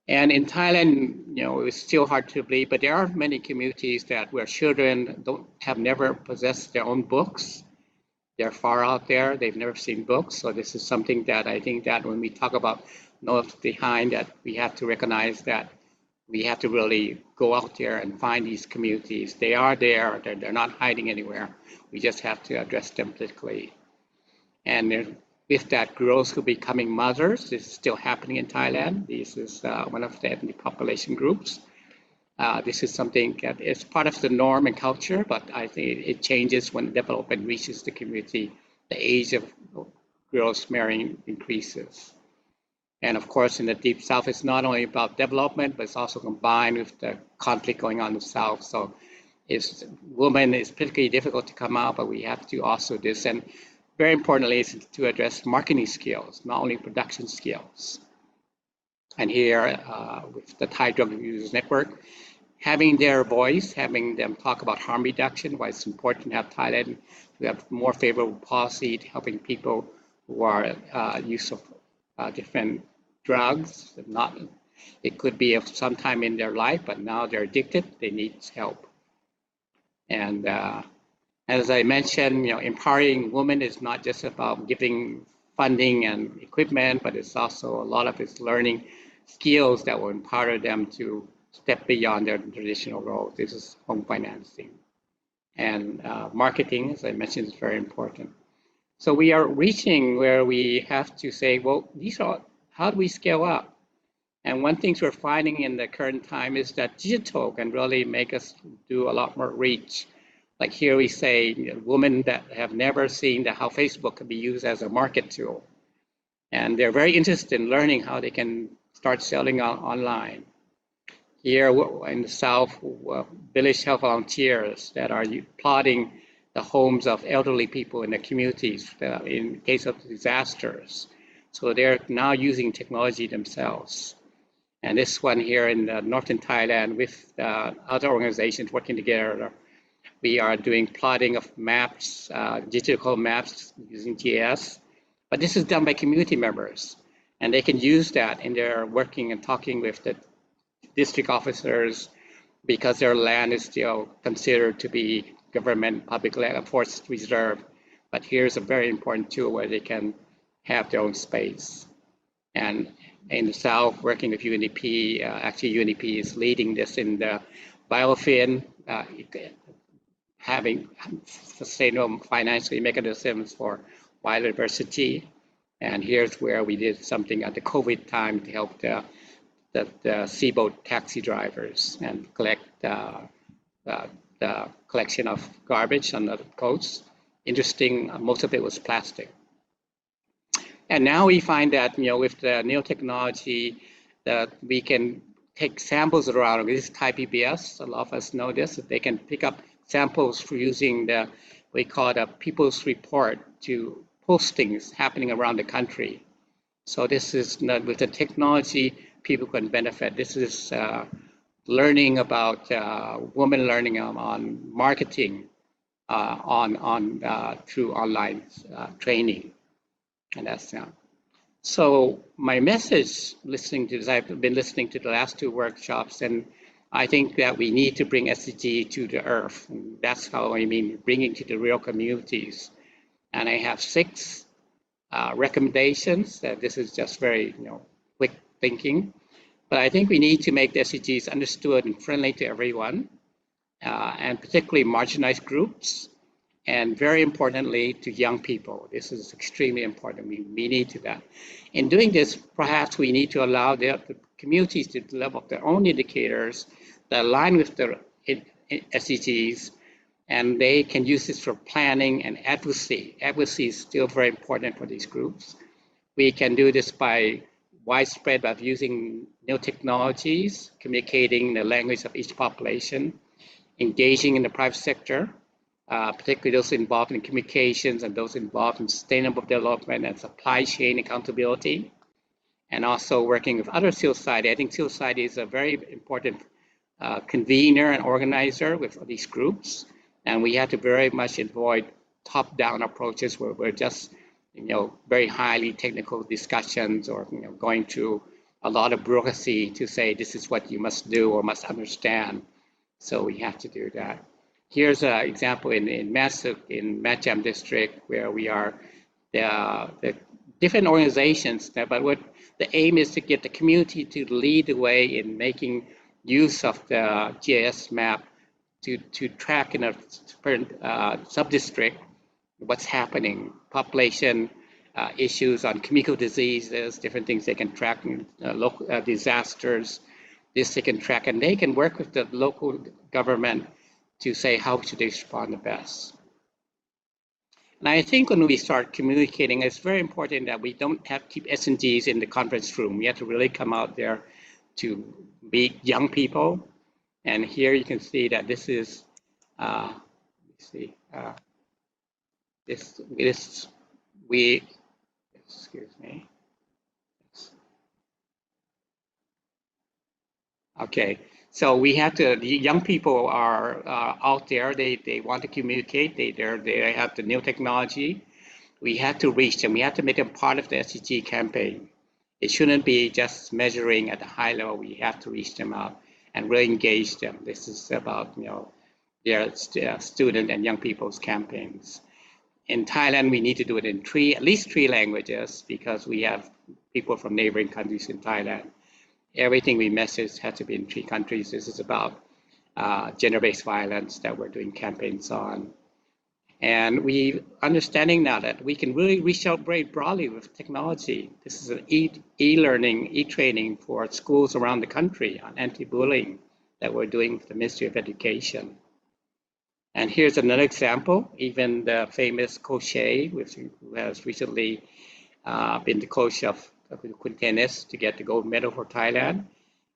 And in Thailand, it's still hard to believe, but there are many communities where children have never possessed their own books. They're far out there, they've never seen books. So this is something that I think that when we talk about North Behind, that we have to recognize that we have to really go out there and find these communities. They are there, they're not hiding anywhere. We just have to address them politically. And with that, girls who are becoming mothers, this is still happening in Thailand. This is one of the ethnic population groups. This is something that is part of the norm and culture, but I think it changes when development reaches the community. The age of girls marrying increases. And of course, in the Deep South, it's not only about development, but it's also combined with the conflict going on in the South. So women, it's particularly difficult to come out, but we have to also do this. And very importantly, is to address marketing skills, not only production skills. And here, with the Thai Drug Users Network, having their voice, having them talk about harm reduction, why it's important to have Thailand to have more favorable policy to helping people who are use of different drugs. It could be of some time in their life, but now they're addicted, they need help. And as I mentioned, empowering women is not just about giving funding and equipment, but it's also a lot of it's learning skills that will empower them to step beyond their traditional roles. This is home financing. And marketing, as I mentioned, is very important. So we are reaching where we have to say, well, how do we scale up? And one thing we're finding in the current time is that digital can really make us do a lot more reach. Like here we say, women that have never seen how Facebook can be used as a market tool. And they're very interested in learning how they can start selling online. Here in the South, village health volunteers that are plotting the homes of elderly people in the communities in case of disasters. So they're now using technology themselves. And this one here in northern Thailand with other organizations working together, we are doing plotting of maps, digital maps using GIS. But this is done by community members. And they can use that in their working and talking with the district officers because their land is still considered to be government public land forest reserve. But here's a very important tool where they can have their own space. And in the South, working with UNDP, actually UNDP is leading this in the biofin, having sustainable financial mechanisms for biodiversity. And here's where we did something at the COVID time to help the seaboat taxi drivers and collect the collection of garbage on the coast. Interesting, most of it was plastic. And now we find that with the new technology that we can take samples around. This is Thai PBS. A lot of us know this. They can pick up samples for using the, we call it a people's report to postings happening around the country. So this is not, with the technology, people can benefit. This is learning about women learning on marketing through online training, and that's so my message. Listening to this, I've been listening to the last two workshops, and I think that we need to bring SDG to the earth. And that's how I mean bringing to the real communities. And I have 6 recommendations. That this is just very quick thinking. But I think we need to make the SDGs understood and friendly to everyone, and particularly marginalized groups, and very importantly to young people. This is extremely important. We need to that. In doing this, perhaps we need to allow the communities to develop their own indicators that align with the SDGs, and they can use this for planning and advocacy. Advocacy is still very important for these groups. We can do this by widespread of using new technologies, communicating the language of each population, engaging in the private sector, particularly those involved in communications and those involved in sustainable development and supply chain accountability, and also working with other civil society. I think civil society is a very important convener and organizer with these groups, and we have to very much avoid top-down approaches where we're just very highly technical discussions or going through a lot of bureaucracy to say this is what you must do or must understand. So we have to do that. Here's an example in Masuk, in Macham district, where we are the different organizations, but what the aim is to get the community to lead the way in making use of the GIS map to track in a different sub-district what's happening, population issues on communicable diseases, different things they can track, local disasters, this they can track, and they can work with the local government to say how should they respond the best. And I think when we start communicating, it's very important that we don't have to keep SDGs in the conference room. We have to really come out there to meet young people. And here you can see that this is, excuse me. Okay, so we have to, the young people are out there, they want to communicate, they have the new technology. We have to reach them, we have to make them part of the SDG campaign. It shouldn't be just measuring at the high level, we have to reach them out and really engage them. This is about, their student and young people's campaigns. In Thailand, we need to do it in at least three languages because we have people from neighboring countries in Thailand. Everything we message has to be in 3 countries. This is about gender-based violence that we're doing campaigns on. And we understanding now that we can really reach out very broadly with technology. This is an e-learning, e-training for schools around the country on anti-bullying that we're doing with the Ministry of Education. And here's another example, even the famous coach, who has recently been the coach of tennis to get the gold medal for Thailand,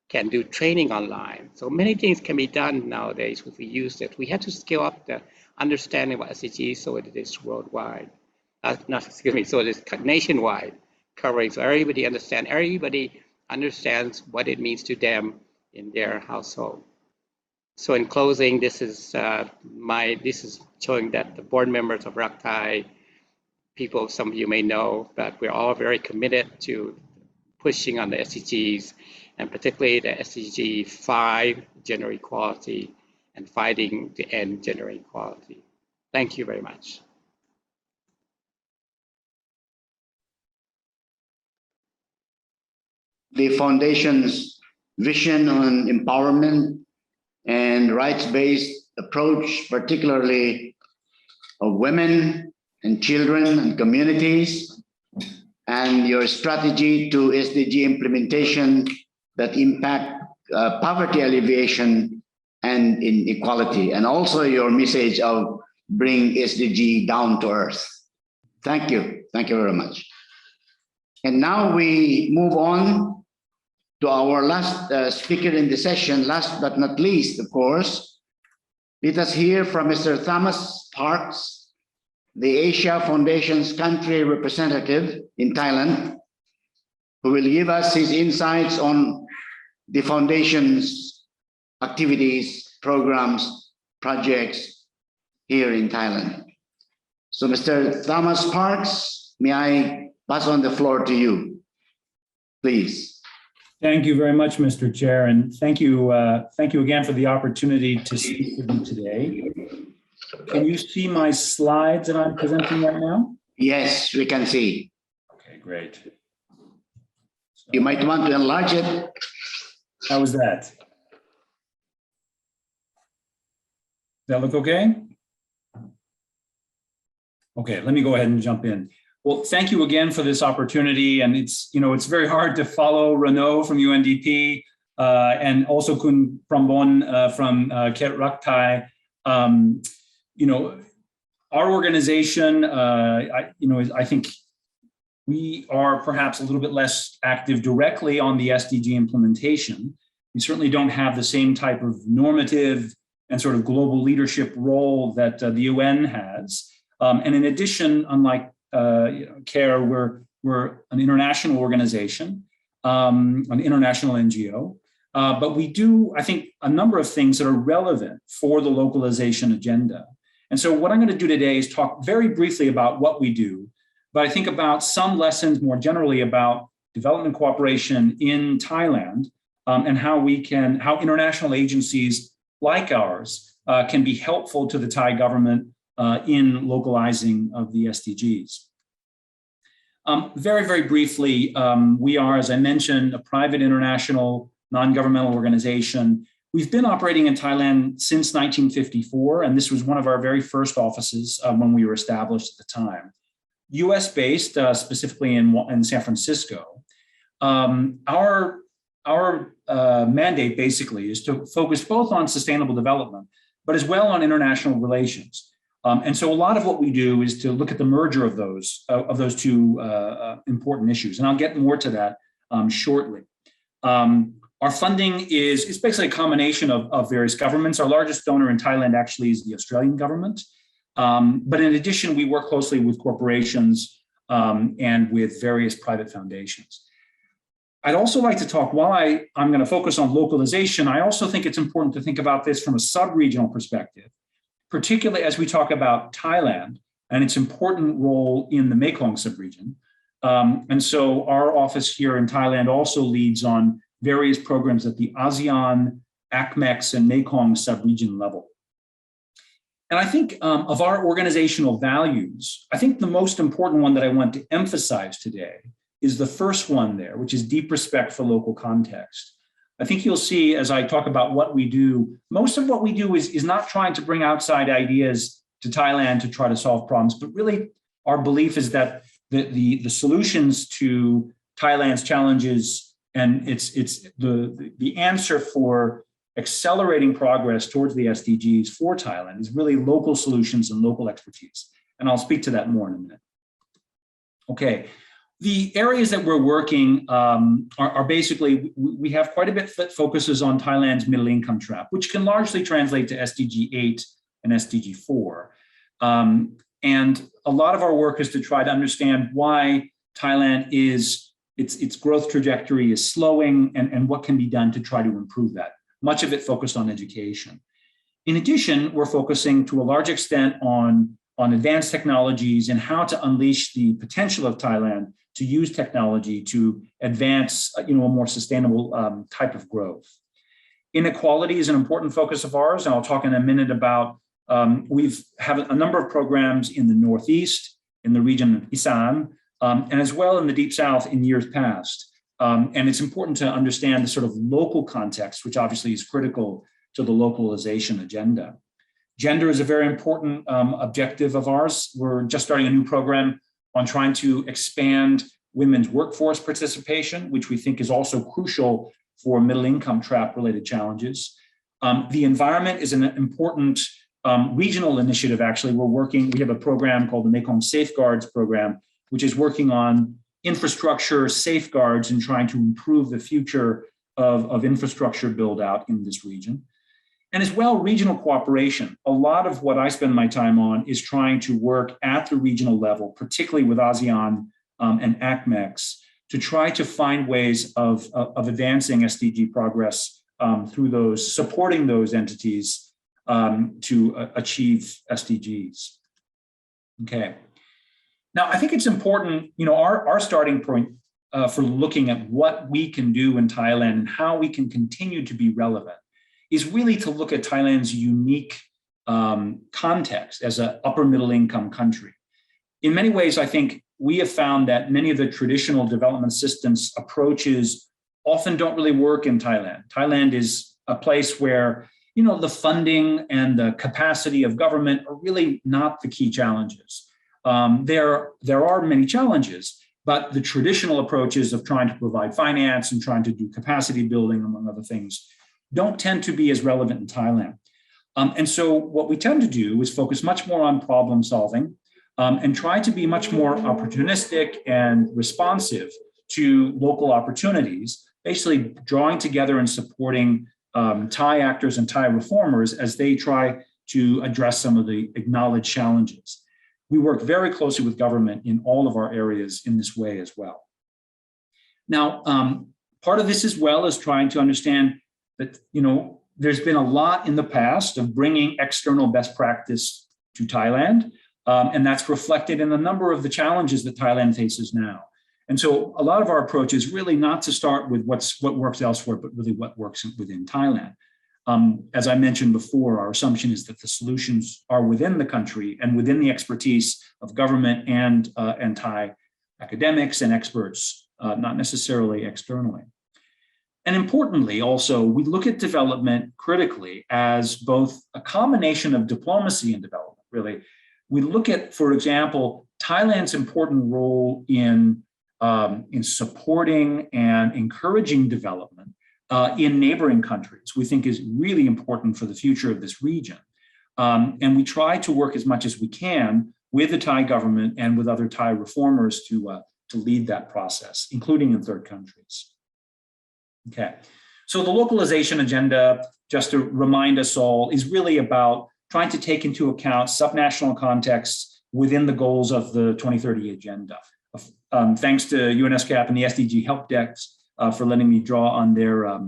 can do training online. So many things can be done nowadays if we use it. We have to scale up the understanding of SDGs so it is worldwide, so it is nationwide covering, so everybody understands what it means to them in their household. So in closing, this is showing that the board members of Raktai, people some of you may know, but we're all very committed to pushing on the SDGs, and particularly the SDG 5, gender equality, and fighting to end gender inequality. Thank you very much. The Foundation's vision on empowerment and rights-based approach, particularly of women and children and communities, and your strategy to SDG implementation that impact poverty alleviation and inequality, and also your message of bring SDG down to earth. Thank you. Thank you very much. And now we move on to our last speaker in the session, last but not least, of course, let us hear from Mr. Thomas Parks, the Asia Foundation's country representative in Thailand, who will give us his insights on the foundation's activities, programs, projects here in Thailand. So Mr. Thomas Parks, may I pass on the floor to you, please. Thank you very much, Mr. Chair, and thank you again for the opportunity to speak with you today. Can you see my slides that I'm presenting right now? Yes, we can see. Okay, great. You might want to enlarge it. How was that? Does that look okay? Okay, let me go ahead and jump in. Well, thank you again for this opportunity. And it's very hard to follow Renaud from UNDP and also Kun Prambon from Ket Raktai. Our organization, I think we are perhaps a little bit less active directly on the SDG implementation. We certainly don't have the same type of normative and sort of global leadership role that the UN has. And in addition, unlike CARE, we're an international organization, an international NGO, but we do, I think, a number of things that are relevant for the localization agenda. And so what I'm going to do today is talk very briefly about what we do, but I think about some lessons more generally about development cooperation in Thailand and how international agencies like ours can be helpful to the Thai government in localizing of the SDGs. Very, very briefly, we are, as I mentioned, a private international non-governmental organization. We've been operating in Thailand since 1954, and this was one of our very first offices when we were established at the time. US-based, specifically in San Francisco. Our mandate basically is to focus both on sustainable development, but as well on international relations. And so a lot of what we do is to look at the merger of those two important issues. And I'll get more to that shortly. Our funding is basically a combination of various governments. Our largest donor in Thailand actually is the Australian government. But in addition, we work closely with corporations and with various private foundations. I'd also like to talk, while I'm going to focus on localization, I also think it's important to think about this from a sub-regional perspective, particularly as we talk about Thailand and its important role in the Mekong subregion. And so our office here in Thailand also leads on various programs at the ASEAN, ACMEX, and Mekong subregion level. And I think of our organizational values, I think the most important one that I want to emphasize today is the first one there, which is deep respect for local context. I think you'll see as I talk about what we do, most of what we do is not trying to bring outside ideas to Thailand to try to solve problems, but really our belief is that the solutions to Thailand's challenges and it's the answer for accelerating progress towards the SDGs for Thailand is really local solutions and local expertise. And I'll speak to that more in a minute. Okay. The areas that we're working are basically, we have quite a bit that focuses on Thailand's middle income trap, which can largely translate to SDG 8 and SDG 4. And a lot of our work is to try to understand why Thailand its growth trajectory is slowing and what can be done to try to improve that. Much of it focused on education. In addition, we're focusing to a large extent on advanced technologies and how to unleash the potential of Thailand to use technology to advance a more sustainable type of growth. Inequality is an important focus of ours, and I'll talk in a minute about, we've have a number of programs in the Northeast, in the region of Isan, and as well in the Deep South in years past. And it's important to understand the sort of local context, which obviously is critical to the localization agenda. Gender is a very important objective of ours. We're just starting a new program on trying to expand women's workforce participation, which we think is also crucial for middle income trap related challenges. The environment is an important regional initiative. Actually, we have a program called the Mekong Safeguards Program, which is working on infrastructure safeguards in trying to improve the future of infrastructure build out in this region. And as well, regional cooperation. A lot of what I spend my time on is trying to work at the regional level, particularly with ASEAN and ACMEX, to try to find ways of advancing SDG progress through those, supporting those entities to achieve SDGs. Okay. Now, I think it's important, our starting point for looking at what we can do in Thailand and how we can continue to be relevant is really to look at Thailand's unique context as an upper middle income country. In many ways, I think we have found that many of the traditional development assistance approaches often don't really work in Thailand. Thailand is a place where, the funding and the capacity of government are really not the key challenges. There are many challenges, but the traditional approaches of trying to provide finance and trying to do capacity building, among other things, don't tend to be as relevant in Thailand. And so what we tend to do is focus much more on problem solving and try to be much more opportunistic and responsive to local opportunities, basically drawing together and supporting Thai actors and Thai reformers as they try to address some of the acknowledged challenges. We work very closely with government in all of our areas in this way as well. Now, part of this as well is trying to understand that, there's been a lot in the past of bringing external best practice to Thailand, and that's reflected in a number of the challenges that Thailand faces now. And so a lot of our approach is really not to start with what works elsewhere, but really what works within Thailand. As I mentioned before, our assumption is that the solutions are within the country and within the expertise of government and Thai academics and experts, not necessarily externally. And importantly, also, we look at development critically as both a combination of diplomacy and development, really. We look at, for example, Thailand's important role in supporting and encouraging development in neighboring countries, we think is really important for the future of this region. And we try to work as much as we can with the Thai government and with other Thai reformers to lead that process, including in third countries. Okay, so the localization agenda, just to remind us all, is really about trying to take into account subnational contexts within the goals of the 2030 agenda. Thanks to UNESCAP and the SDG help desk for letting me draw on their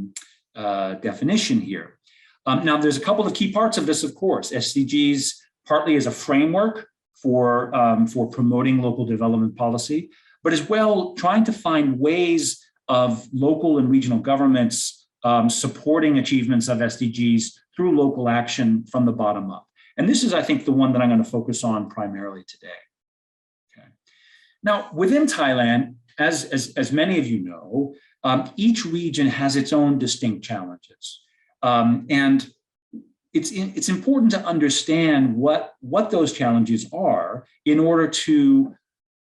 definition here. Now, there's a couple of key parts of this, of course. SDGs partly as a framework for promoting local development policy, but as well trying to find ways of local and regional governments supporting achievements of SDGs through local action from the bottom up. And this is, I think, the one that I'm going to focus on primarily today. Okay. Now, within Thailand, as many of you know, each region has its own distinct challenges. And it's important to understand what those challenges are in order to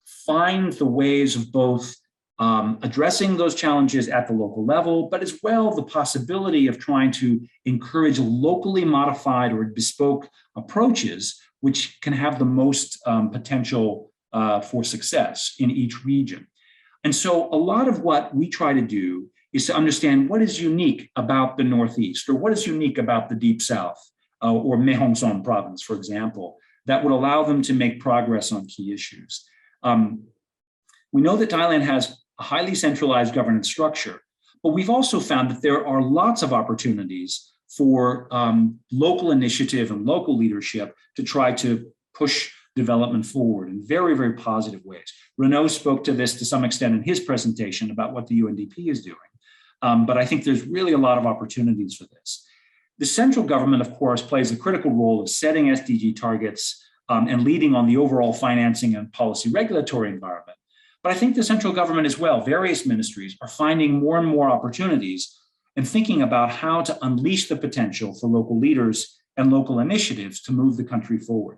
find the ways of both addressing those challenges at the local level, but as well the possibility of trying to encourage locally modified or bespoke approaches which can have the most potential for success in each region. And so a lot of what we try to do is to understand what is unique about the Northeast, or what is unique about the Deep South, or Mae Hong Son province, for example, that would allow them to make progress on key issues. We know that Thailand has a highly centralized governance structure, but we've also found that there are lots of opportunities for local initiative and local leadership to try to push development forward in very, very positive ways. Renaud spoke to this to some extent in his presentation about what the UNDP is doing, but I think there's really a lot of opportunities for this. The central government, of course, plays a critical role of setting SDG targets and leading on the overall financing and policy regulatory environment. But I think the central government as well, various ministries, are finding more and more opportunities and thinking about how to unleash the potential for local leaders and local initiatives to move the country forward.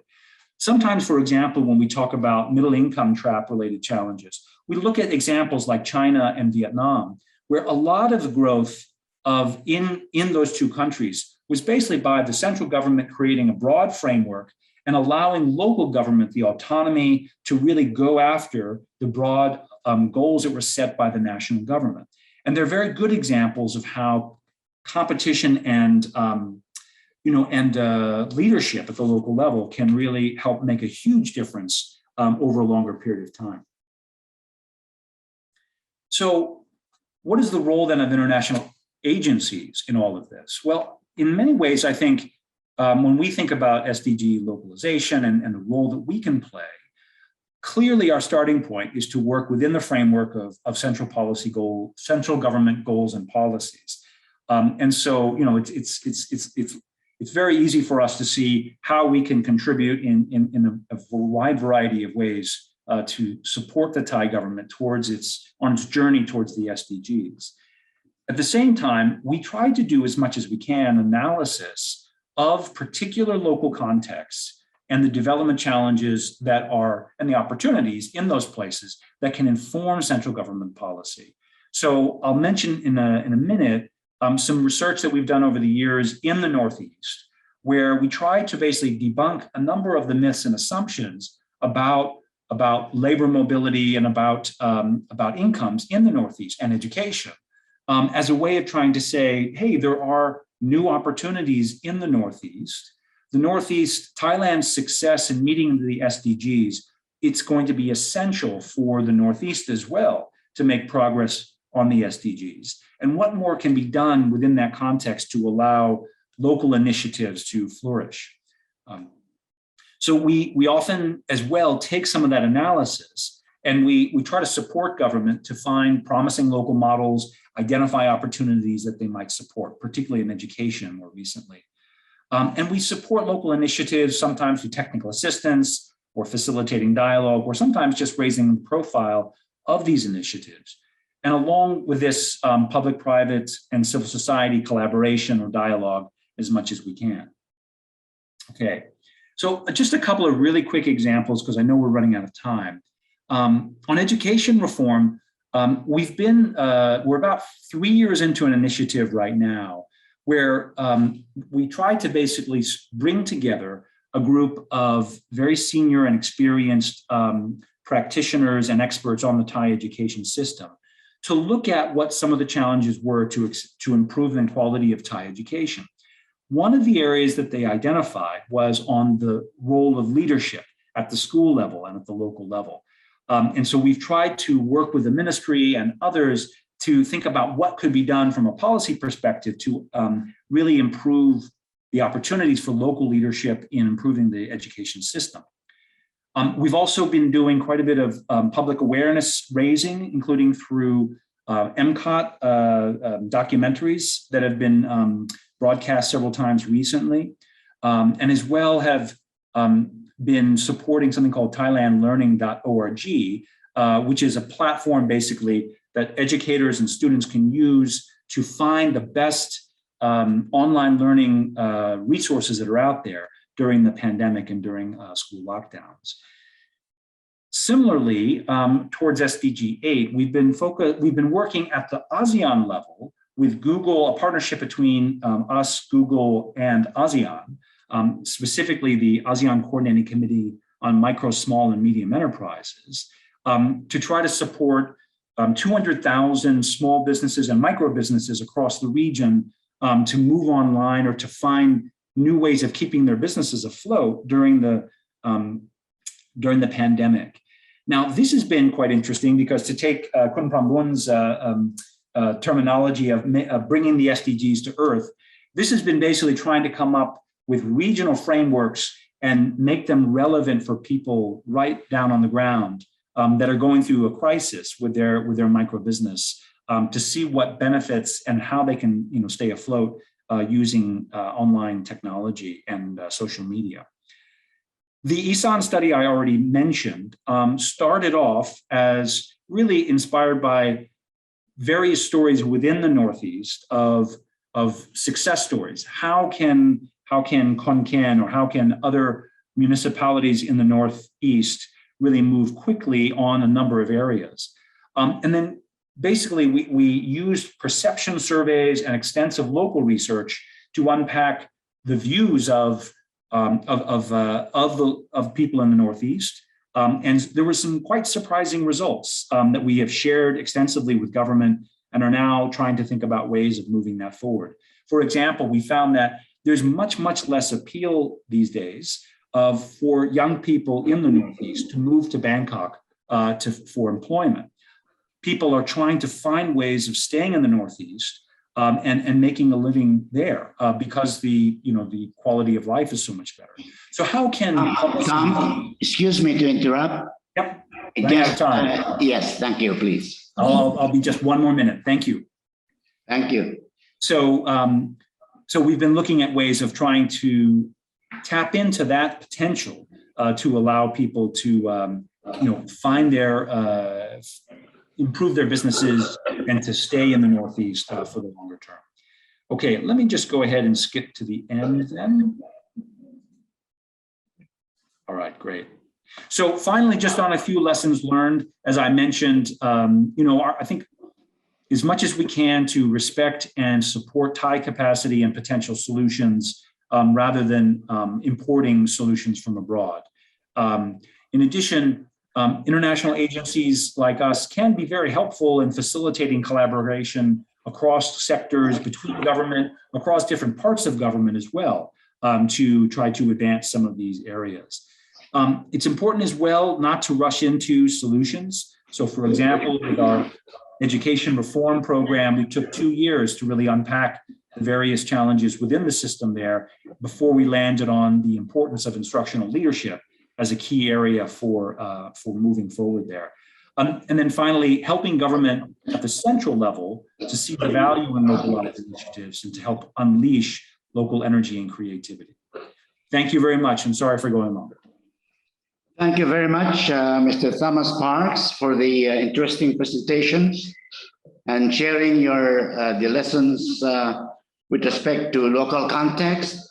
Sometimes, for example, when we talk about middle income trap related challenges, we look at examples like China and Vietnam, where a lot of the growth in those two countries was basically by the central government creating a broad framework and allowing local government the autonomy to really go after the broad goals that were set by the national government. And they're very good examples of how competition and leadership at the local level can really help make a huge difference over a longer period of time. So what is the role then of international agencies in all of this? Well, in many ways, I think when we think about SDG localization and the role that we can play, clearly our starting point is to work within the framework of central government goals and policies. And so, it's very easy for us to see how we can contribute in a wide variety of ways to support the Thai government on its journey towards the SDGs. At the same time, we try to do as much as we can analysis of particular local contexts and the development challenges and the opportunities in those places that can inform central government policy. So I'll mention in a minute some research that we've done over the years in the Northeast, where we try to basically debunk a number of the myths and assumptions about labor mobility and about incomes in the Northeast and education, as a way of trying to say, hey, there are new opportunities in the Northeast. The Northeast, Thailand's success in meeting the SDGs, it's going to be essential for the Northeast as well to make progress on the SDGs. And what more can be done within that context to allow local initiatives to flourish? So we often as well take some of that analysis and we try to support government to find promising local models, identify opportunities that they might support, particularly in education more recently. And we support local initiatives, sometimes through technical assistance or facilitating dialogue, or sometimes just raising the profile of these initiatives. And along with this public-private and civil society collaboration or dialogue as much as we can. Okay, so just a couple of really quick examples because I know we're running out of time. On education reform, we're about 3 years into an initiative right now where we try to basically bring together a group of very senior and experienced practitioners and experts on the Thai education system to look at what some of the challenges were to improve the quality of Thai education. One of the areas that they identified was on the role of leadership at the school level and at the local level. And so we've tried to work with the ministry and others to think about what could be done from a policy perspective to really improve the opportunities for local leadership in improving the education system. We've also been doing quite a bit of public awareness raising, including through MCOT documentaries that have been broadcast several times recently, and as well have been supporting something called thailandlearning.org, which is a platform basically that educators and students can use to find the best online learning resources that are out there during the pandemic and during school lockdowns. Similarly, towards SDG 8, we've been working at the ASEAN level with Google, a partnership between us, Google, and ASEAN, specifically the ASEAN Coordinating Committee on Micro, Small, and Medium Enterprises, to try to support 200,000 small businesses and micro businesses across the region to move online or to find new ways of keeping their businesses afloat during the pandemic. Now, this has been quite interesting because to take Kun Prampun's terminology of bringing the SDGs to earth, this has been basically trying to come up with regional frameworks and make them relevant for people right down on the ground that are going through a crisis with their micro business to see what benefits and how they can stay afloat using online technology and social media. The Isan study I already mentioned started off as really inspired by various stories within the Northeast of success stories. How can Khon Kaen or how can other municipalities in the Northeast really move quickly on a number of areas? And then basically we used perception surveys and extensive local research to unpack the views of people in the Northeast, And there were some quite surprising results that we have shared extensively with government and are now trying to think about ways of moving that forward. For example, we found that there's much, much less appeal these days for young people in the Northeast to move to Bangkok for employment. People are trying to find ways of staying in the Northeast and making a living there because the quality of life is so much better. So how can Tom, excuse me to interrupt. Yep. Running out of time. Yes, thank you, please. I'll be just one more minute. Thank you. Thank you. So so we've been looking at ways of trying to tap into that potential to allow people to find their improve their businesses and to stay in the Northeast for the longer term. Okay, let me just go ahead and skip to the end then. All right, great. So finally, just on a few lessons learned, as I mentioned, I think as much as we can to respect and support Thai capacity and potential solutions rather than importing solutions from abroad. In addition, international agencies like us can be very helpful in facilitating collaboration across sectors, between government, across different parts of government as well, to try to advance some of these areas. It's important as well not to rush into solutions. So for example, with our education reform program, we took 2 years to really unpack the various challenges within the system there before we landed on the importance of instructional leadership as a key area for moving forward there. And then finally, helping government at the central level to see the value in localized initiatives and to help unleash local energy and creativity. Thank you very much, and sorry for going long. Thank you very much, Mr. Thomas Parks, for the interesting presentation and sharing the lessons with respect to local context.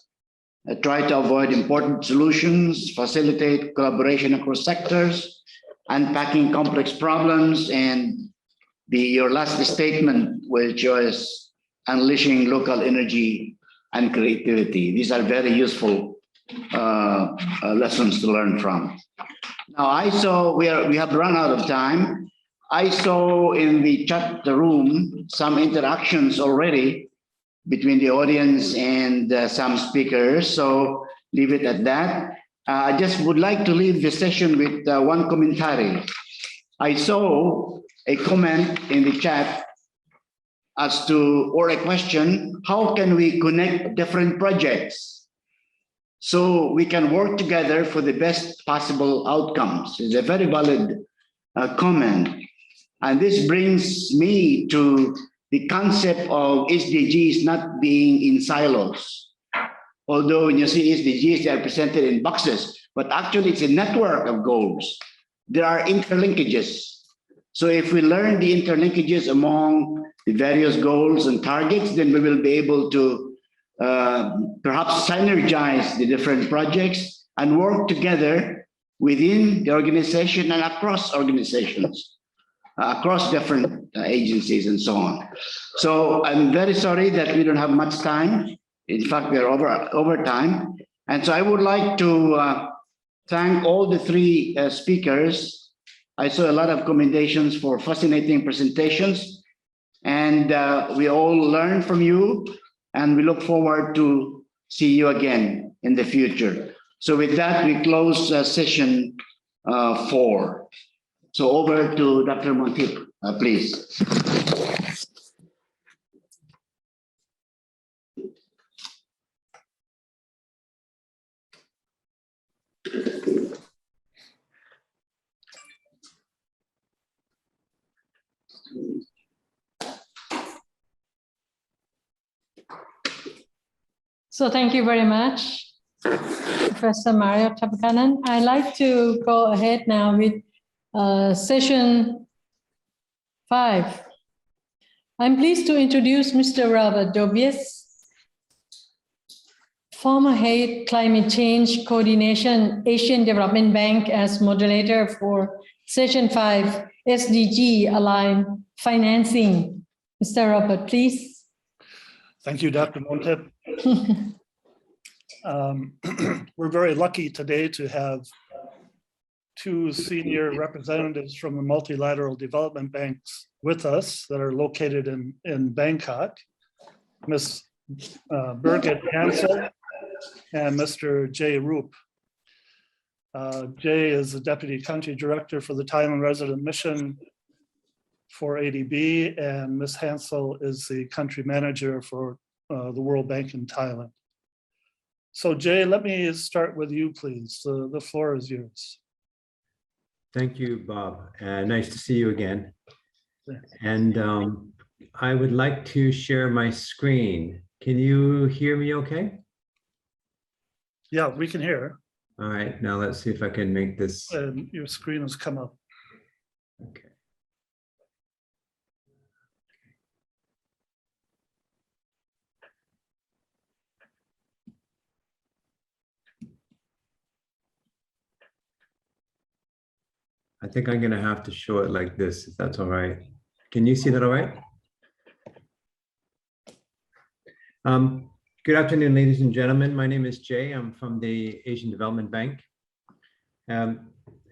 Try to avoid important solutions, facilitate collaboration across sectors, unpacking complex problems, and your last statement, which was unleashing local energy and creativity. These are very useful lessons to learn from. Now, I saw we have run out of time. I saw in the chat room some interactions already between the audience and some speakers. So leave it at that. I just would like to leave the session with one commentary. I saw a comment in the chat as to, or a question, how can we connect different projects so we can work together for the best possible outcomes? It's a very valid comment. And this brings me to the concept of SDGs not being in silos. Although when you see SDGs, they are presented in boxes, but actually it's a network of goals. There are interlinkages. So if we learn the interlinkages among the various goals and targets, then we will be able to perhaps synergize the different projects and work together within the organization and across organizations, across different agencies and so on. So I'm very sorry that we don't have much time. In fact, we're over time. And so I would like to thank all the three speakers. I saw a lot of commendations for fascinating presentations, and we all learned from you, and we look forward to see you again in the future. So with that, we close session 4. So over to Dr. Montip, please. So thank you very much, Professor Mario Tapakanan. I'd like to go ahead now with session 5. I'm pleased to introduce Mr. Robert Dobies, former head Climate Change Coordination Asian Development Bank, as moderator for session 5, SDG aligned financing. Mr. Robert, please. Thank you, Dr. Montip. We're very lucky today to have two senior representatives from the multilateral development banks with us that are located in Bangkok, Ms. Birgit Hansel and Mr. Jay Roop. Jay is the Deputy Country Director for the Thailand Resident Mission for ADB, and Ms. Hansel is the Country Manager for the World Bank in Thailand. So Jay, let me start with you, please. The floor is yours. Thank you, Bob. Nice to see you again. And I would like to share my screen. Can you hear me okay? Yeah, we can hear. All right, now let's see if I can make this. Your screen has come up. Okay. I think I'm going to have to show it like this, if that's all right. Can you see that all right? Good afternoon, ladies and gentlemen. My name is Jay. I'm from the Asian Development Bank.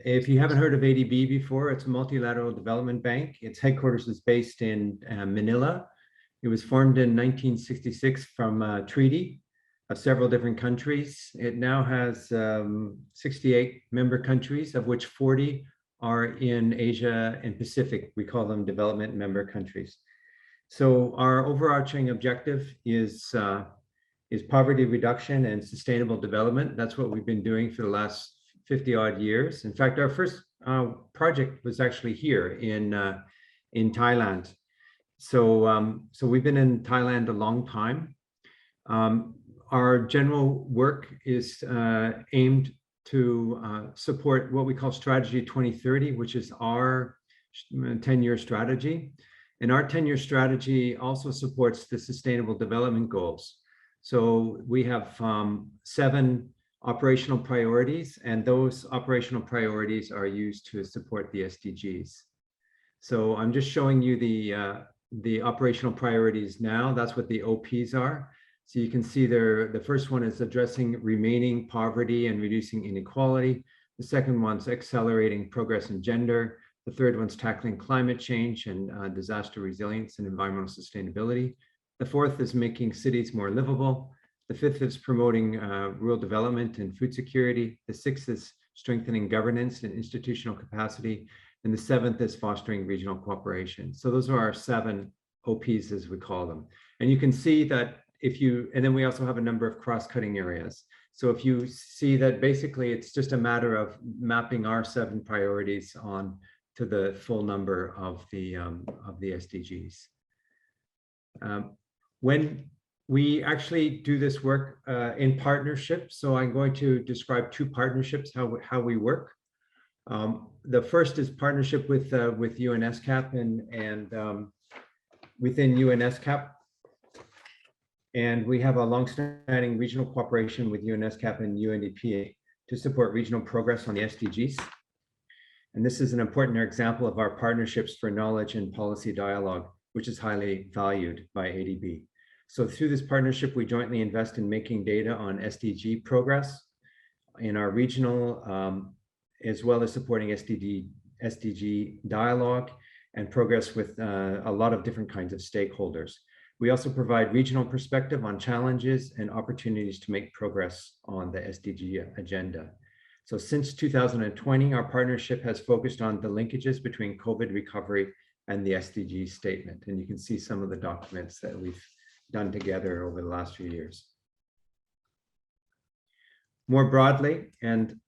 If you haven't heard of ADB before, it's a multilateral development bank. Its headquarters is based in Manila. It was formed in 1966 from a treaty of several different countries. It now has 68 member countries, of which 40 are in Asia and Pacific. We call them development member countries. So our overarching objective is poverty reduction and sustainable development. That's what we've been doing for the last 50 odd years. In fact, our first project was actually here in Thailand. So we've been in Thailand a long time. Our general work is aimed to support what we call Strategy 2030, which is our 10-year strategy. And our 10-year strategy also supports the Sustainable Development Goals. So we have 7 operational priorities, and those operational priorities are used to support the SDGs. So I'm just showing you the operational priorities now. That's what the OPs are. So you can see there, the first one is addressing remaining poverty and reducing inequality. The second one's accelerating progress in gender. The third one's tackling climate change and disaster resilience and environmental sustainability. The fourth is making cities more livable. The fifth is promoting rural development and food security. The sixth is strengthening governance and institutional capacity. And the seventh is fostering regional cooperation. So those are our 7 OPs, as we call them. And you can see that and then we also have a number of cross-cutting areas. So if you see that basically it's just a matter of mapping our 7 priorities on to the full number of the SDGs. When we actually do this work in partnership, so I'm going to describe 2 partnerships, how we work. The first is partnership with UNESCAP and within UNESCAP. And we have a long-standing regional cooperation with UNESCAP and UNDP to support regional progress on the SDGs. And this is an important example of our partnerships for knowledge and policy dialogue, which is highly valued by ADB. So through this partnership, we jointly invest in making data on SDG progress in our regional, as well as supporting SDG dialogue and progress with a lot of different kinds of stakeholders. We also provide regional perspective on challenges and opportunities to make progress on the SDG agenda. So since 2020, our partnership has focused on the linkages between COVID recovery and the SDG statement. And you can see some of the documents that we've done together over the last few years. More broadly, and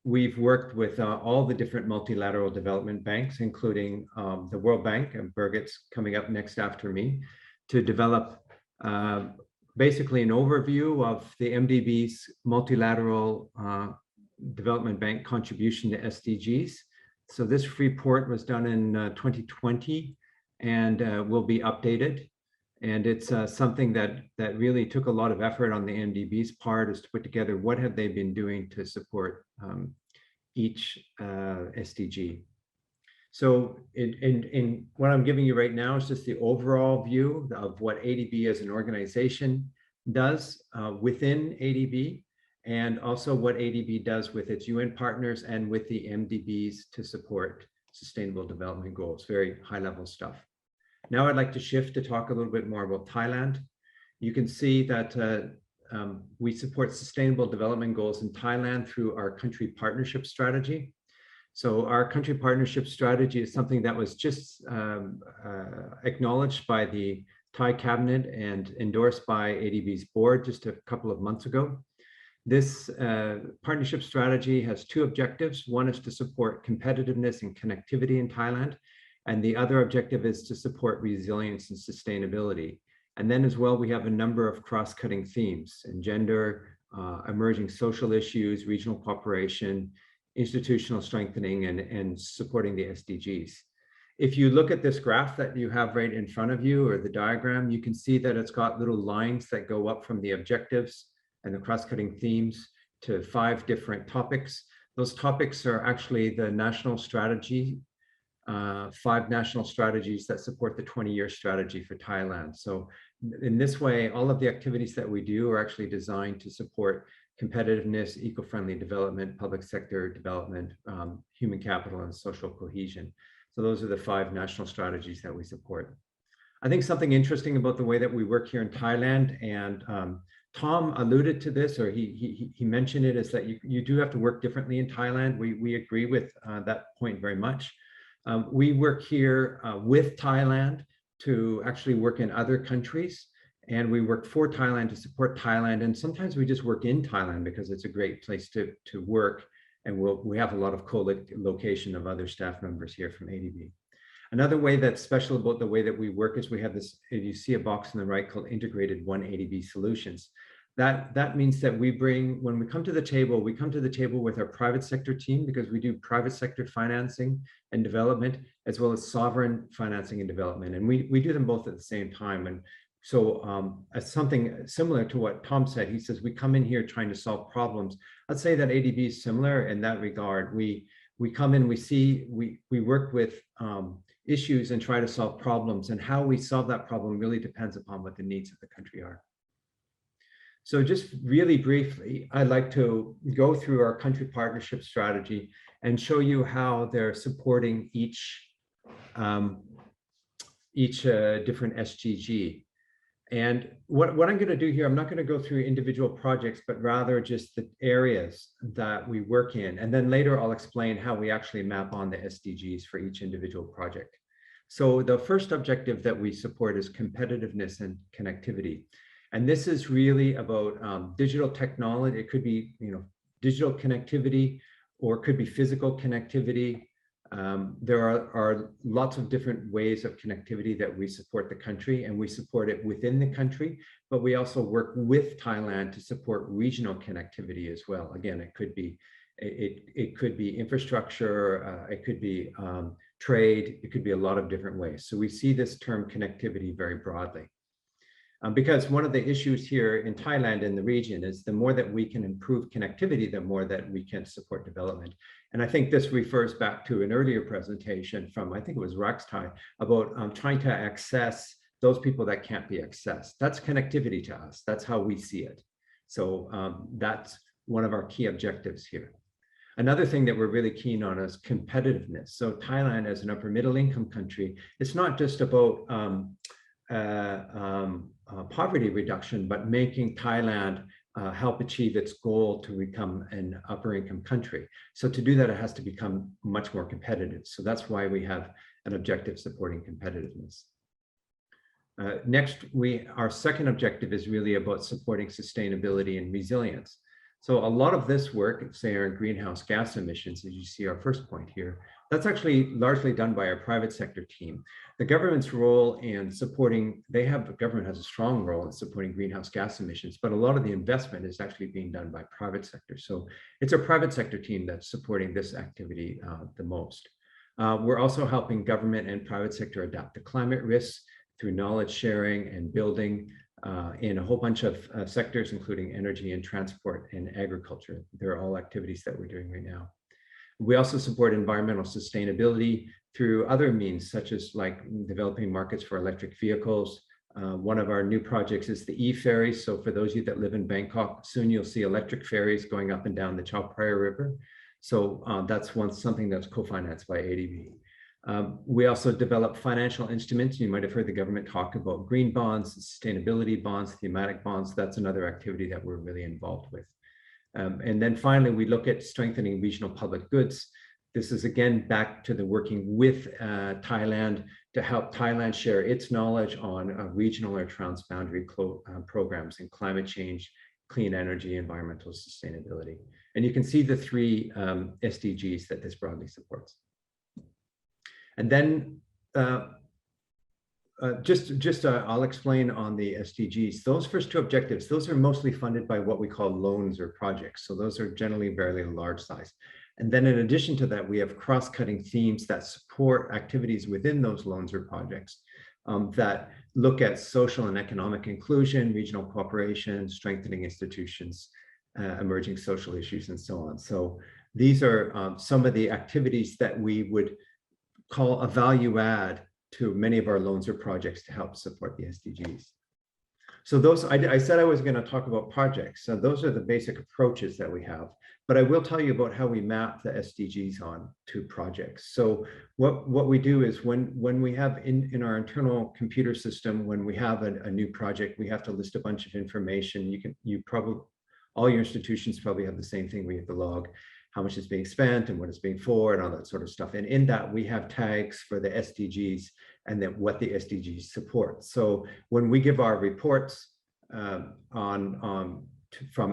we've worked with all the different multilateral development banks, including the World Bank, and Birgit's coming up next after me, to develop basically an overview of the MDB's multilateral development bank contribution to SDGs. So this report was done in 2020 and will be updated. And it's something that really took a lot of effort on the MDB's part, is to put together what have they been doing to support each SDG. So in what I'm giving you right now is just the overall view of what ADB as an organization does within ADB. and also what ADB does with its UN partners and with the MDBs to support sustainable development goals. Very high level stuff. Now I'd like to shift to talk a little bit more about Thailand. You can see that we support sustainable development goals in Thailand through our country partnership strategy. So our country partnership strategy is something that was just acknowledged by the Thai cabinet and endorsed by ADB's board just a couple of months ago. This partnership strategy has two objectives. One is to support competitiveness and connectivity in Thailand, and the other objective is to support resilience and sustainability. And then as well, we have a number of cross-cutting themes in gender, emerging social issues, regional cooperation, institutional strengthening, and supporting the SDGs. If you look at this graph that you have right in front of you, or the diagram, you can see that it's got little lines that go up from the objectives and the cross-cutting themes to 5 different topics. Those topics are actually the national strategy, 5 national strategies that support the 20-year strategy for Thailand. So in this way, all of the activities that we do are actually designed to support competitiveness, eco-friendly development, public sector development, human capital, and social cohesion. So those are the 5 national strategies that we support. I think something interesting about the way that we work here in Thailand, and Tom alluded to this, or he mentioned it, is that you do have to work differently in Thailand. We agree with that point very much. We work here with Thailand to actually work in other countries, and we work for Thailand to support Thailand. And sometimes we just work in Thailand because it's a great place to work, and we have a lot of co-location of other staff members here from ADB. Another way that's special about the way that we work is we have this, you see a box on the right called Integrated One ADB Solutions. That means that when we come to the table, we come to the table with our private sector team, because we do private sector financing and development, as well as sovereign financing and development. And we do them both at the same time. And so as something similar to what Tom said, he says, we come in here trying to solve problems. I'd say that ADB is similar in that regard. We come in, we work with issues and try to solve problems, and how we solve that problem really depends upon what the needs of the country are. So just really briefly, I'd like to go through our country partnership strategy and show you how they're supporting each different SDG. And what I'm going to do here, I'm not going to go through individual projects, but rather just the areas that we work in. And then later I'll explain how we actually map on the SDGs for each individual project. So the first objective that we support is competitiveness and connectivity. And this is really about digital technology. It could be, digital connectivity, or it could be physical connectivity. There are lots of different ways of connectivity that we support the country, and we support it within the country, but we also work with Thailand to support regional connectivity as well. Again, it could be infrastructure, it could be trade, it could be a lot of different ways. So we see this term connectivity very broadly. Because one of the issues here in Thailand in the region is the more that we can improve connectivity, the more that we can support development. And I think this refers back to an earlier presentation from, I think it was Raxtai, about trying to access those people that can't be accessed. That's connectivity to us. That's how we see it. So that's one of our key objectives here. Another thing that we're really keen on is competitiveness. So Thailand, as an upper middle income country, it's not just about poverty reduction, but making Thailand help achieve its goal to become an upper income country. So to do that, it has to become much more competitive. So that's why we have an objective supporting competitiveness. Next, our second objective is really about supporting sustainability and resilience. So a lot of this work, say our greenhouse gas emissions, as you see our first point here, that's actually largely done by our private sector team. The government's role in supporting, the government has a strong role in supporting greenhouse gas emissions, but a lot of the investment is actually being done by private sector. So it's our private sector team that's supporting this activity the most. We're also helping government and private sector adapt to climate risks through knowledge sharing and building in a whole bunch of sectors, including energy and transport and agriculture. They're all activities that we're doing right now. We also support environmental sustainability through other means, such as like developing markets for electric vehicles, One of our new projects is the e-ferry. So for those of you that live in Bangkok, soon you'll see electric ferries going up and down the Chao Phraya River. So that's something that's co-financed by ADB. We also develop financial instruments. You might have heard the government talk about green bonds, sustainability bonds, thematic bonds. That's another activity that we're really involved with. And then finally, we look at strengthening regional public goods. This is again back to the working with Thailand to help Thailand share its knowledge on regional or transboundary programs in climate change, clean energy, environmental sustainability. And you can see the three SDGs that this broadly supports. And then I'll explain on the SDGs. Those first two objectives, those are mostly funded by what we call loans or projects. So those are generally very large size. And then in addition to that, we have cross-cutting themes that support activities within those loans or projects that look at social and economic inclusion, regional cooperation, strengthening institutions, emerging social issues, and so on. So these are some of the activities that we would call a value add to many of our loans or projects to help support the SDGs. So those, I said I was going to talk about projects. So those are the basic approaches that we have, but I will tell you about how we map the SDGs on to projects. So what we do is when we have in our internal computer system, when we have a new project, we have to list a bunch of information. All your institutions probably have the same thing. We have the log, how much is being spent and what it's being for and all that sort of stuff. And in that we have tags for the SDGs and then what the SDGs support. So when we give our reports from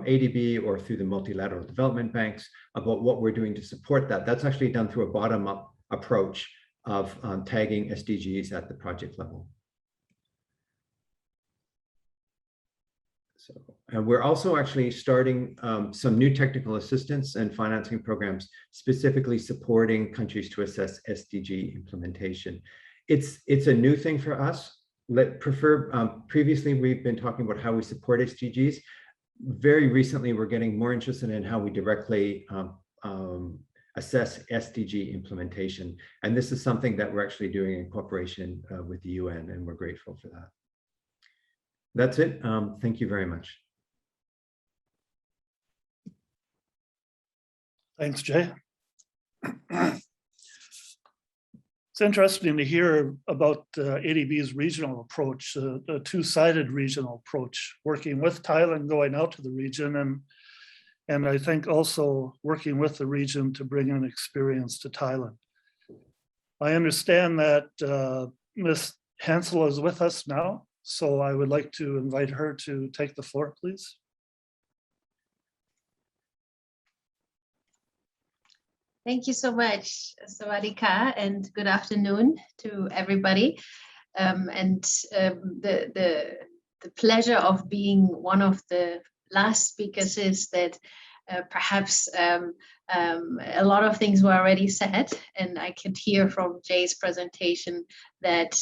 ADB or through the multilateral development banks about what we're doing to support that, that's actually done through a bottom-up approach of tagging SDGs at the project level. And we're also actually starting some new technical assistance and financing programs specifically supporting countries to assess SDG implementation. It's a new thing for us. Previously, we've been talking about how we support SDGs. Very recently, we're getting more interested in how we directly assess SDG implementation. And this is something that we're actually doing in cooperation with the UN, and we're grateful for that. That's it. Thank you very much. Thanks, Jay. It's interesting to hear about ADB's regional approach, a two-sided regional approach, working with Thailand, going out to the region, and I think also working with the region to bring in experience to Thailand. I understand that Ms. Hansel is with us now, so I would like to invite her to take the floor, please. Thank you so much, Sawadika, and good afternoon to everybody. The pleasure of being one of the last speakers is that perhaps a lot of things were already said, and I could hear from Jay's presentation that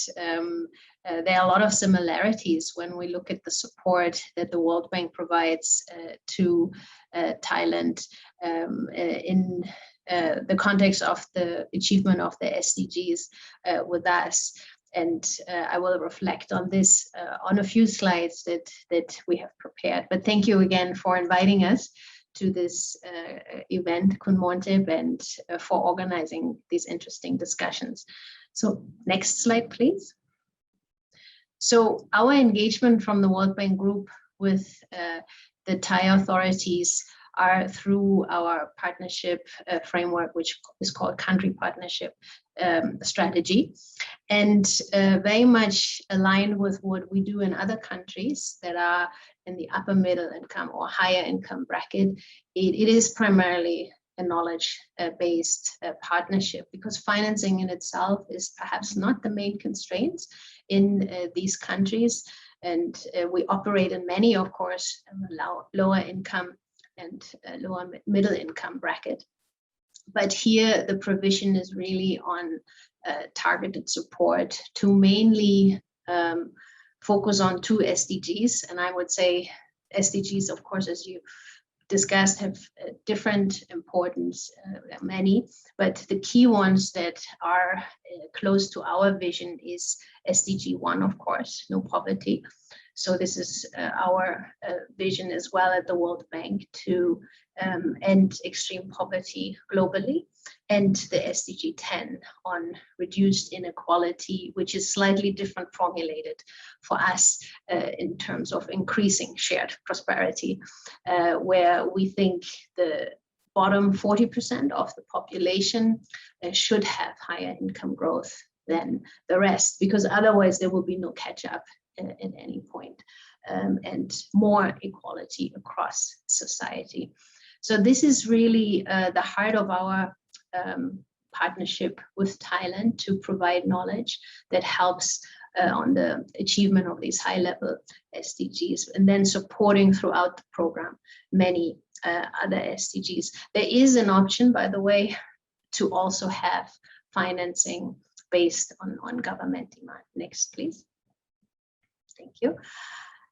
there are a lot of similarities when we look at the support that the World Bank provides to Thailand in the context of the achievement of the SDGs with us. And I will reflect on this on a few slides that we have prepared. But thank you again for inviting us to this event, Kun Montip, and for organizing these interesting discussions. So next slide, please. So our engagement from the World Bank Group with the Thai authorities are through our partnership framework, which is called Country Partnership Strategy, and very much aligned with what we do in other countries that are in the upper middle income or higher income bracket. It is primarily a knowledge-based partnership, because financing in itself is perhaps not the main constraints in these countries. And we operate in many, of course, lower income and lower middle income bracket. But here the provision is really on targeted support to mainly focus on two SDGs. And I would say SDGs, of course, as you discussed have different importance, many, but the key ones that are close to our vision is SDG 1, of course, no poverty. So this is our vision as well at the World Bank to end extreme poverty globally, and the SDG 10 on reduced inequality, which is slightly different formulated for us in terms of increasing shared prosperity, where we think the bottom 40% of the population should have higher income growth than the rest, because otherwise there will be no catch up at any point, and more equality across society. So this is really the heart of our partnership with Thailand, to provide knowledge that helps on the achievement of these high-level SDGs, and then supporting throughout the program many other SDGs. There is an option, by the way, to also have financing based on government demand. Next, please. Thank you.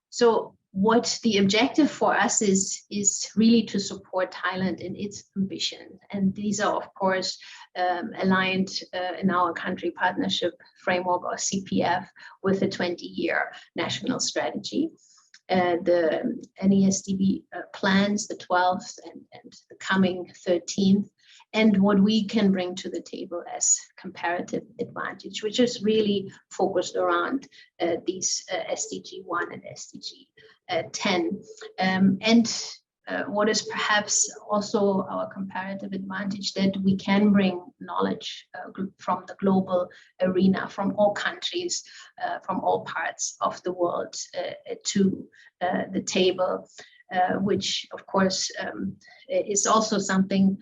So what the objective for us is really to support Thailand in its ambition. And these are, of course, aligned in our country partnership framework, or CPF, with a 20-year national strategy. The NESDB plans, the 12th and the coming 13th, and what we can bring to the table as comparative advantage, which is really focused around these SDG 1 and SDG 10. What is perhaps also our comparative advantage, that we can bring knowledge from the global arena, from all countries, from all parts of the world to the table, which of course is also something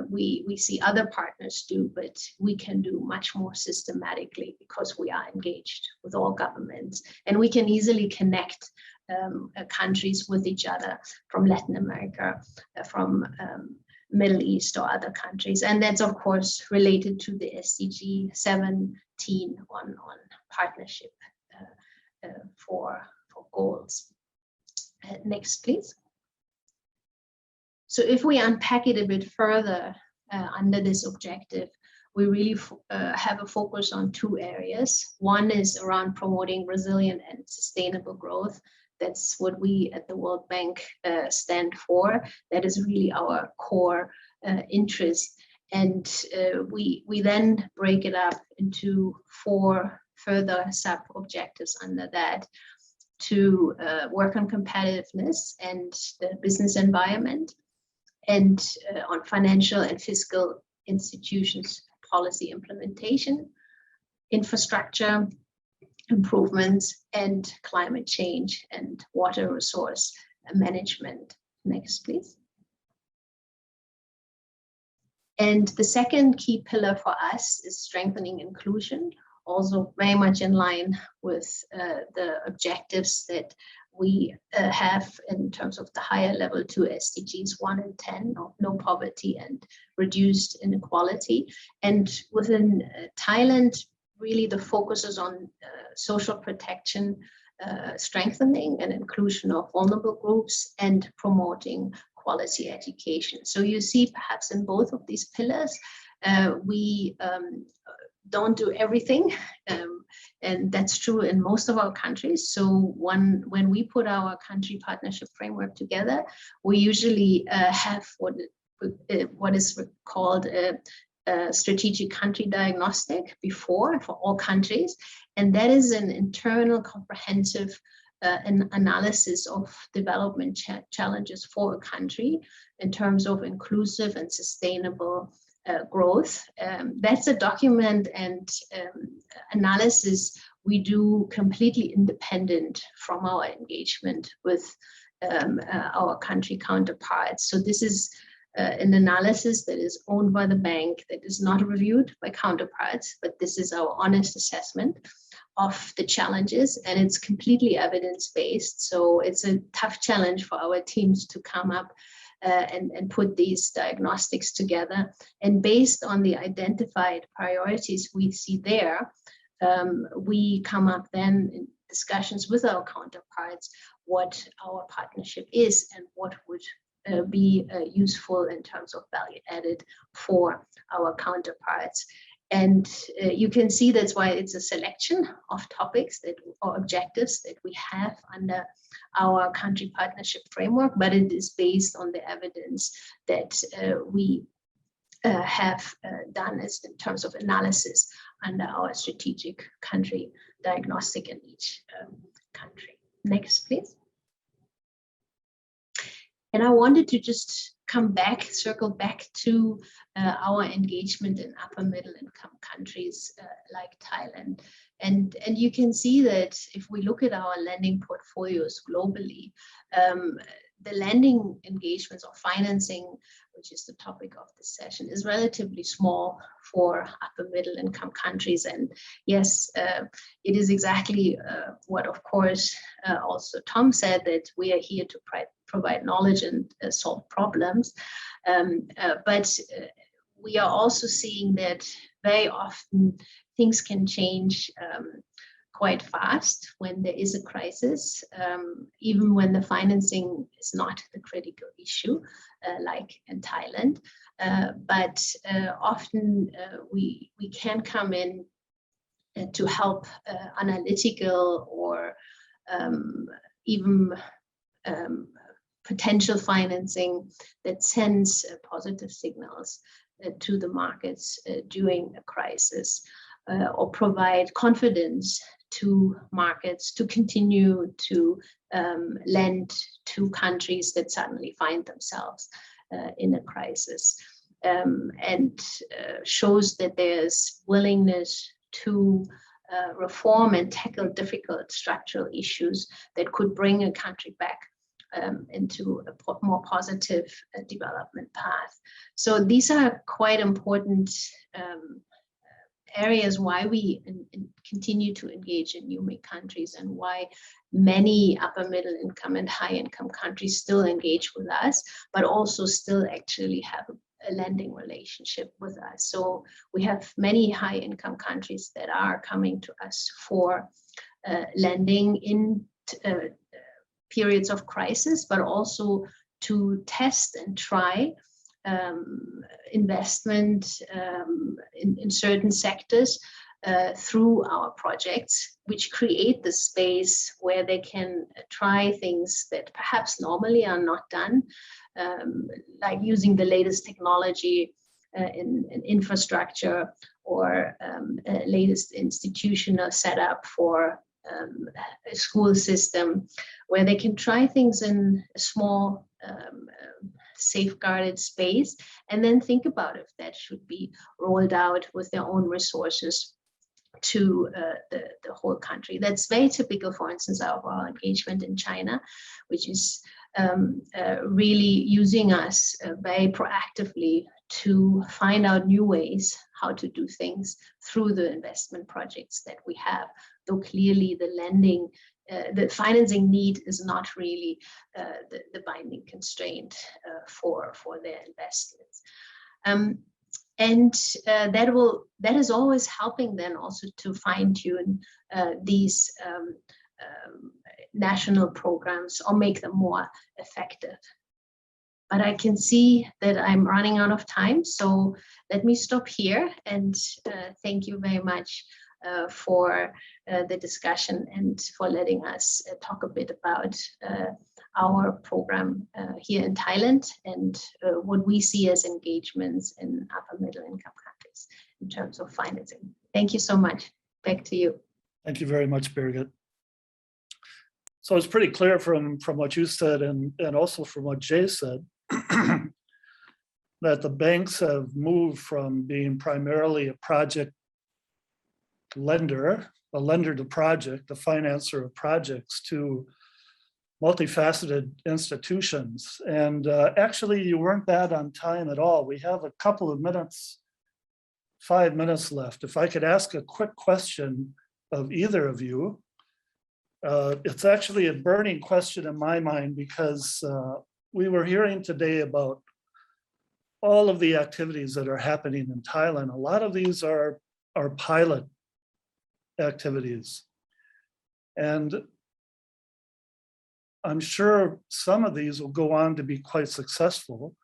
we see other partners do, but we can do much more systematically because we are engaged with all governments, and we can easily connect countries with each other from Latin America, from Middle East or other countries. And that's of course related to the SDG 17 on partnership for goals. Next, please. So if we unpack it a bit further under this objective, we really have a focus on two areas. One is around promoting resilient and sustainable growth. That's what we at the World Bank stand for. That is really our core interest. And we then break it up into 4 further sub-objectives under that, to work on competitiveness and the business environment, and on financial and fiscal institutions policy implementation, infrastructure improvements, and climate change and water resource management. Next, please. And the second key pillar for us is strengthening inclusion, also very much in line with the objectives that we have in terms of the higher level 2 SDGs 1 and 10, of no poverty and reduced inequality. And within Thailand, really the focus is on social protection, strengthening and inclusion of vulnerable groups, and promoting quality education. So you see perhaps in both of these pillars, we don't do everything, and that's true in most of our countries. So when we put our country partnership framework together, we usually have what is called a strategic country diagnostic for all countries, and that is an internal comprehensive analysis of development challenges for a country in terms of inclusive and sustainable growth. That's a document and analysis we do completely independent from our engagement with our country counterparts. So this is an analysis that is owned by the bank, that is not reviewed by counterparts, but this is our honest assessment of the challenges, and it's completely evidence-based. So it's a tough challenge for our teams to come up and put these diagnostics together. And based on the identified priorities we see there, we come up then in discussions with our counterparts what our partnership is and what would be useful in terms of value added for our counterparts. And you can see that's why it's a selection of topics that or objectives that we have under our country partnership framework, but it is based on the evidence that we have done as in terms of analysis under our strategic country diagnostic in each country. Next, please. And I wanted to just circle back to our engagement in upper middle income countries like Thailand. And you can see that if we look at our lending portfolios globally, the lending engagements or financing, which is the topic of this session, is relatively small for upper middle income countries. And yes, it is exactly what, of course, also Tom said, that we are here to provide knowledge and solve problems. But we are also seeing that very often things can change quite fast when there is a crisis, even when the financing is not the critical issue, like in Thailand. But often we can come in to help analytical or even potential financing that sends positive signals to the markets during a crisis, or provide confidence to markets to continue to lend to countries that suddenly find themselves in a crisis, and shows that there's willingness to reform and tackle difficult structural issues that could bring a country back into a more positive development path. So these are quite important areas why we continue to engage in UMIC countries, and why many upper middle income and high income countries still engage with us, but also still actually have a lending relationship with us. So we have many high income countries that are coming to us for lending in periods of crisis, but also to test and try investment in certain sectors through our projects, which create the space where they can try things that perhaps normally are not done, like using the latest technology in infrastructure, or latest institutional setup for a school system, where they can try things in a small safeguarded space, and then think about if that should be rolled out with their own resources to the whole country. That's very typical, for instance, of our engagement in China, which is really using us very proactively to find out new ways how to do things through the investment projects that we have, though clearly the lending, the financing need is not really the binding constraint for their investments. And that is always helping then also to fine tune these national programs or make them more effective. But I can see that I'm running out of time, so let me stop here, and thank you very much for the discussion and for letting us talk a bit about our program here in Thailand, and what we see as engagements in upper middle income countries in terms of financing. Thank you so much. Back to you. Thank you very much, Birgit. So it's pretty clear from what you said and also from what Jay said that the banks have moved from being primarily a project lender, a lender to project, a financer of projects, to multifaceted institutions. And actually, you weren't bad on time at all. We have a couple of minutes, 5 minutes left. If I could ask a quick question of either of you. It's actually a burning question in my mind, because we were hearing today about all of the activities that are happening in Thailand. A lot of these are pilot activities. And I'm sure some of these will go on to be quite successful,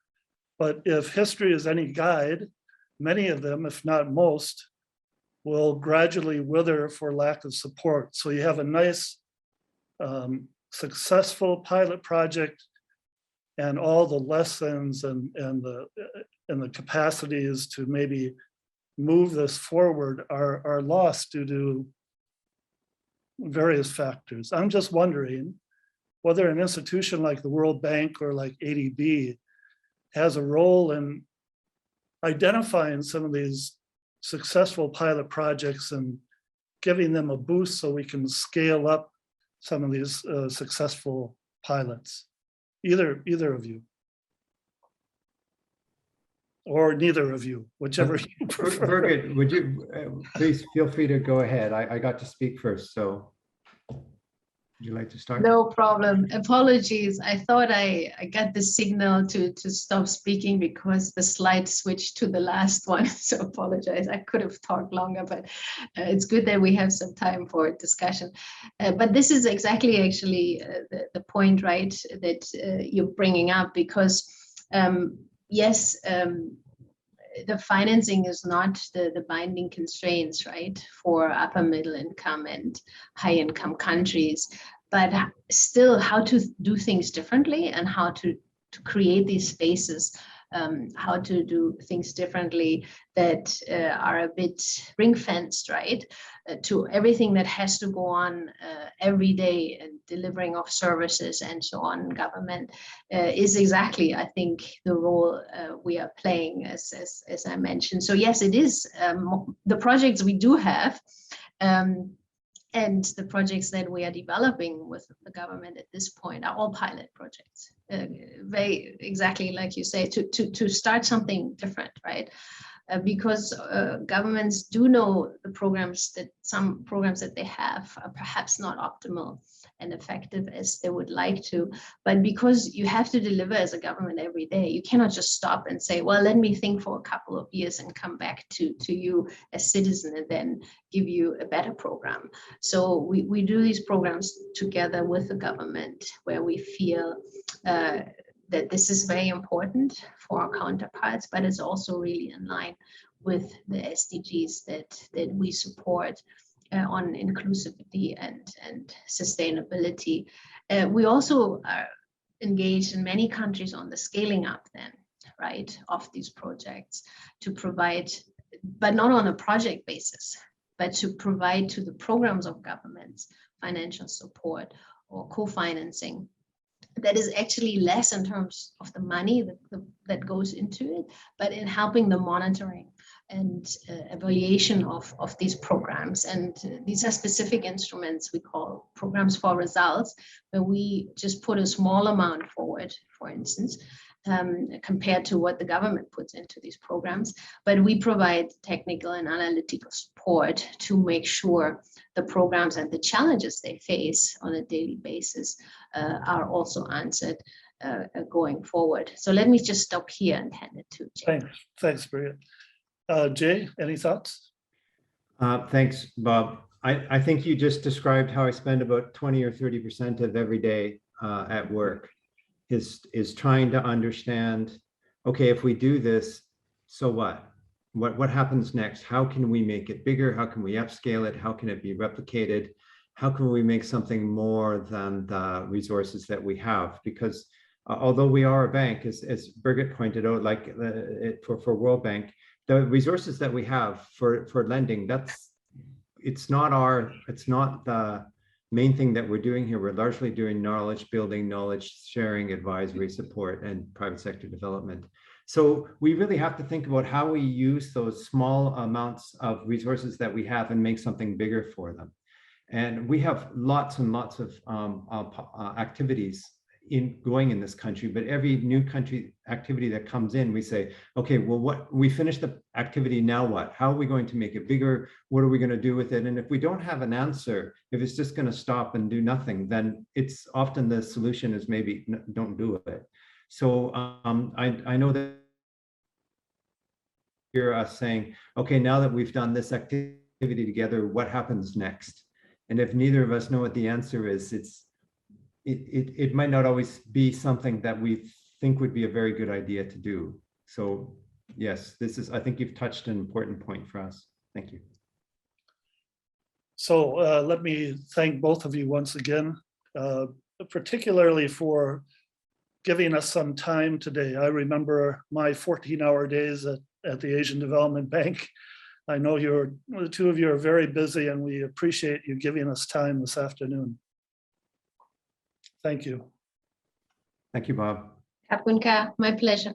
but if history is any guide, many of them, if not most, will gradually wither for lack of support. So you have a nice, successful pilot project, and all the lessons and the capacities to maybe move this forward are lost due to various factors. I'm just wondering whether an institution like the World Bank or like ADB has a role in identifying some of these successful pilot projects and giving them a boost so we can scale up some of these successful pilots. Either of you. Or neither of you, whichever you prefer. Birgit, would you please feel free to go ahead. I got to speak first, so would you like to start? No problem. Apologies. I thought I got the signal to stop speaking because the slide switched to the last one. So apologize. I could have talked longer, but it's good that we have some time for discussion. But this is exactly actually the point, right, that you're bringing up, because yes, the financing is not the binding constraints, right, for upper middle income and high income countries, but still how to do things differently and how to create these spaces, how to do things differently that are a bit ring fenced, right, to everything that has to go on every day, and delivering of services and so on. Government is exactly, I think, the role we are playing, as I mentioned. So yes, it is the projects we do have, and the projects that we are developing with the government at this point are all pilot projects. Very exactly like you say, to start something different, right? Because governments do know the programs that some programs that they have are perhaps not optimal and effective as they would like to, but because you have to deliver as a government every day, you cannot just stop and say, well, let me think for a couple of years and come back to you as citizen and then give you a better program. So we do these programs together with the government, where we feel that this is very important for our counterparts, but it's also really in line with the SDGs that we support on inclusivity and sustainability. We also are engaged in many countries on the scaling up then, right, of these projects to provide, but not on a project basis, but to provide to the programs of governments financial support or co-financing that is actually less in terms of the money that goes into it, but in helping the monitoring and evaluation of these programs. And these are specific instruments we call programs for results, where we just put a small amount forward, for instance, compared to what the government puts into these programs. But we provide technical and analytical support to make sure the programs and the challenges they face on a daily basis are also answered going forward. So let me just stop here and hand it to Jay. Thanks, Birgit. Jay, any thoughts? Thanks, Bob. I think you just described how I spend about 20 or 30% of every day at work is trying to understand, okay, if we do this, so what? What happens next? How can we make it bigger? How can we upscale it? How can it be replicated? How can we make something more than the resources that we have? Because although we are a bank, as Birgit pointed out, like for World Bank, the resources that we have for lending, it's not the main thing that we're doing here. We're largely doing knowledge building, knowledge sharing, advisory support, and private sector development. So we really have to think about how we use those small amounts of resources that we have and make something bigger for them. And we have lots and lots of activities going in this country, but every new country activity that comes in, we say, okay, well, we finished the activity, now what? How are we going to make it bigger? What are we going to do with it? And if we don't have an answer, if it's just going to stop and do nothing, then it's often the solution is maybe don't do it. So I know that hear us saying, okay, now that we've done this activity together, what happens next? And if neither of us know what the answer is, it might not always be something that we think would be a very good idea to do. So yes, I think you've touched an important point for us. Thank you. So let me thank both of you once again, particularly for giving us some time today. I remember my 14-hour days at the Asian Development Bank. I know the two of you are very busy, and we appreciate you giving us time this afternoon. Thank you. Thank you, Bob. Kapunka, my pleasure.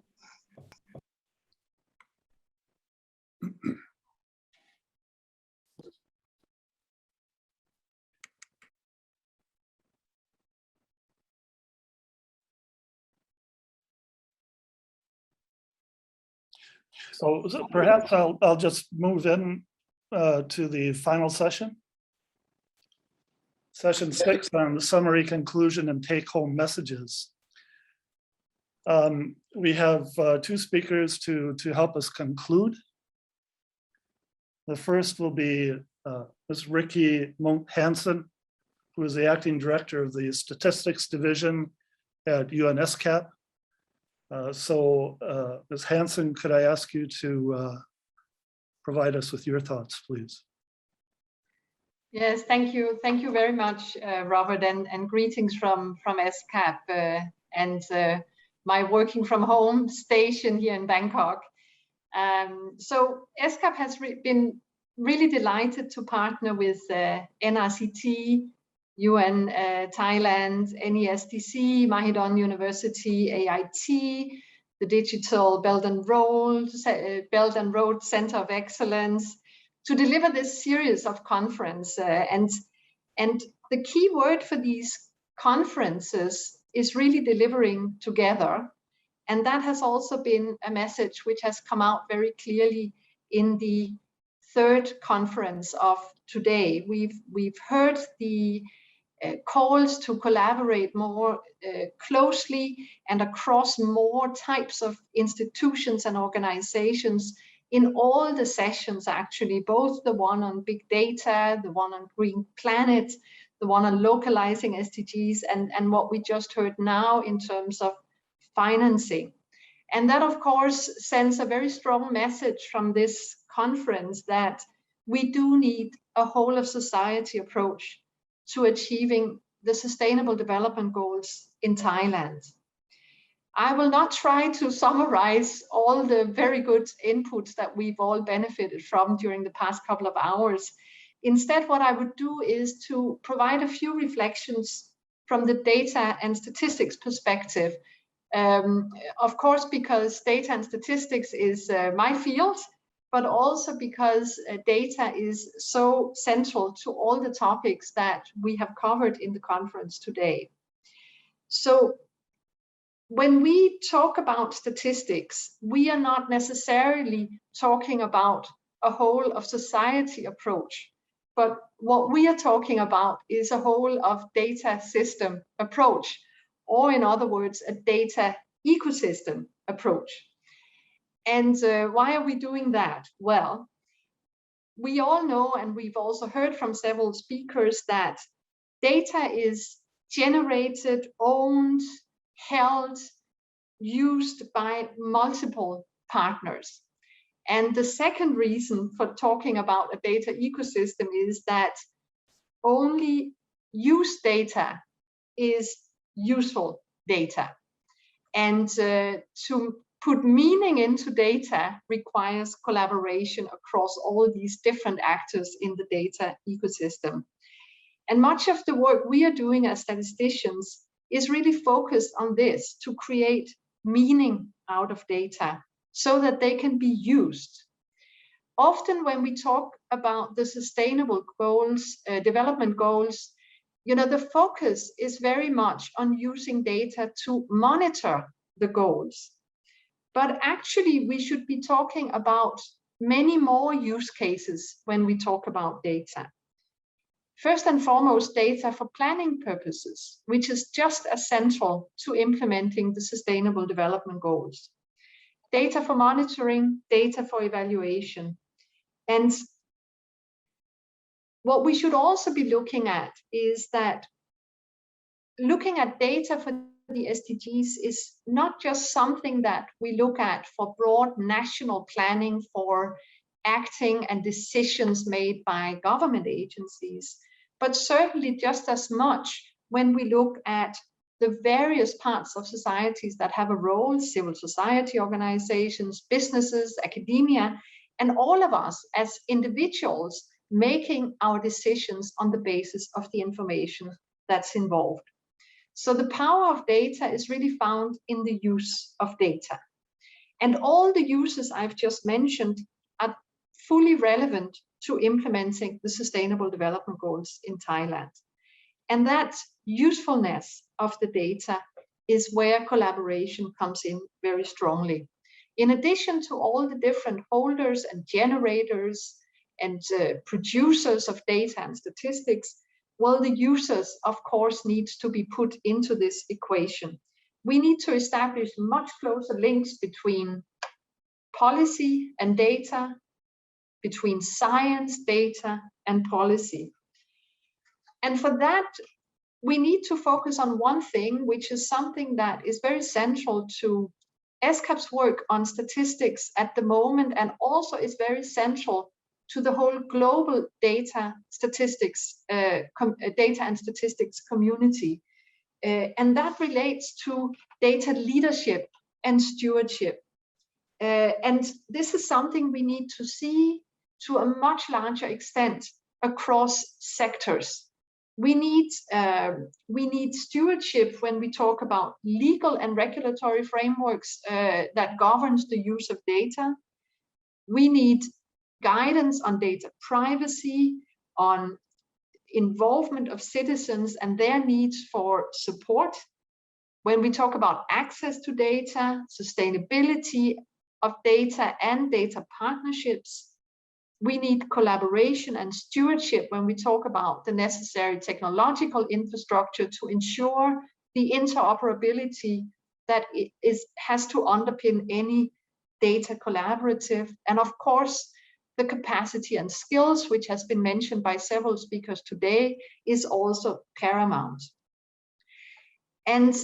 So perhaps I'll just move in to the final session. Session 6 on the summary, conclusion, and take-home messages. We have two speakers to help us conclude. The first will be Ms. Ricky Monk-Hansen, who is the acting director of the Statistics Division at UNSCAP. Ms. Hansen, could I ask you to provide us with your thoughts, please? Yes, thank you. Thank you very much, Robert, and greetings from SCAP and my working from home station here in Bangkok. So SCAP has been really delighted to partner with NRCT, UN Thailand, NESDC, Mahidol University, AIT, the Digital Belt and Road Center of Excellence, to deliver this series of conferences. And the key word for these conferences is really delivering together. And that has also been a message which has come out very clearly in the third conference of today. We've heard the calls to collaborate more closely and across more types of institutions and organizations in all the sessions, actually, both the one on big data, the one on green planet, the one on localizing SDGs, and what we just heard now in terms of financing. And that, of course, sends a very strong message from this conference that we do need a whole of society approach to achieving the Sustainable Development Goals in Thailand. I will not try to summarize all the very good inputs that we've all benefited from during the past couple of hours. Instead, what I would do is to provide a few reflections from the data and statistics perspective. Of course, because data and statistics is my field, but also because data is so central to all the topics that we have covered in the conference today. So when we talk about statistics, we are not necessarily talking about a whole of society approach, but what we are talking about is a whole of data system approach, or in other words, a data ecosystem approach. And why are we doing that? Well, we all know, and we've also heard from several speakers, that data is generated, owned, held, used by multiple partners. And the second reason for talking about a data ecosystem is that only used data is useful data. And to put meaning into data requires collaboration across all these different actors in the data ecosystem. And much of the work we are doing as statisticians is really focused on this, to create meaning out of data so that they can be used. Often when we talk about the sustainable goals, development goals, you know, the focus is very much on using data to monitor the goals. But actually, we should be talking about many more use cases when we talk about data. First and foremost, data for planning purposes, which is just as central to implementing the Sustainable Development Goals. Data for monitoring, data for evaluation. And what we should also be looking at is that looking at data for the SDGs is not just something that we look at for broad national planning for acting and decisions made by government agencies, but certainly just as much when we look at the various parts of societies that have a role, civil society organizations, businesses, academia, and all of us as individuals making our decisions on the basis of the information that's involved. So the power of data is really found in the use of data. And all the uses I've just mentioned are fully relevant to implementing the Sustainable Development Goals in Thailand. And that usefulness of the data is where collaboration comes in very strongly. In addition to all the different holders and generators and producers of data and statistics, well, the users, of course, needs to be put into this equation. We need to establish much closer links between policy and data, between science, data, and policy. And for that, we need to focus on one thing, which is something that is very central to SCAP's work on statistics at the moment, and also is very central to the whole global data and statistics community. And that relates to data leadership and stewardship. And this is something we need to see to a much larger extent across sectors. We need stewardship when we talk about legal and regulatory frameworks that governs the use of data. We need guidance on data privacy, on involvement of citizens and their needs for support. When we talk about access to data, sustainability of data and data partnerships, we need collaboration and stewardship when we talk about the necessary technological infrastructure to ensure the interoperability that has to underpin any data collaborative. And of course, the capacity and skills, which has been mentioned by several speakers today, is also paramount. And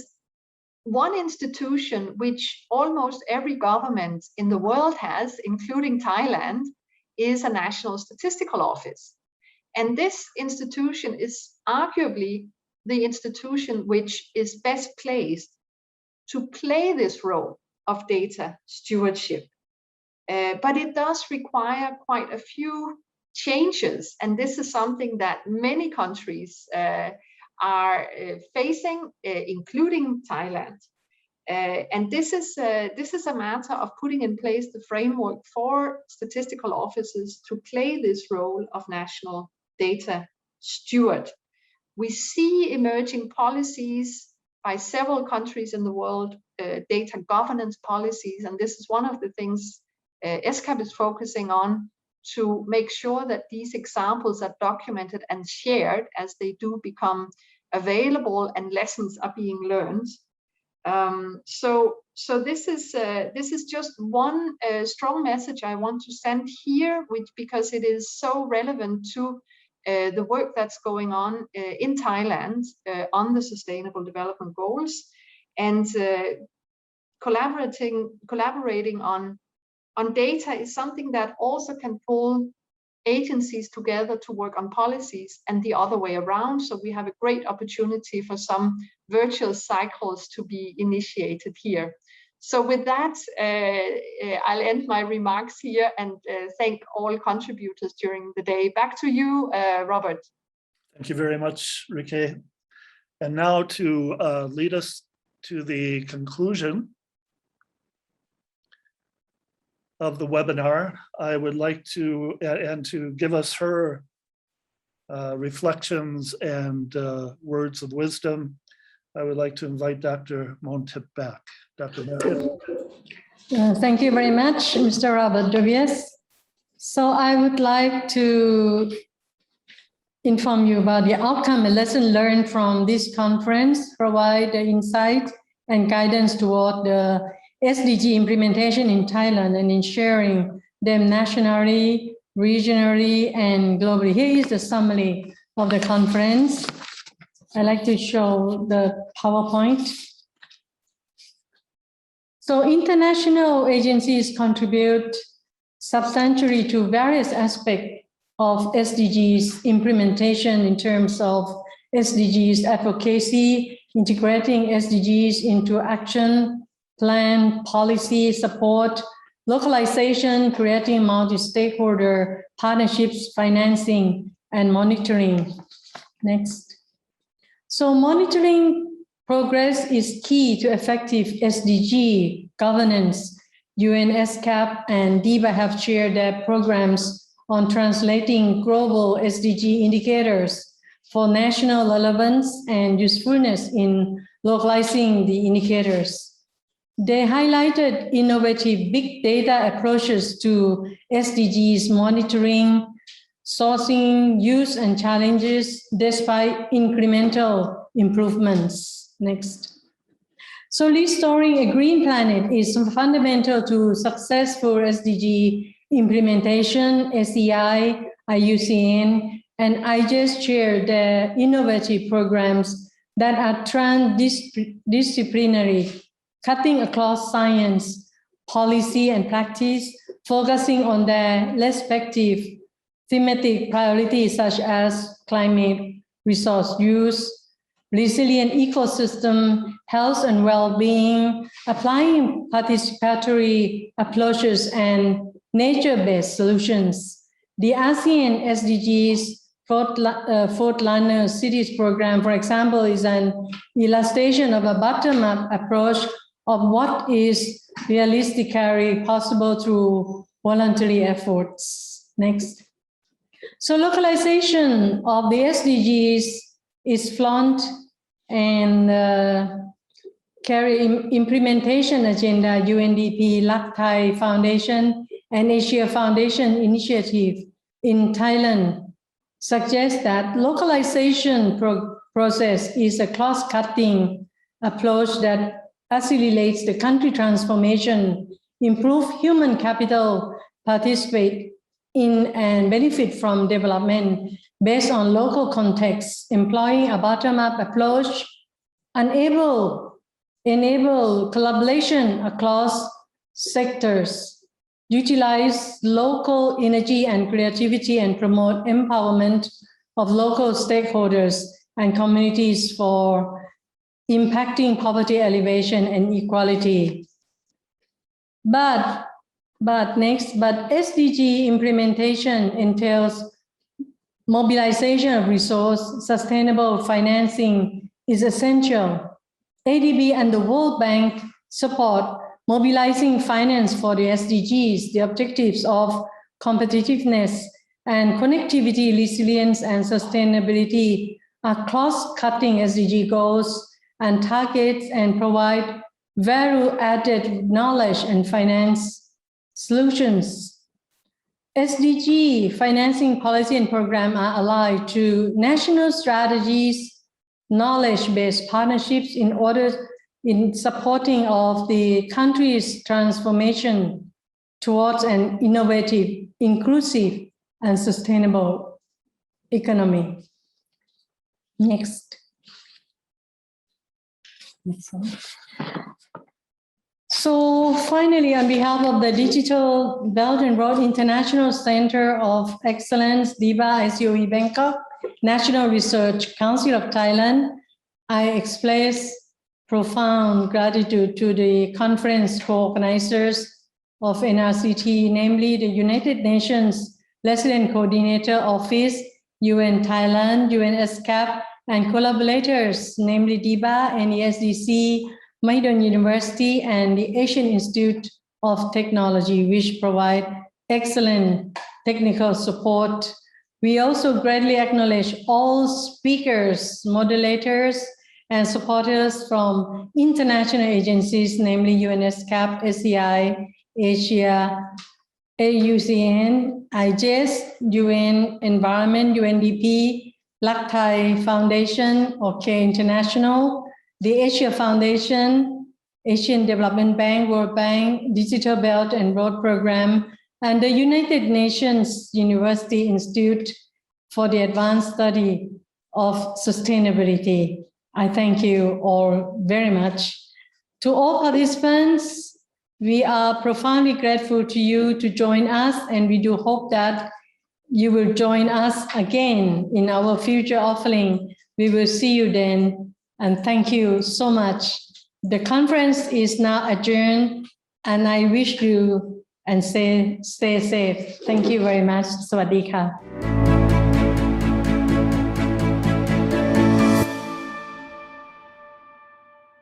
one institution which almost every government in the world has, including Thailand, is a national statistical office. And this institution is arguably the institution which is best placed to play this role of data stewardship. But it does require quite a few changes. And this is something that many countries are facing, including Thailand. And this is a matter of putting in place the framework for statistical offices to play this role of national data steward. We see emerging policies by several countries in the world, data governance policies, and this is one of the things SCAP is focusing on, to make sure that these examples are documented and shared as they do become available and lessons are being learned. So this is just one strong message I want to send here, because it is so relevant to the work that's going on in Thailand on the Sustainable Development Goals, and collaborating on data is something that also can pull agencies together to work on policies and the other way around. So we have a great opportunity for some virtual cycles to be initiated here. So with that, I'll end my remarks here and thank all contributors during the day. Back to you, Robert. Thank you very much, Rike. And now to lead us to the conclusion of the webinar, I would like to, and to give us her reflections and words of wisdom, I would like to invite Dr. Montip back. Dr. Montip. Thank you very much, Mr. Robert Dovies. So I would like to inform you about the outcome and lesson learned from this conference, provide the insight and guidance toward the SDG implementation in Thailand and in sharing them nationally, regionally, and globally. Here is the summary of the conference. I like to show the PowerPoint. So international agencies contribute substantially to various aspects of SDGs implementation in terms of SDGs advocacy, integrating SDGs into action, plan, policy, support, localization, creating multi-stakeholder partnerships, financing, and monitoring. Next. So monitoring progress is key to effective SDG governance. UN SCAP and DIBA have shared their programs on translating global SDG indicators for national relevance and usefulness in localizing the indicators. They highlighted innovative big data approaches to SDGs monitoring, sourcing, use, and challenges despite incremental improvements. Next. So restoring a green planet is fundamental to successful SDG implementation. SEI, IUCN, and IJS share their innovative programs that are transdisciplinary, cutting across science, policy, and practice, focusing on their respective thematic priorities such as climate, resource use, resilient ecosystem, health and well-being, applying participatory approaches and nature-based solutions. The ASEAN SDGs Fourth Runner Cities program, for example, is an illustration of a bottom-up approach of what is realistically possible through voluntary efforts. Next. So localization of the SDGs is flaunt and carry implementation agenda, UNDP, Thai Foundation, and Asia Foundation Initiative in Thailand suggest that localization process is a cross-cutting approach that facilitates the country transformation, improve human capital, participate in and benefit from development based on local context, employing a bottom-up approach, enable collaboration across sectors, utilize local energy and creativity, and promote empowerment of local stakeholders and communities for impacting poverty alleviation and equality. But SDG implementation entails mobilization of resource, sustainable financing is essential. ADB and the World Bank support mobilizing finance for the SDGs, the objectives of competitiveness and connectivity, resilience, and sustainability are cross-cutting SDG goals and targets and provide value-added knowledge and finance solutions. SDG financing policy and program are allied to national strategies, knowledge-based partnerships in supporting of the country's transformation towards an innovative, inclusive, and sustainable economy. Next. So finally, on behalf of the Digital Belt and Road International Center of Excellence, DIBA, ICOE Bangkok, National Research Council of Thailand, I express profound gratitude to the conference co-organizers of NRCT, namely the United Nations Resident Coordinator Office, UN Thailand, UN SCAP, and collaborators, namely DIBA and ESDC, Mahidol University, and the Asian Institute of Technology, which provide excellent technical support. We also greatly acknowledge all speakers, moderators, and supporters from international agencies, namely UNSCAP, SEI, Asia, AUCN, IJS, UN Environment, UNDP, Thai Foundation, OK International, the Asia Foundation, Asian Development Bank, World Bank, Digital Belt and Road Program, and the United Nations University Institute for the Advanced Study of sustainability. I thank you all very much. To all participants, we are profoundly grateful to you to join us, and we do hope that you will join us again in our future offering. We will see you then, and thank you so much. The conference is now adjourned, and I wish you and stay safe. Thank you very much. Sawadee ka.